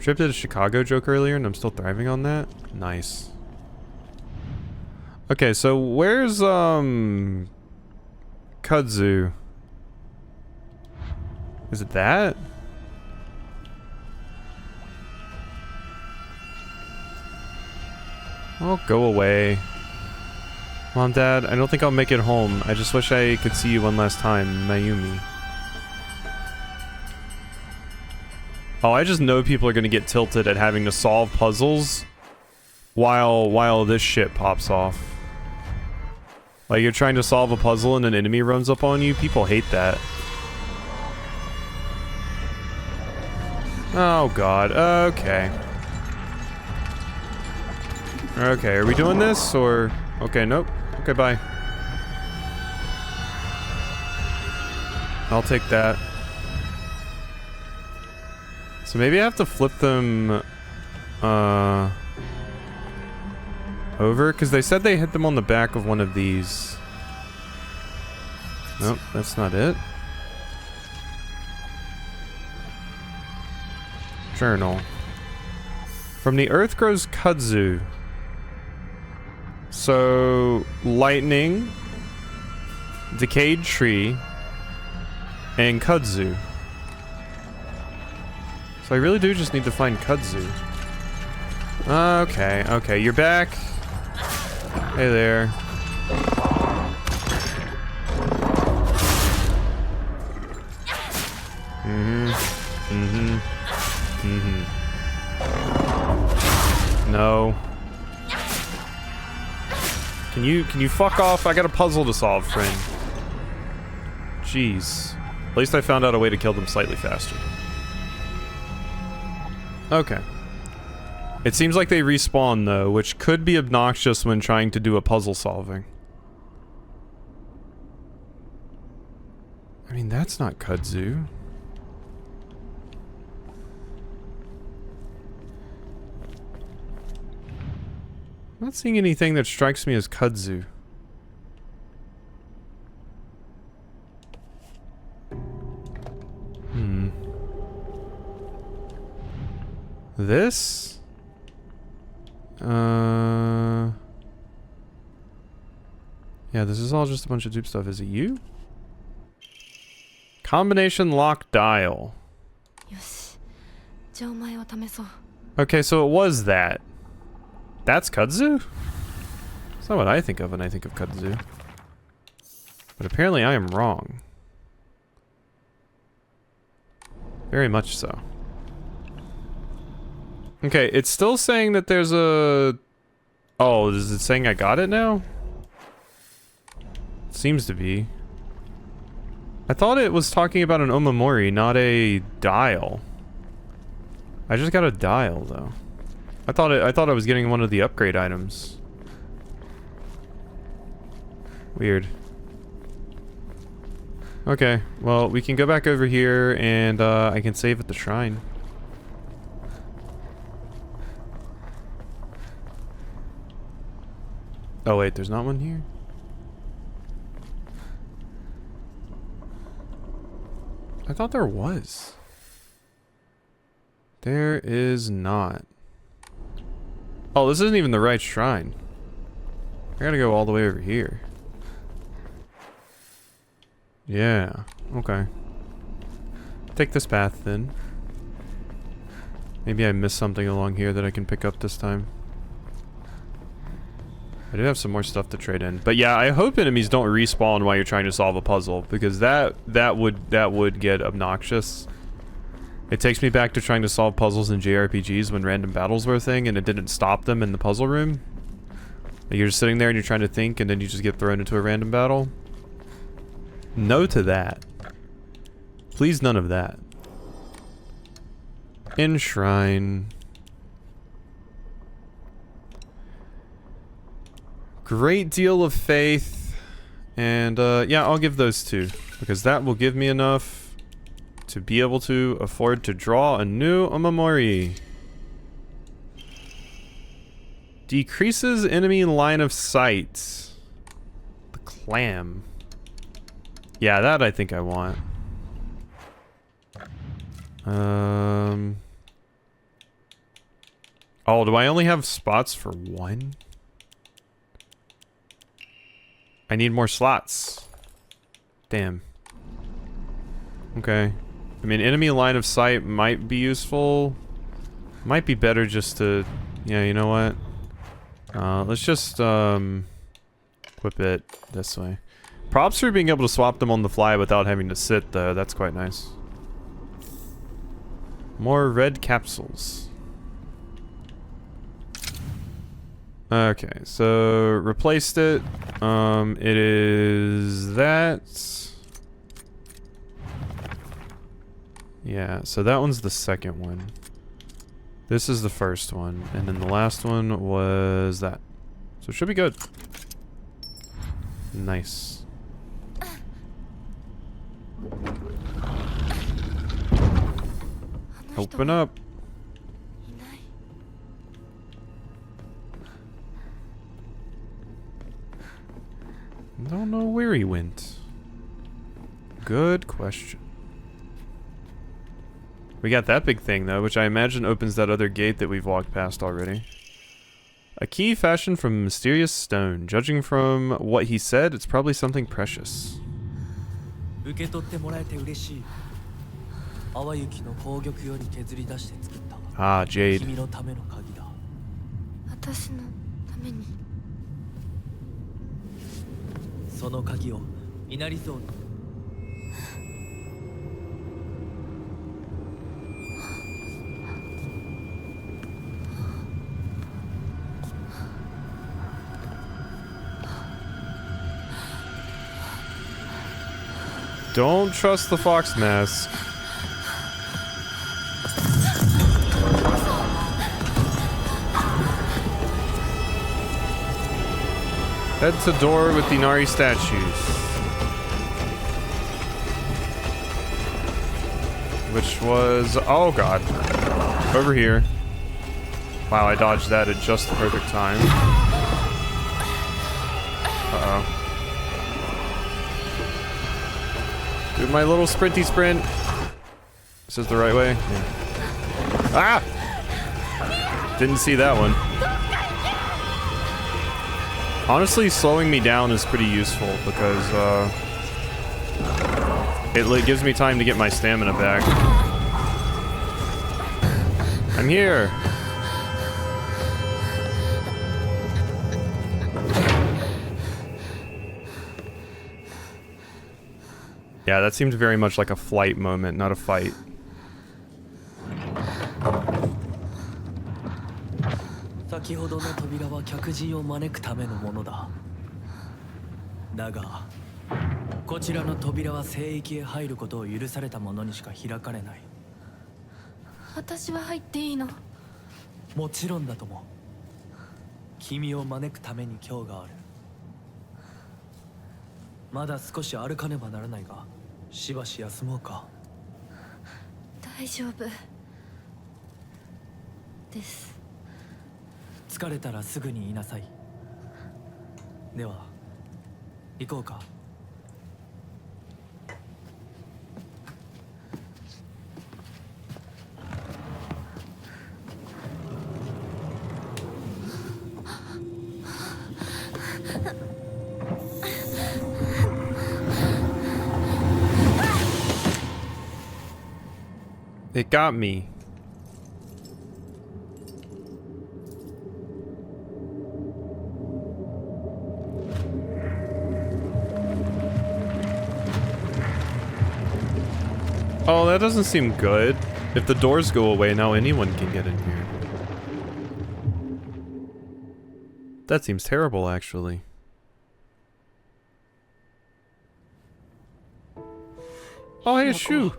Trip did a Chicago joke earlier and I'm still thriving on that. Nice. Okay, so where's Kudzu? Is it that? Oh, go away. Mom, Dad, I don't think I'll make it home. I just wish I could see you one last time, Mayumi. Oh, I just know people are gonna get tilted at having to solve puzzles while this shit pops off. Like, you're trying to solve a puzzle and an enemy runs up on you? People hate that. Oh, God. Okay. Okay, are we doing this, or... Okay, nope. Okay, bye. I'll take that. So maybe I have to flip them over, because they said they hit them on the back of one of these. Nope, that's not it. Journal. From the earth grows kudzu. So, lightning, decayed tree, and kudzu. So I really do just need to find kudzu. Okay, okay, you're back. Hey there. No. Can you fuck off? I got a puzzle to solve, friend. Jeez. At least I found out a way to kill them slightly faster. Okay. It seems like they respawn, though, which could be obnoxious when trying to do a puzzle solving. I mean, that's not kudzu. I'm not seeing anything that strikes me as kudzu. This? this is all just a bunch of dupe stuff. Is it you? Combination lock dial. よし。じゃあお前を試そう。 Okay, so it was that. That's kudzu? That's not what I think of when I think of kudzu. But apparently I am wrong. Very much so. Okay, it's still saying that there's a... Oh, is it saying I got it now? Seems to be. I thought it was talking about an omamori, not a dial. I just got a dial though. I thought I was getting one of the upgrade items. Weird. Okay, well, we can go back over here and I can save at the shrine. Oh wait, there's not one here? I thought there was. There is not. Oh, this isn't even the right shrine. I gotta go all the way over here. Yeah, okay. Take this path then. Maybe I missed something along here that I can pick up this time. I do have some more stuff to trade in. But yeah, I hope enemies don't respawn while you're trying to solve a puzzle, because that would get obnoxious. It takes me back to trying to solve puzzles in JRPGs when random battles were a thing and it didn't stop them in the puzzle room. Like you're just sitting there and you're trying to think and then you just get thrown into a random battle. No to that. Please, none of that. Enshrine. Great deal of faith. And yeah, I'll give those two. Because that will give me enough to be able to afford to draw a new omamori. Decreases enemy line of sight. The clam. Yeah, that I think I want. Oh, do I only have spots for one? I need more slots. Damn. Okay. I mean, enemy line of sight might be useful. Might be better just to... Yeah, you know what? Let's just, equip it this way. Props for being able to swap them on the fly without having to sit, though. That's quite nice. More red capsules. Okay, so replaced it. It is that. Yeah, so that one's the second one. This is the first one, and then the last one was that. So it should be good. Nice. Open up. Don't know where he went. Good question. We got that big thing though, which I imagine opens that other gate that we've walked past already. A key fashioned from a mysterious stone. Judging from what he said, it's probably something precious. Ah, Jade. 私のために。その鍵を稲荷像に Don't trust the fox mask. Head to door with the Nari statues. Which was... oh god. Over here. Wow, I dodged that at just the perfect time. Uh-oh. Do my little sprinty sprint. This is the right way? Yeah. Ah! Didn't see that one. Honestly, slowing me down is pretty useful because it gives me time to get my stamina back. I'm here. Yeah, that seemed very much like a flight moment, not a fight. Daga, こちらの扉は聖域へ入ることを許された者にしか開かれない。私は入っていいの？もちろんだとも。君を招くために今日がある。まだ少し歩かねばならないが、しばし休もうか。大丈夫です。疲れたらすぐに言いなさい。では行こうか。It got me. Oh, that doesn't seem good. If the doors go away, now anyone can get in here. That seems terrible, actually. Oh, hey, a shoe.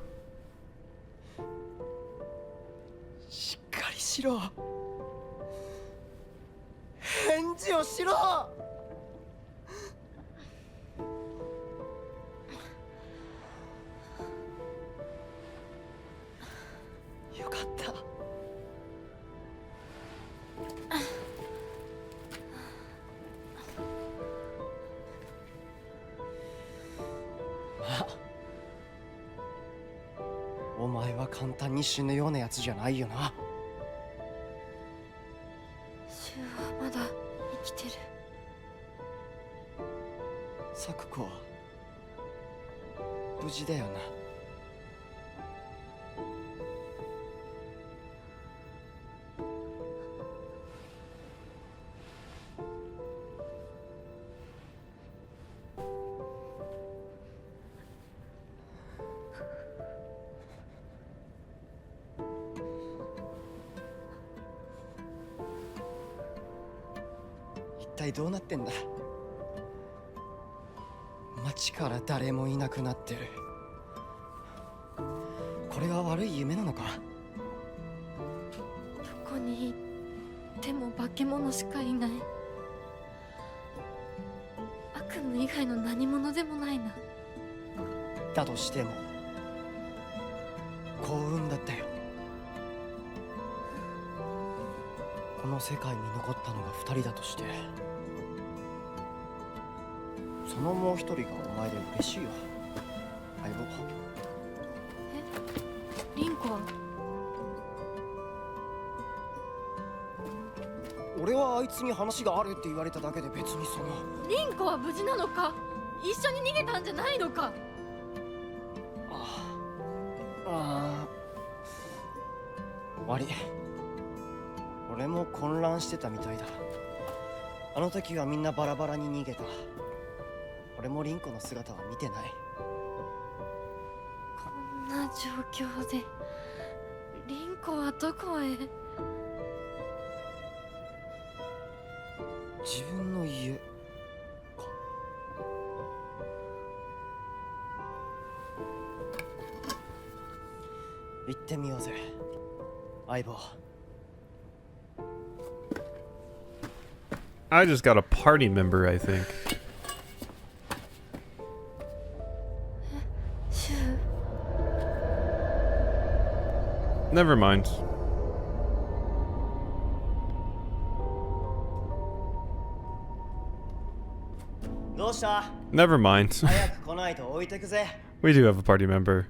しっかりしろ。返事をしろ。よかった。お前は簡単に死ぬようなやつじゃないよな。シュウはまだ生きてる。サクコは無事だよな。一体どうなってんだ。街から誰もいなくなってる。これは悪い夢なのか。どこに行っても化け物しかいない。悪夢以外の何者でもないな。だとしても幸運だったよ。この世界に残ったのが2人だとして、そのもう1人がお前で嬉しいよ、相棒。え、リンコは？俺はあいつに話があるって言われただけで別にその。リンコは無事なのか？一緒に逃げたんじゃないのか？悪い。俺も混乱してたみたいだ。あの時はみんなバラバラに逃げた。俺もリンコの姿は見てない。こんな状況でリンコはどこへ？自分の家か。行ってみようぜ、相棒。I just got a party member, I think. シュウ。 Never mind. どうした？ Never mind. 早く来ないと置いてくぜ。 We do have a party member.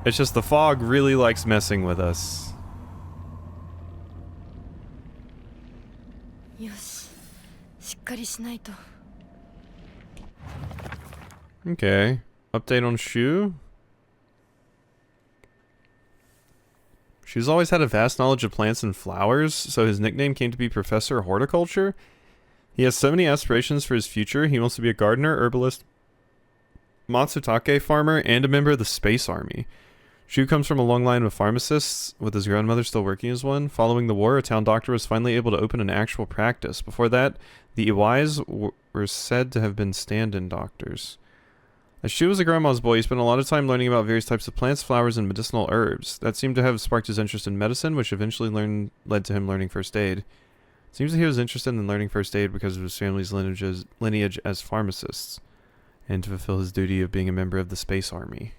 It's just the fog really likes messing with us. よし、かりしないと。 Okay. Update on Shu. Shu's always had a vast knowledge of plants and flowers, so his nickname came to be Professor Horticulture. He has so many aspirations for his future. He wants to be a gardener, herbalist, Matsutake farmer, and a member of the Space Army. Shu comes from a long line of pharmacists, with his grandmother still working as one. Following the war, a town doctor was finally able to open an actual practice. Before that, the Iwais were said to have been stand-in doctors. As Shu was a grandma's boy, he spent a lot of time learning about various types of plants, flowers, and medicinal herbs. That seemed to have sparked his interest in medicine, which eventually led to him learning first aid. It seems that he was interested in learning first aid because of his family's lineage as pharmacists, and to fulfill his duty of being a member of the Space Army.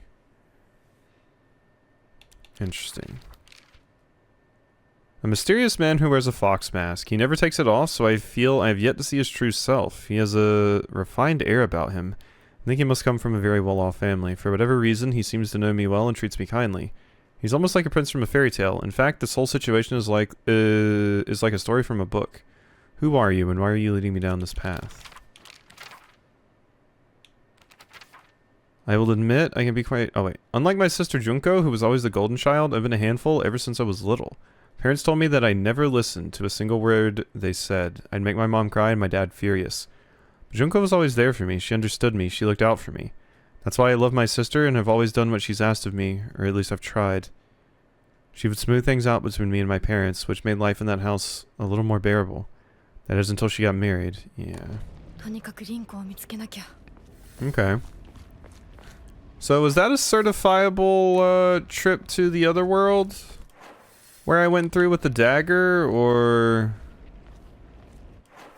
Interesting. A mysterious man who wears a fox mask. He never takes it off, so I feel I have yet to see his true self. He has a refined air about him. I think he must come from a very well-off family. For whatever reason, he seems to know me well and treats me kindly. He's almost like a prince from a fairy tale. In fact, this whole situation is like a story from a book. Who are you, and why are you leading me down this path? I will admit, I can be quite... Oh, wait. Unlike my sister Junko, who was always the golden child, I've been a handful ever since I was little. Parents told me that I never listened to a single word they said. I'd make my mom cry and my dad furious. Junko was always there for me. She understood me. She looked out for me. That's why I love my sister and have always done what she's asked of me, or at least I've tried. She would smooth things out between me and my parents, which made life in that house a little more bearable. That is until she got married. Yeah. Okay. So was that a certifiable trip to the other world? Where I went through with the dagger, or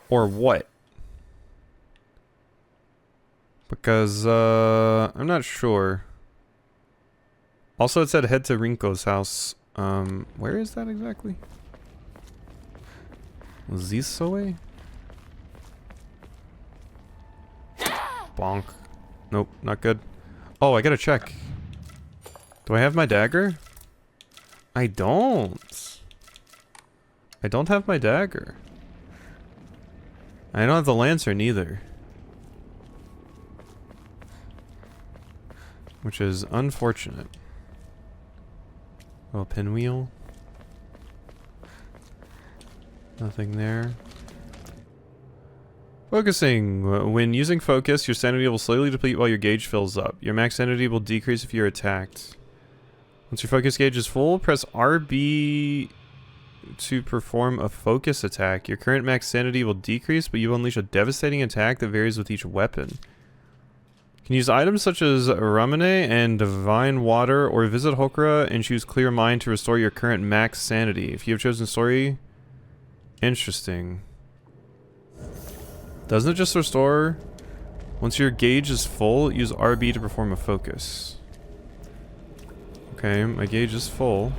what? Because, I'm not sure. Also, it said head to Rinko's house. Where is that exactly? Zisoe? Bonk. Nope, not good. Oh, I gotta check. Do I have my dagger? I don't. I don't have my dagger. I don't have the lantern either. Which is unfortunate. Oh, pinwheel. Nothing there. Focusing. When using focus, your sanity will slowly deplete while your gauge fills up. Your max sanity will decrease if you're attacked. Once your focus gauge is full, press RB to perform a focus attack. Your current max sanity will decrease, but you will unleash a devastating attack that varies with each weapon. You can use items such as Ramune and Divine Water, or visit Hokura and choose Clear Mind to restore your current max sanity. If you have chosen story... Interesting. Doesn't it just restore... Once your gauge is full, use RB to perform a focus. Okay, my gauge is full.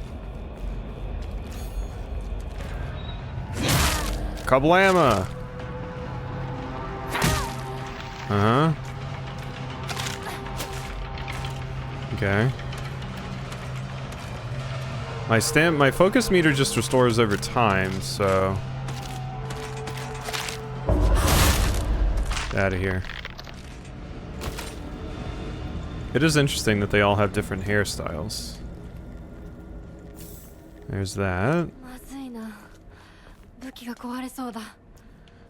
Kablama! Uh-huh. Okay. My focus meter just restores over time, so... Out of here. It is interesting that they all have different hairstyles. There's that.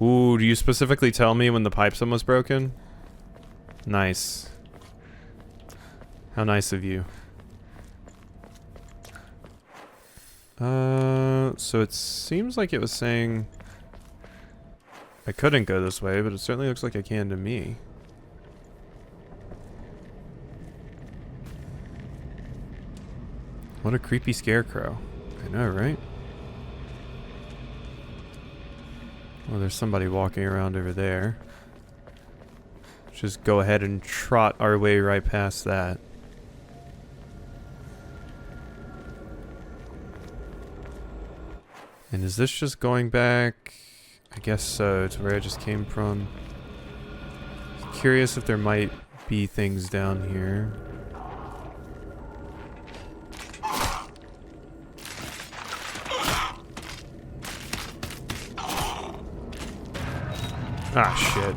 Ooh, do you specifically tell me when the pipestem was broken? Nice. How nice of you. So it seems like it was saying I couldn't go this way, but it certainly looks like I can to me. What a creepy scarecrow. I know, right? Well, there's somebody walking around over there. Let's just go ahead and trot our way right past that. And is this just going back? I guess so, to where I just came from. Curious if there might be things down here. Ah, shit.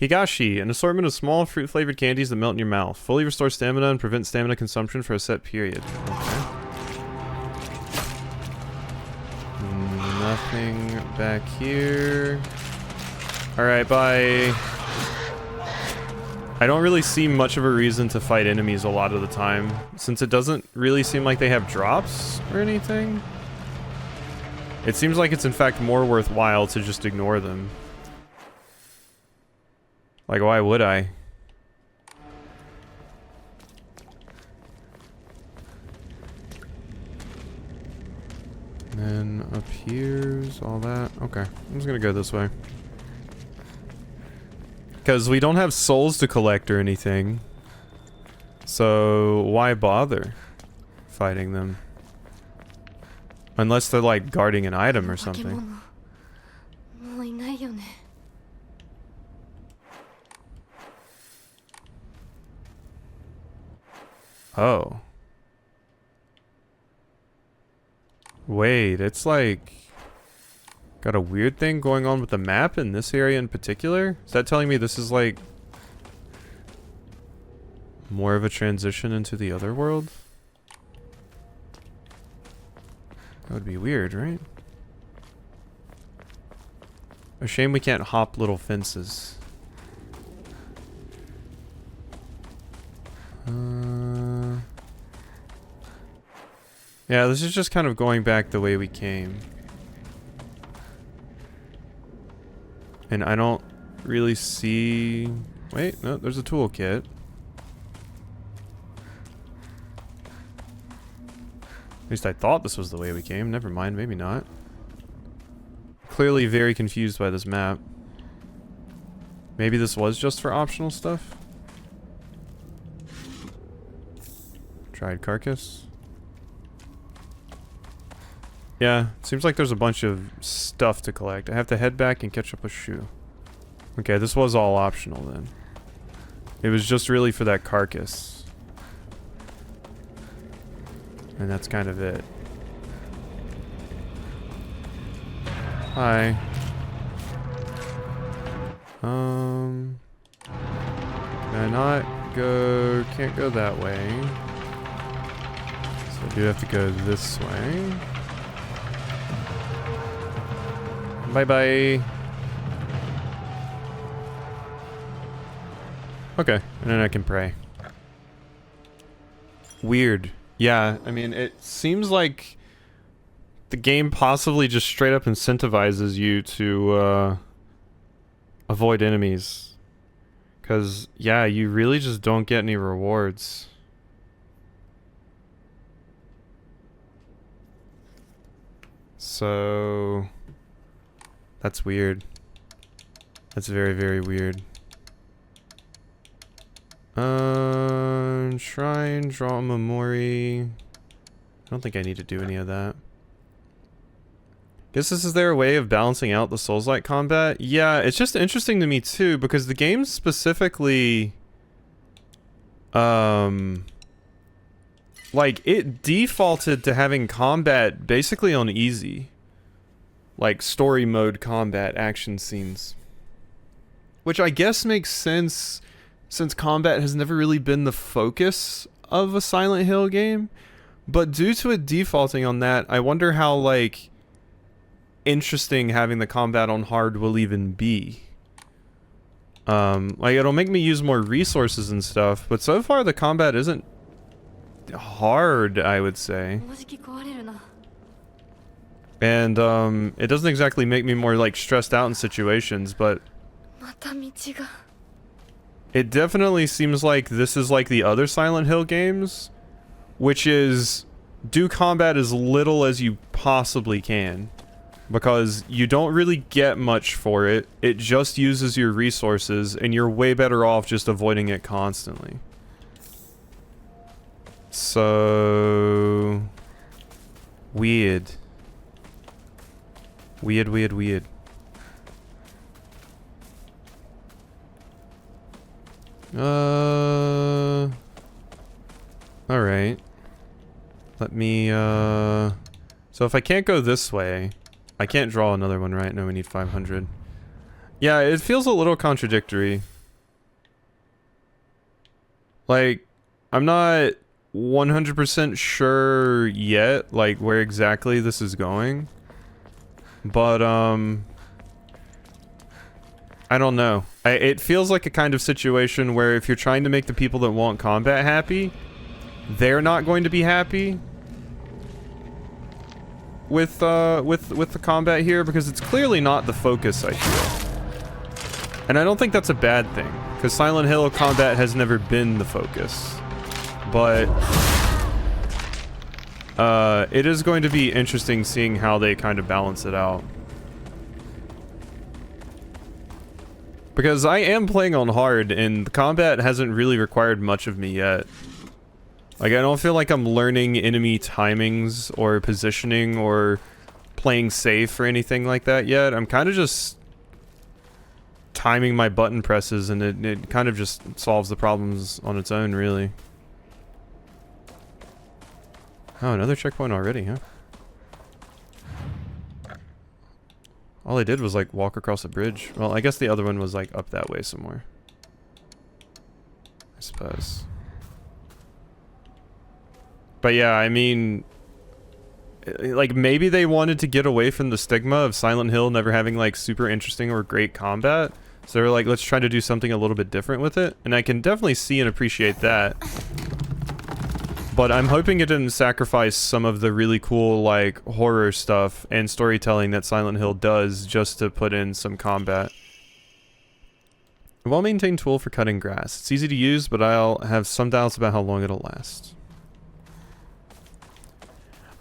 Higashi, an assortment of small fruit-flavored candies that melt in your mouth. Fully restore stamina and prevent stamina consumption for a set period. Okay. Nothing back here. Alright, bye. I don't really see much of a reason to fight enemies a lot of the time, since it doesn't really seem like they have drops or anything. It seems like it's in fact more worthwhile to just ignore them. Like, why would I? And then up here's all that. Okay, I'm just gonna go this way. Because we don't have souls to collect or anything. So why bother fighting them? Unless they're like guarding an item or something. Oh. Wait, it's like got a weird thing going on with the map in this area in particular? Is that telling me this is like more of a transition into the other world? That would be weird, right? A shame we can't hop little fences. Yeah, this is just kind of going back the way we came. And I don't really see... Wait, no, there's a toolkit. At least I thought this was the way we came. Never mind, maybe not. Clearly very confused by this map. Maybe this was just for optional stuff? Tried carcass. Yeah, seems like there's a bunch of stuff to collect. I have to head back and catch up with Shu. Okay, this was all optional then. It was just really for that carcass. And that's kind of it. Hi. Can I not go... Can't go that way. So I do have to go this way. Bye-bye. Okay, and then I can pray. Weird. Yeah, I mean, it seems like the game possibly just straight up incentivizes you to avoid enemies. Because, yeah, you really just don't get any rewards. So... That's weird. That's very, very weird. Shrine, draw a memory. I don't think I need to do any of that. Guess this is their way of balancing out the Souls-like combat. Yeah, it's just interesting to me too, because the game specifically... like, it defaulted to having combat basically on easy. Like, story mode combat action scenes. Which I guess makes sense, since combat has never really been the focus of a Silent Hill game. But due to it defaulting on that, I wonder how, like, interesting having the combat on hard will even be. Like, it'll make me use more resources and stuff, but so far the combat isn't hard, I would say. And, it doesn't exactly make me more, like, stressed out in situations, but... It definitely seems like this is like the other Silent Hill games, which is, do combat as little as you possibly can. Because you don't really get much for it, it just uses your resources, and you're way better off just avoiding it constantly. So... Weird. Weird, weird, weird. Alright. Let me, So if I can't go this way, I can't draw another one, right? No, we need 500. Yeah, it feels a little contradictory. Like, I'm not 100% sure yet, like, where exactly this is going. But, I don't know. It feels like a kind of situation where if you're trying to make the people that want combat happy, they're not going to be happy with the combat here, because it's clearly not the focus, I feel. And I don't think that's a bad thing, because Silent Hill combat has never been the focus. But it is going to be interesting seeing how they kind of balance it out. Because I am playing on hard, and the combat hasn't really required much of me yet. Like, I don't feel like I'm learning enemy timings or positioning or playing safe or anything like that yet. I'm kind of just timing my button presses, and it kind of just solves the problems on its own, really. Oh, another checkpoint already, huh? All I did was, like, walk across a bridge. Well, I guess the other one was, like, up that way somewhere. I suppose. But yeah, I mean, like, maybe they wanted to get away from the stigma of Silent Hill never having, like, super interesting or great combat. So they were like, let's try to do something a little bit different with it. And I can definitely see and appreciate that. But I'm hoping it didn't sacrifice some of the really cool, like, horror stuff and storytelling that Silent Hill does just to put in some combat. A well-maintained tool for cutting grass. It's easy to use, but I'll have some doubts about how long it'll last.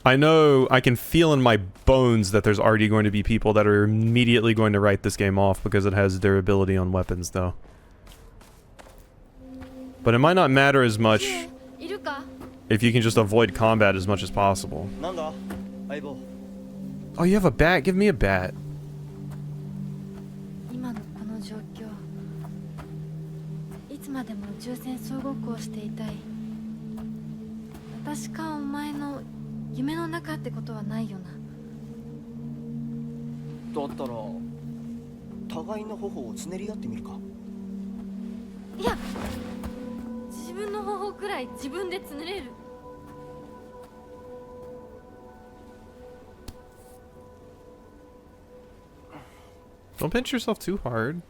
I know, I can feel in my bones that there's already going to be people that are immediately going to write this game off because it has durability on weapons, though. But it might not matter as much if you can just avoid combat as much as possible. Oh, you have a bat? Give me a bat. 今のこの状況、いつまでも宇宙船総合行していたい。私かお前の夢の中ってことはないよな。だったら互いの頬をつねり合ってみるか。いや、自分の方法くらい自分でつねれる。Don't pinch yourself too hard.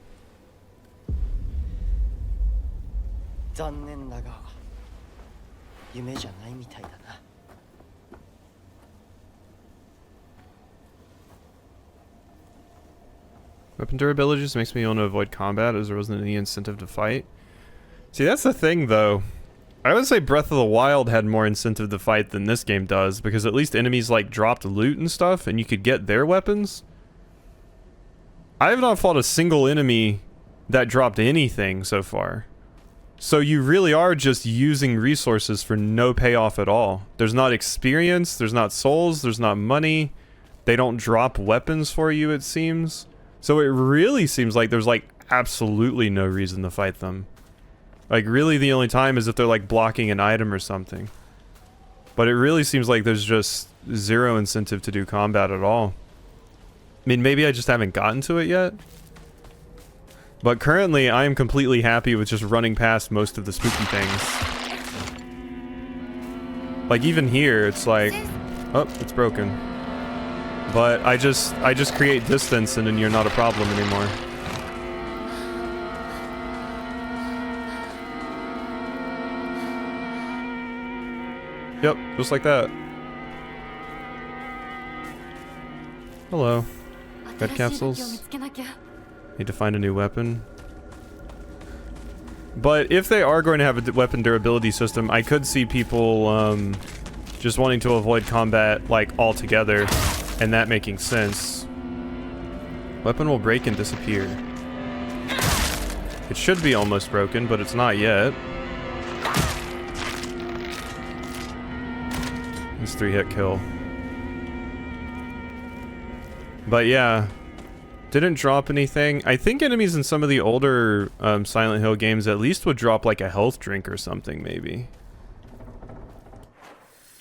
残念だが夢じゃないみたいだな。Weapon durability just makes me want to avoid combat as there wasn't any incentive to fight. See, that's the thing, though. I would say Breath of the Wild had more incentive to fight than this game does, because at least enemies, like, dropped loot and stuff, and you could get their weapons. I have not fought a single enemy that dropped anything so far. So you really are just using resources for no payoff at all. There's not experience, there's not souls, there's not money. They don't drop weapons for you, it seems. So it really seems like there's, like, absolutely no reason to fight them. Like, really the only time is if they're, like, blocking an item or something. But it really seems like there's just zero incentive to do combat at all. I mean, maybe I just haven't gotten to it yet. But currently, I am completely happy with just running past most of the spooky things. Like, even here, it's like... Oh, it's broken. But I just create distance and then you're not a problem anymore. Yep, just like that. Hello. Med capsules. Need to find a new weapon. But if they are going to have a weapon durability system, I could see people just wanting to avoid combat, like, altogether. And that making sense. Weapon will break and disappear. It should be almost broken, but it's not yet. It's 3-hit kill. But yeah, didn't drop anything. I think enemies in some of the older Silent Hill games at least would drop like a health drink or something, maybe.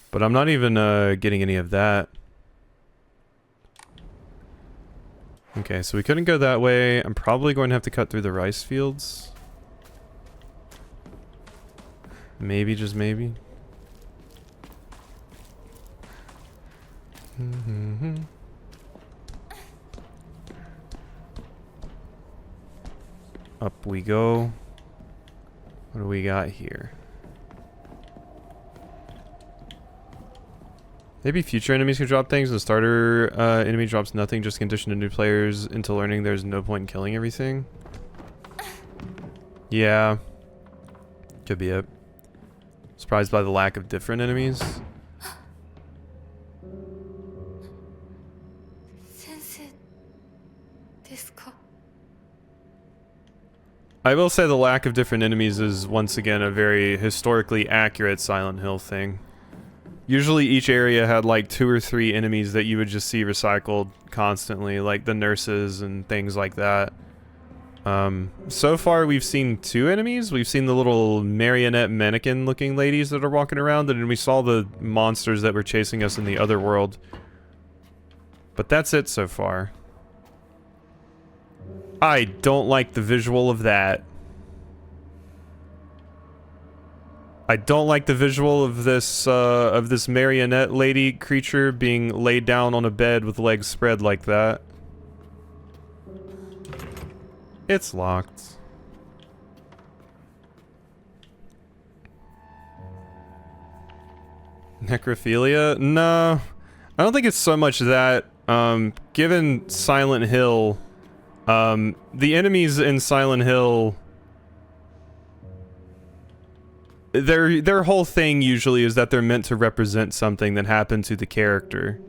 But I'm not even getting any of that. Okay, so we couldn't go that way. I'm probably going to have to cut through the rice fields. Maybe, just maybe. Up we go. What do we got here? Maybe future enemies can drop things. The starter enemy drops nothing, just condition new players into learning there's no point in killing everything. Yeah. Could be it. Surprised by the lack of different enemies. I will say the lack of different enemies is once again a very historically accurate Silent Hill thing. Usually each area had like 2 or 3 enemies that you would just see recycled constantly, like the nurses and things like that. So far we've seen 2 enemies. We've seen the little marionette mannequin looking ladies that are walking around, and then we saw the monsters that were chasing us in the other world. But that's it so far. I don't like the visual of that. I don't like the visual of this marionette lady creature being laid down on a bed with legs spread like that. It's locked. Necrophilia? No. I don't think it's so much that. Given Silent Hill, the enemies in Silent Hill, their whole thing usually is that they're meant to represent something that happened to the character.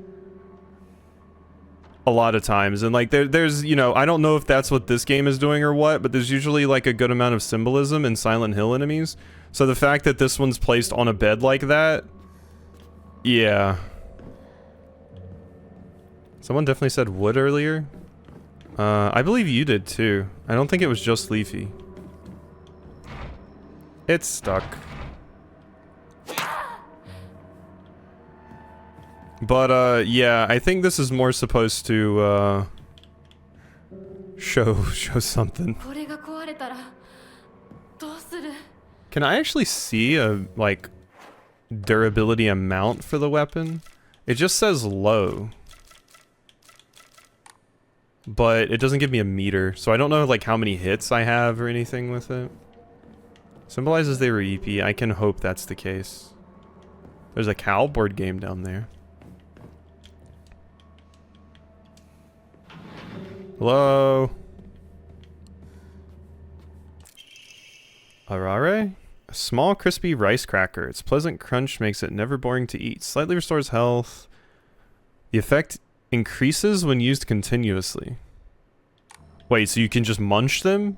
A lot of times, and like there's, you know, I don't know if that's what this game is doing or what, but there's usually like a good amount of symbolism in Silent Hill enemies. So the fact that this one's placed on a bed like that, yeah. Someone definitely said wood earlier. I believe you did too. I don't think it was just Leafy. It's stuck. But yeah, I think this is more supposed to show something. Can I actually see a like durability amount for the weapon? It just says low. But it doesn't give me a meter, so I don't know like how many hits I have or anything with it. Symbolizes they were EP. I can hope that's the case. There's a cow board game down there. Hello? Arare? A small crispy rice cracker. Its pleasant crunch makes it never boring to eat. Slightly restores health. The effect increases when used continuously. Wait, so you can just munch them?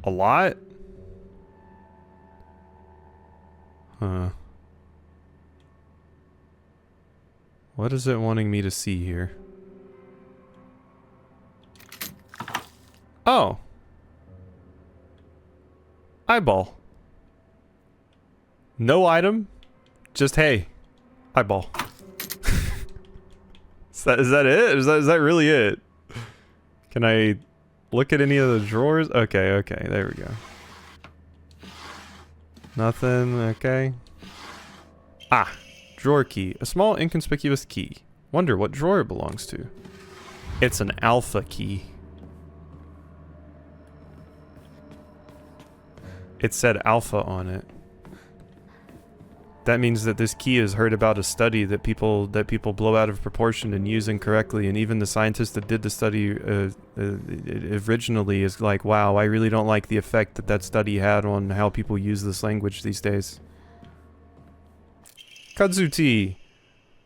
A lot? Huh. What is it wanting me to see here? Oh. Eyeball. No item. Just, hey. Eyeball. Is that it? Is that really it? Can I look at any of the drawers? Okay, there we go. Nothing, okay. Ah, drawer key. A small inconspicuous key. Wonder what drawer it belongs to. It's an alpha key. It said alpha on it. That means that this key has heard about a study that people blow out of proportion and use incorrectly, and even the scientist that did the study originally is like, wow, I really don't like the effect that study had on how people use this language these days. Kudzu tea.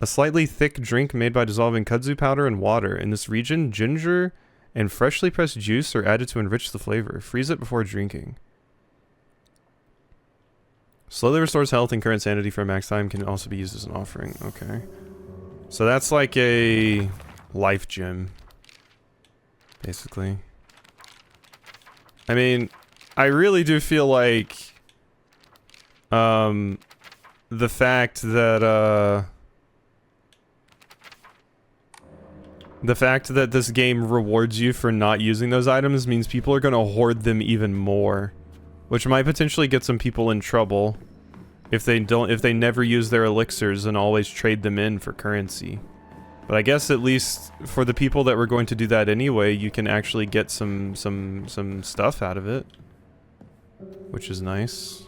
A slightly thick drink made by dissolving kudzu powder and water. In this region, ginger and freshly pressed juice are added to enrich the flavor. Freeze it before drinking. Slowly restores health and current sanity for a max time. Can also be used as an offering. Okay. So that's like a life gem. Basically. I mean, I really do feel like the fact that The fact that this game rewards you for not using those items means people are going to hoard them even more, which might potentially get some people in trouble if they never use their elixirs and always trade them in for currency. But I guess at least for the people that were going to do that anyway, you can actually get some stuff out of it, which is nice.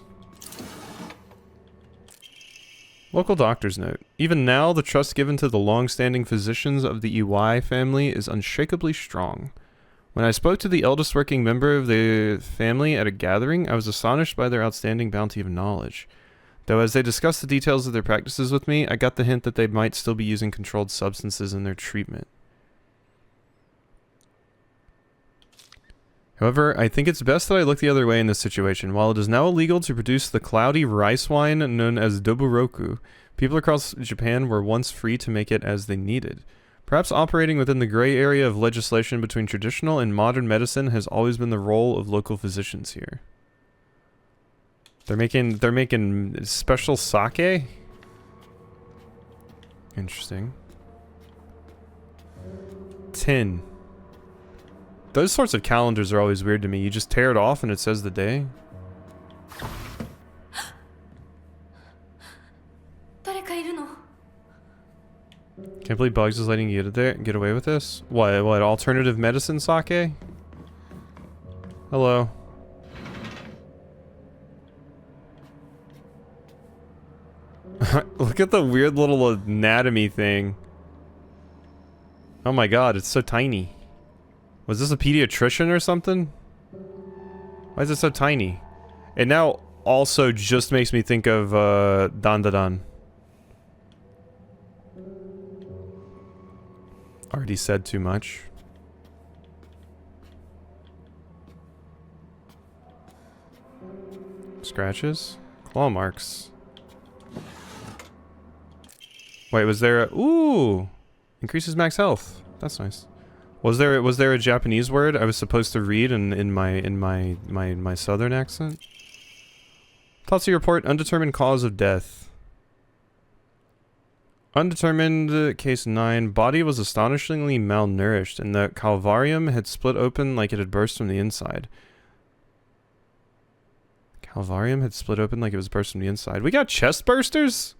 Local doctor's note. Even now, the trust given to the long-standing physicians of the Iwai family is unshakably strong. When I spoke to the eldest working member of the family at a gathering, I was astonished by their outstanding bounty of knowledge. Though as they discussed the details of their practices with me, I got the hint that they might still be using controlled substances in their treatment. However, I think it's best that I look the other way in this situation. While it is now illegal to produce the cloudy rice wine known as Doburoku, people across Japan were once free to make it as they needed. Perhaps operating within the gray area of legislation between traditional and modern medicine has always been the role of local physicians here. They're making special sake? Interesting. 10. Those sorts of calendars are always weird to me. You just tear it off and it says the day. Can't believe Bugs is letting you get away with this. What alternative medicine sake? Hello. Look at the weird little anatomy thing. Oh my god, it's so tiny. Was this a pediatrician or something? Why is it so tiny? It now also just makes me think of Dandadan. Already said too much. Scratches? Claw marks. Wait, was there a... Ooh! Increases max health. That's nice. Was there a Japanese word I was supposed to read in my southern accent? Tatsu report, undetermined cause of death. Undetermined, case 9. Body was astonishingly malnourished, and the calvarium had split open like it had burst from the inside. Calvarium had split open like it was burst from the inside. We got chest bursters?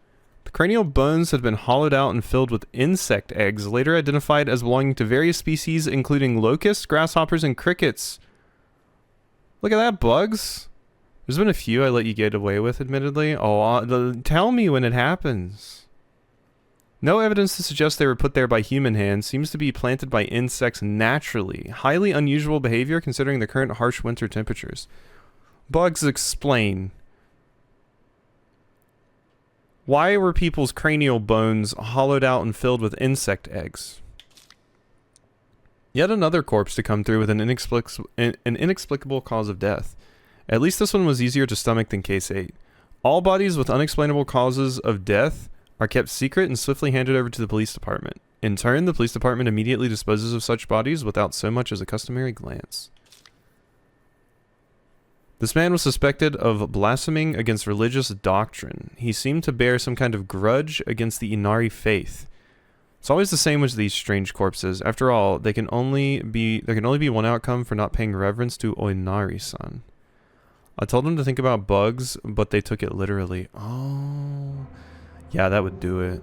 The cranial bones had been hollowed out and filled with insect eggs, later identified as belonging to various species, including locusts, grasshoppers, and crickets. Look at that, Bugs. There's been a few I let you get away with, admittedly. Oh, tell me when it happens. No evidence to suggest they were put there by human hands. Seems to be planted by insects naturally. Highly unusual behavior considering the current harsh winter temperatures. Bugs, explain. Why were people's cranial bones hollowed out and filled with insect eggs? Yet another corpse to come through with an inexplicable cause of death. At least this one was easier to stomach than case 8. All bodies with unexplainable causes of death are kept secret and swiftly handed over to the police department. In turn, the police department immediately disposes of such bodies without so much as a customary glance. This man was suspected of blaspheming against religious doctrine. He seemed to bear some kind of grudge against the Inari faith. It's always the same with these strange corpses. After all, there can only be one outcome for not paying reverence to Oinari-san. I told them to think about Bugs, but they took it literally. Oh, yeah, that would do it.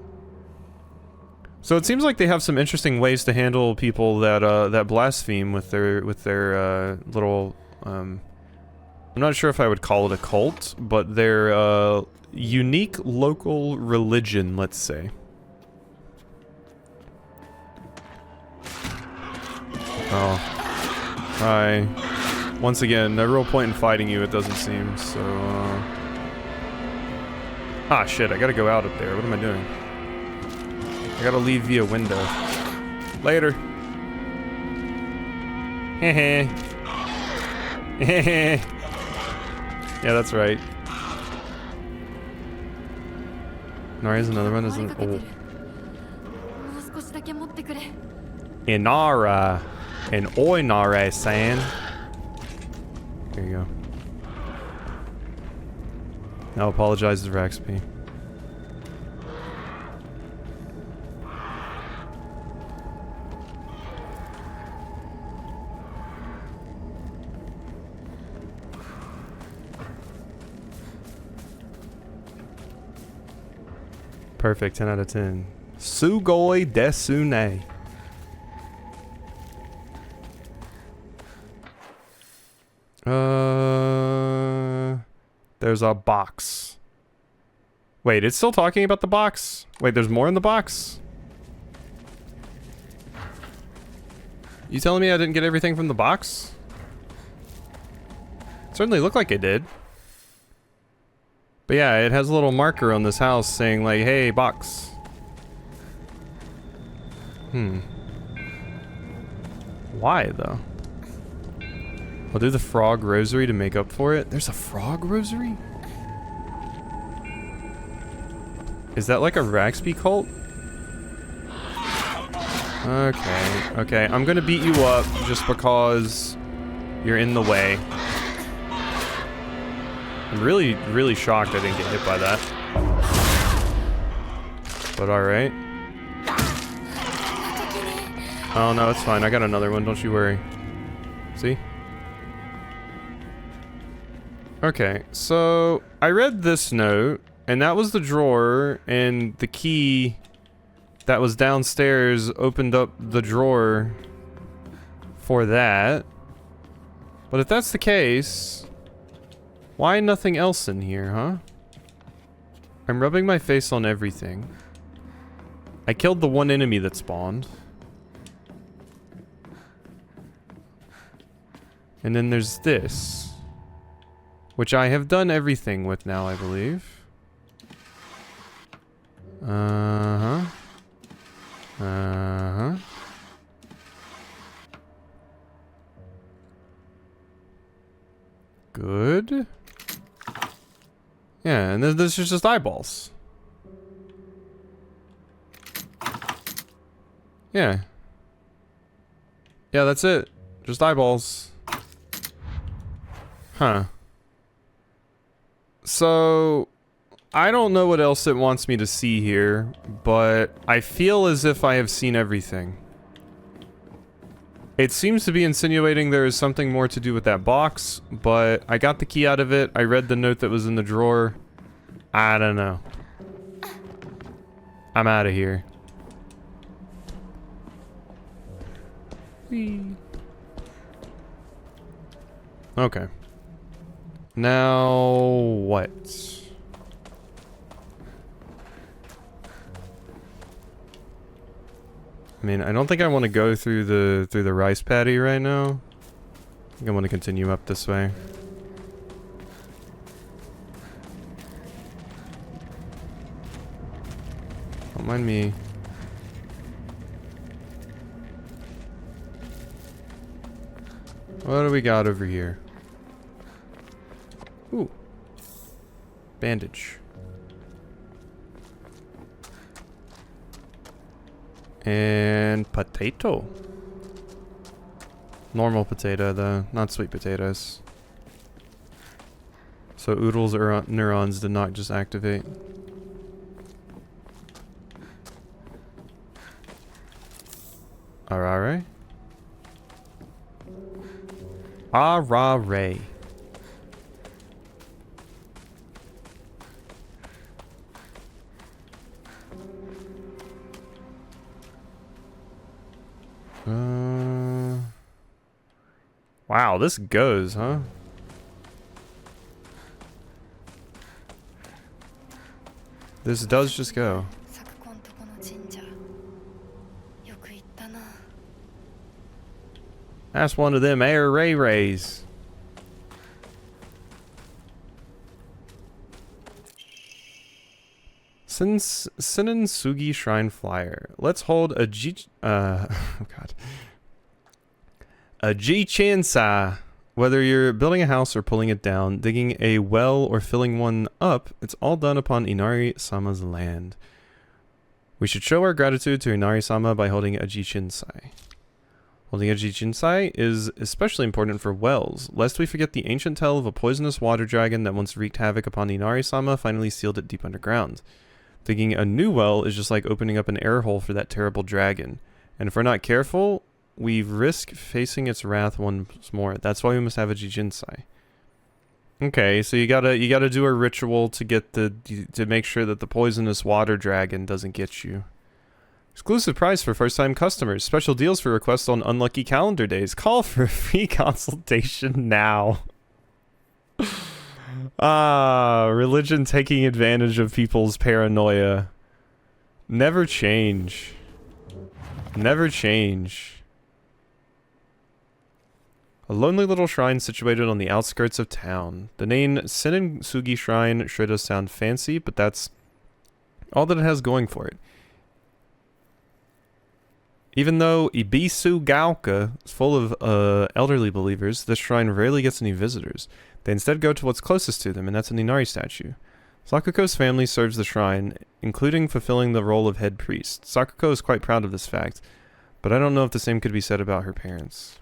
So it seems like they have some interesting ways to handle people that that blaspheme with their little I'm not sure if I would call it a cult, but their unique local religion, let's say. Oh. Hi. Once again, no real point in fighting you, it doesn't seem, so... Ah, shit, I gotta go out up there. What am I doing? I gotta leave via window. Later. Hehe. Hehe. Yeah, that's right. Nari's another one, isn't it? Oh. Inara. And Oinare-san. Here you go. Now apologizes Raxby. Perfect, 10 out of 10. Sugoi desune. There's a box. Wait, it's still talking about the box? Wait, there's more in the box? You telling me I didn't get everything from the box? It certainly looked like it did. But yeah, it has a little marker on this house saying like, hey, box. Why though? I'll do the frog rosary to make up for it. There's a frog rosary? Is that like a Ragsby cult? Okay, okay. I'm gonna beat you up just because you're in the way. I'm really, really shocked I didn't get hit by that. But alright. Oh no, it's fine. I got another one, don't you worry. See? Okay, so I read this note, and that was the drawer, and the key that was downstairs opened up the drawer for that. But if that's the case, why nothing else in here, huh? I'm rubbing my face on everything. I killed the one enemy that spawned. And then there's this, which I have done everything with now, I believe. Uh-huh. Uh-huh. Good. Yeah, and then this is just eyeballs. Yeah. Yeah, that's it. Just eyeballs. Huh. So, I don't know what else it wants me to see here, but I feel as if I have seen everything. It seems to be insinuating there is something more to do with that box, but I got the key out of it. I read the note that was in the drawer. I don't know. I'm out of here. Whee. Okay. Now what? I mean, I don't think I want to go through the rice paddy right now. I think I want to continue up this way. Don't mind me. What do we got over here? Ooh. Bandage. And potato. Normal potato though, not sweet potatoes. So Oodle's neurons did not just activate. Arare? Arare. Wow, this goes, huh? This does just go. That's one of them air ray rays. Senensugi Shrine Flyer. Let's hold a oh god. A Jichinsai. Whether you're building a house or pulling it down, digging a well or filling one up, it's all done upon Inari-sama's land. We should show our gratitude to Inari-sama by holding a Jichinsai. Holding a Jichinsai is especially important for wells, lest we forget the ancient tale of a poisonous water dragon that once wreaked havoc upon Inari-sama, finally sealed it deep underground. Digging a new well is just like opening up an air hole for that terrible dragon. And if we're not careful, we risk facing its wrath once more. That's why we must have a Jichinsai. Okay, so you gotta do a ritual to get to make sure that the poisonous water dragon doesn't get you. Exclusive price for first-time customers. Special deals for requests on unlucky calendar days. Call for a free consultation now. Religion taking advantage of people's paranoia. Never change. Never change. A lonely little shrine situated on the outskirts of town. The name Senensugi Shrine sure does sound fancy, but that's all that it has going for it. Even though Ibisu Gaoka is full of elderly believers, this shrine rarely gets any visitors. They instead go to what's closest to them, and that's an Inari statue. Sakuko's family serves the shrine, including fulfilling the role of head priest. Sakuko is quite proud of this fact, but I don't know if the same could be said about her parents.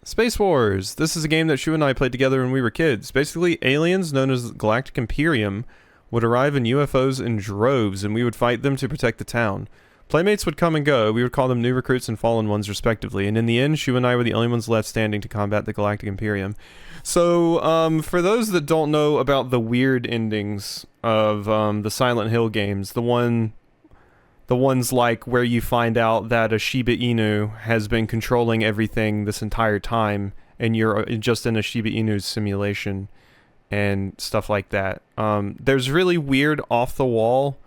Space Wars! This is a game that Shu and I played together when we were kids. Basically, aliens known as Galactic Imperium would arrive in UFOs in droves, and we would fight them to protect the town. Playmates would come and go. We would call them new recruits and fallen ones respectively, and in the end, Shu and I were the only ones left standing to combat the Galactic Imperium. So, for those that don't know about the weird endings of the Silent Hill games, the ones like where you find out that a Shiba Inu has been controlling everything this entire time, and you're just in a Shiba Inu simulation, and stuff like that. There's really weird off-the-wall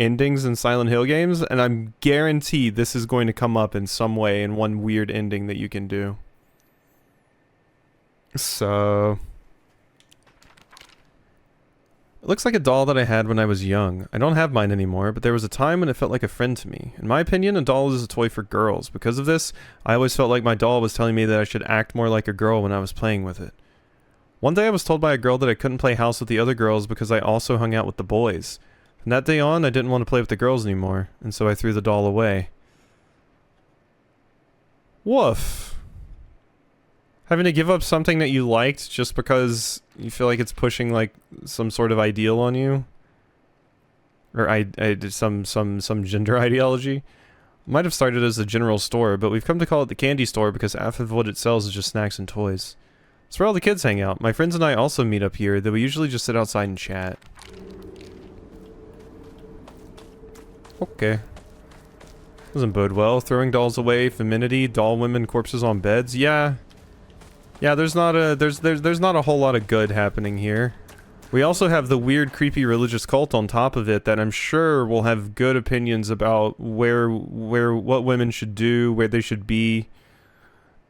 endings in Silent Hill games, and I'm guaranteed this is going to come up in some way in one weird ending that you can do. So it looks like a doll that I had when I was young. I don't have mine anymore, but there was a time when it felt like a friend to me. In my opinion, a doll is a toy for girls. Because of this, I always felt like my doll was telling me that I should act more like a girl when I was playing with it. One day I was told by a girl that I couldn't play house with the other girls because I also hung out with the boys. From that day on, I didn't want to play with the girls anymore, and so I threw the doll away. Woof. Having to give up something that you liked just because you feel like it's pushing like some sort of ideal on you, or some gender ideology. Might have started as a general store, but we've come to call it the candy store because half of what it sells is just snacks and toys. It's where all the kids hang out. My friends and I also meet up here, though we usually just sit outside and chat. Okay. Doesn't bode well. Throwing dolls away, femininity, doll women, corpses on beds. Yeah. Yeah, there's not a whole lot of good happening here. We also have the weird, creepy religious cult on top of it that I'm sure will have good opinions about what women should do, where they should be,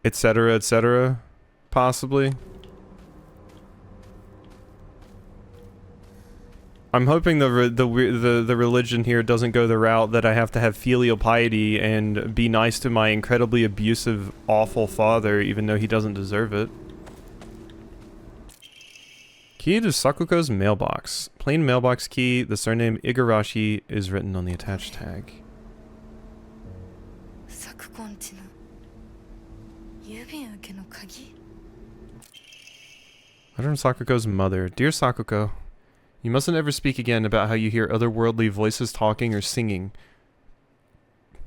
etc., etc. Possibly. I'm hoping the religion here doesn't go the route that I have to have filial piety and be nice to my incredibly abusive, awful father, even though he doesn't deserve it. Key to Sakuko's mailbox. Plain mailbox key. The surname Igarashi is written on the attached tag. Letter from Sakuko's mother. Dear Sakuko, you mustn't ever speak again about how you hear otherworldly voices talking or singing.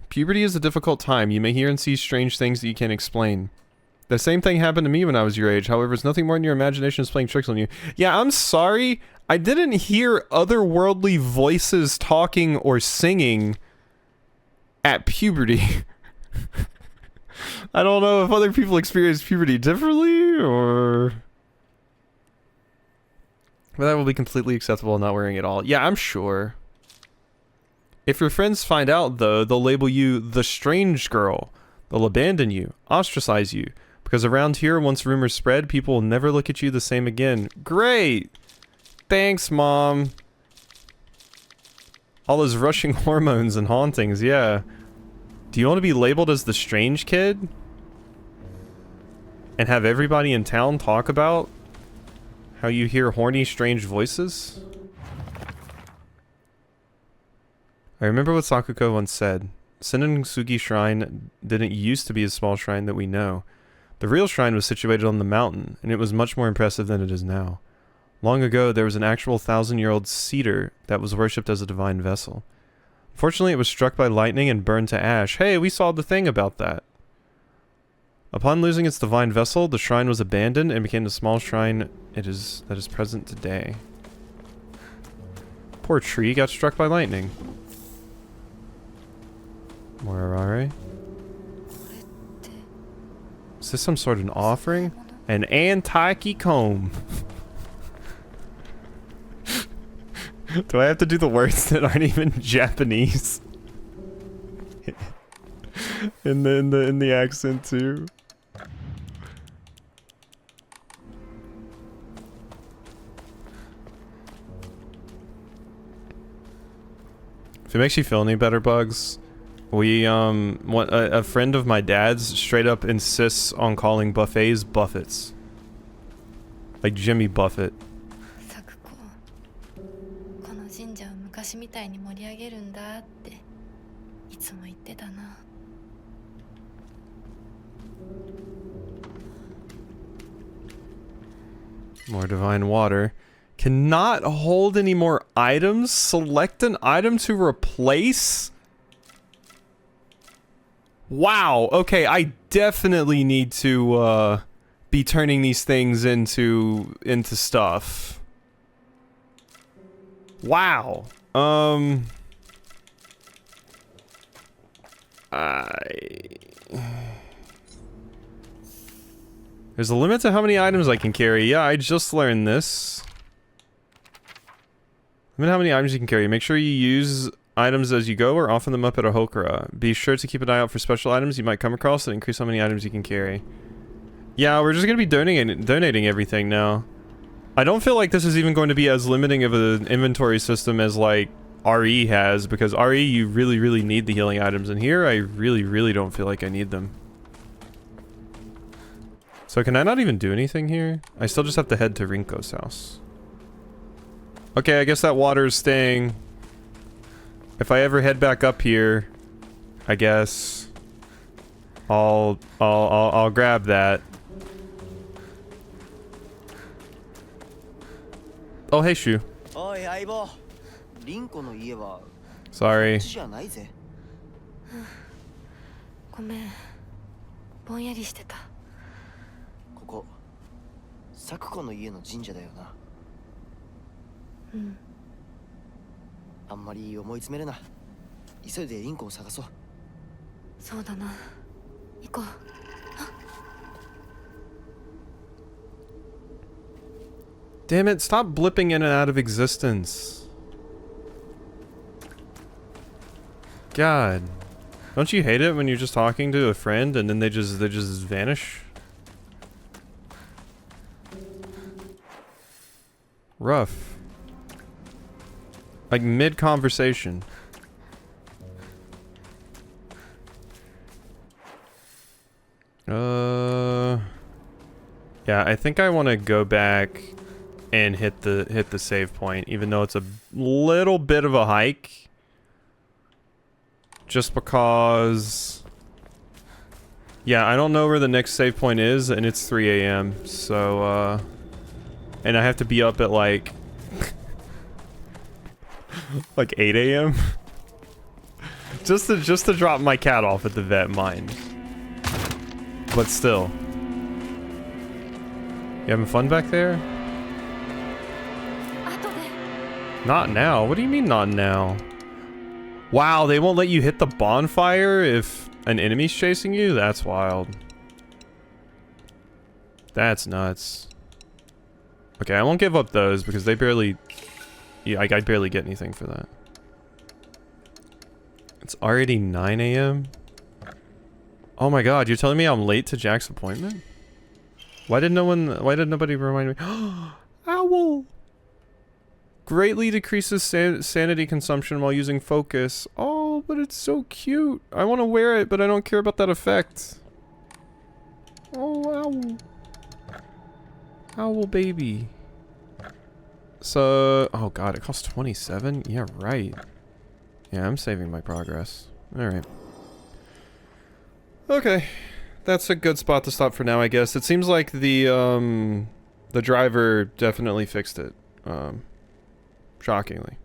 Puberty is a difficult time. You may hear and see strange things that you can't explain. The same thing happened to me when I was your age. However, it's nothing more than your imagination is playing tricks on you. Yeah, I'm sorry. I didn't hear otherworldly voices talking or singing at puberty. I don't know if other people experience puberty differently or... But that will be completely acceptable not wearing it at all. Yeah, I'm sure. If your friends find out, though, they'll label you the strange girl. They'll abandon you, ostracize you. Because around here, once rumors spread, people will never look at you the same again. Great! Thanks, Mom. All those rushing hormones and hauntings, yeah. Do you want to be labeled as the strange kid? And have everybody in town talk about how you hear horny, strange voices? I remember what Sakuko once said. Senensugi Shrine didn't used to be a small shrine that we know. The real shrine was situated on the mountain, and it was much more impressive than it is now. Long ago, there was an actual 1,000-year-old cedar that was worshipped as a divine vessel. Unfortunately, it was struck by lightning and burned to ash. Hey, we saw the thing about that. Upon losing its divine vessel, the shrine was abandoned and became the small shrine that is present today. Poor tree got struck by lightning. Morarare. Is this some sort of an offering? An Antaiki comb. Do I have to do the words that aren't even Japanese? in the accent too. If it makes you feel any better, Bugs, we a friend of my dad's straight up insists on calling buffets buffets. Like Jimmy Buffett. この神社を昔みたいに盛り上げるんだっていつも言ってたな。More divine water. Cannot hold any more items. Select an item to replace. Wow. Okay, I definitely need to be turning these things into stuff. Wow. There's a limit to how many items I can carry. Yeah, I just learned this. Limit how many items you can carry. Make sure you use items as you go or offer them up at a Hokura. Be sure to keep an eye out for special items you might come across that increase how many items you can carry. Yeah, we're just gonna be donating everything now. I don't feel like this is even going to be as limiting of an inventory system as like RE has, because RE you really need the healing items, and here I really don't feel like I need them. So can I not even do anything here? I still just have to head to Rinko's house. Okay, I guess that water is staying. If I ever head back up here, I guess I'll grab that. Oh, hey, Shu. Sorry. ごめん。ぼんやりしてた。ここ、サクコの家の神社だよな。うん。あんまり思い詰めるな。急いでリンコを探そう。そうだな。行こう。Damn it, stop blipping in and out of existence. God. Don't you hate it when you're just talking to a friend and then they just vanish? Rough. Like mid-conversation. Yeah, I think I want to go back and hit the save point, even though it's a little bit of a hike. Just because... Yeah, I don't know where the next save point is, and it's 3 AM, so, and I have to be up at, like... like 8 AM? just to drop my cat off at the vet, mind. But still. You having fun back there? Not now. What do you mean not now? Wow, they won't let you hit the bonfire if an enemy's chasing you? That's wild. That's nuts. Okay, I won't give up those because they barely... Yeah, I barely get anything for that. It's already 9 AM? Oh my god, you're telling me I'm late to Jack's appointment? Why did nobody remind me? Owl! Greatly decreases sanity consumption while using focus. Oh, but it's so cute. I want to wear it, but I don't care about that effect. Oh, owl. Owl baby. So, oh god, it costs 27? Yeah, right. Yeah, I'm saving my progress. Alright. Okay. That's a good spot to stop for now, I guess. It seems like the driver definitely fixed it. Shockingly.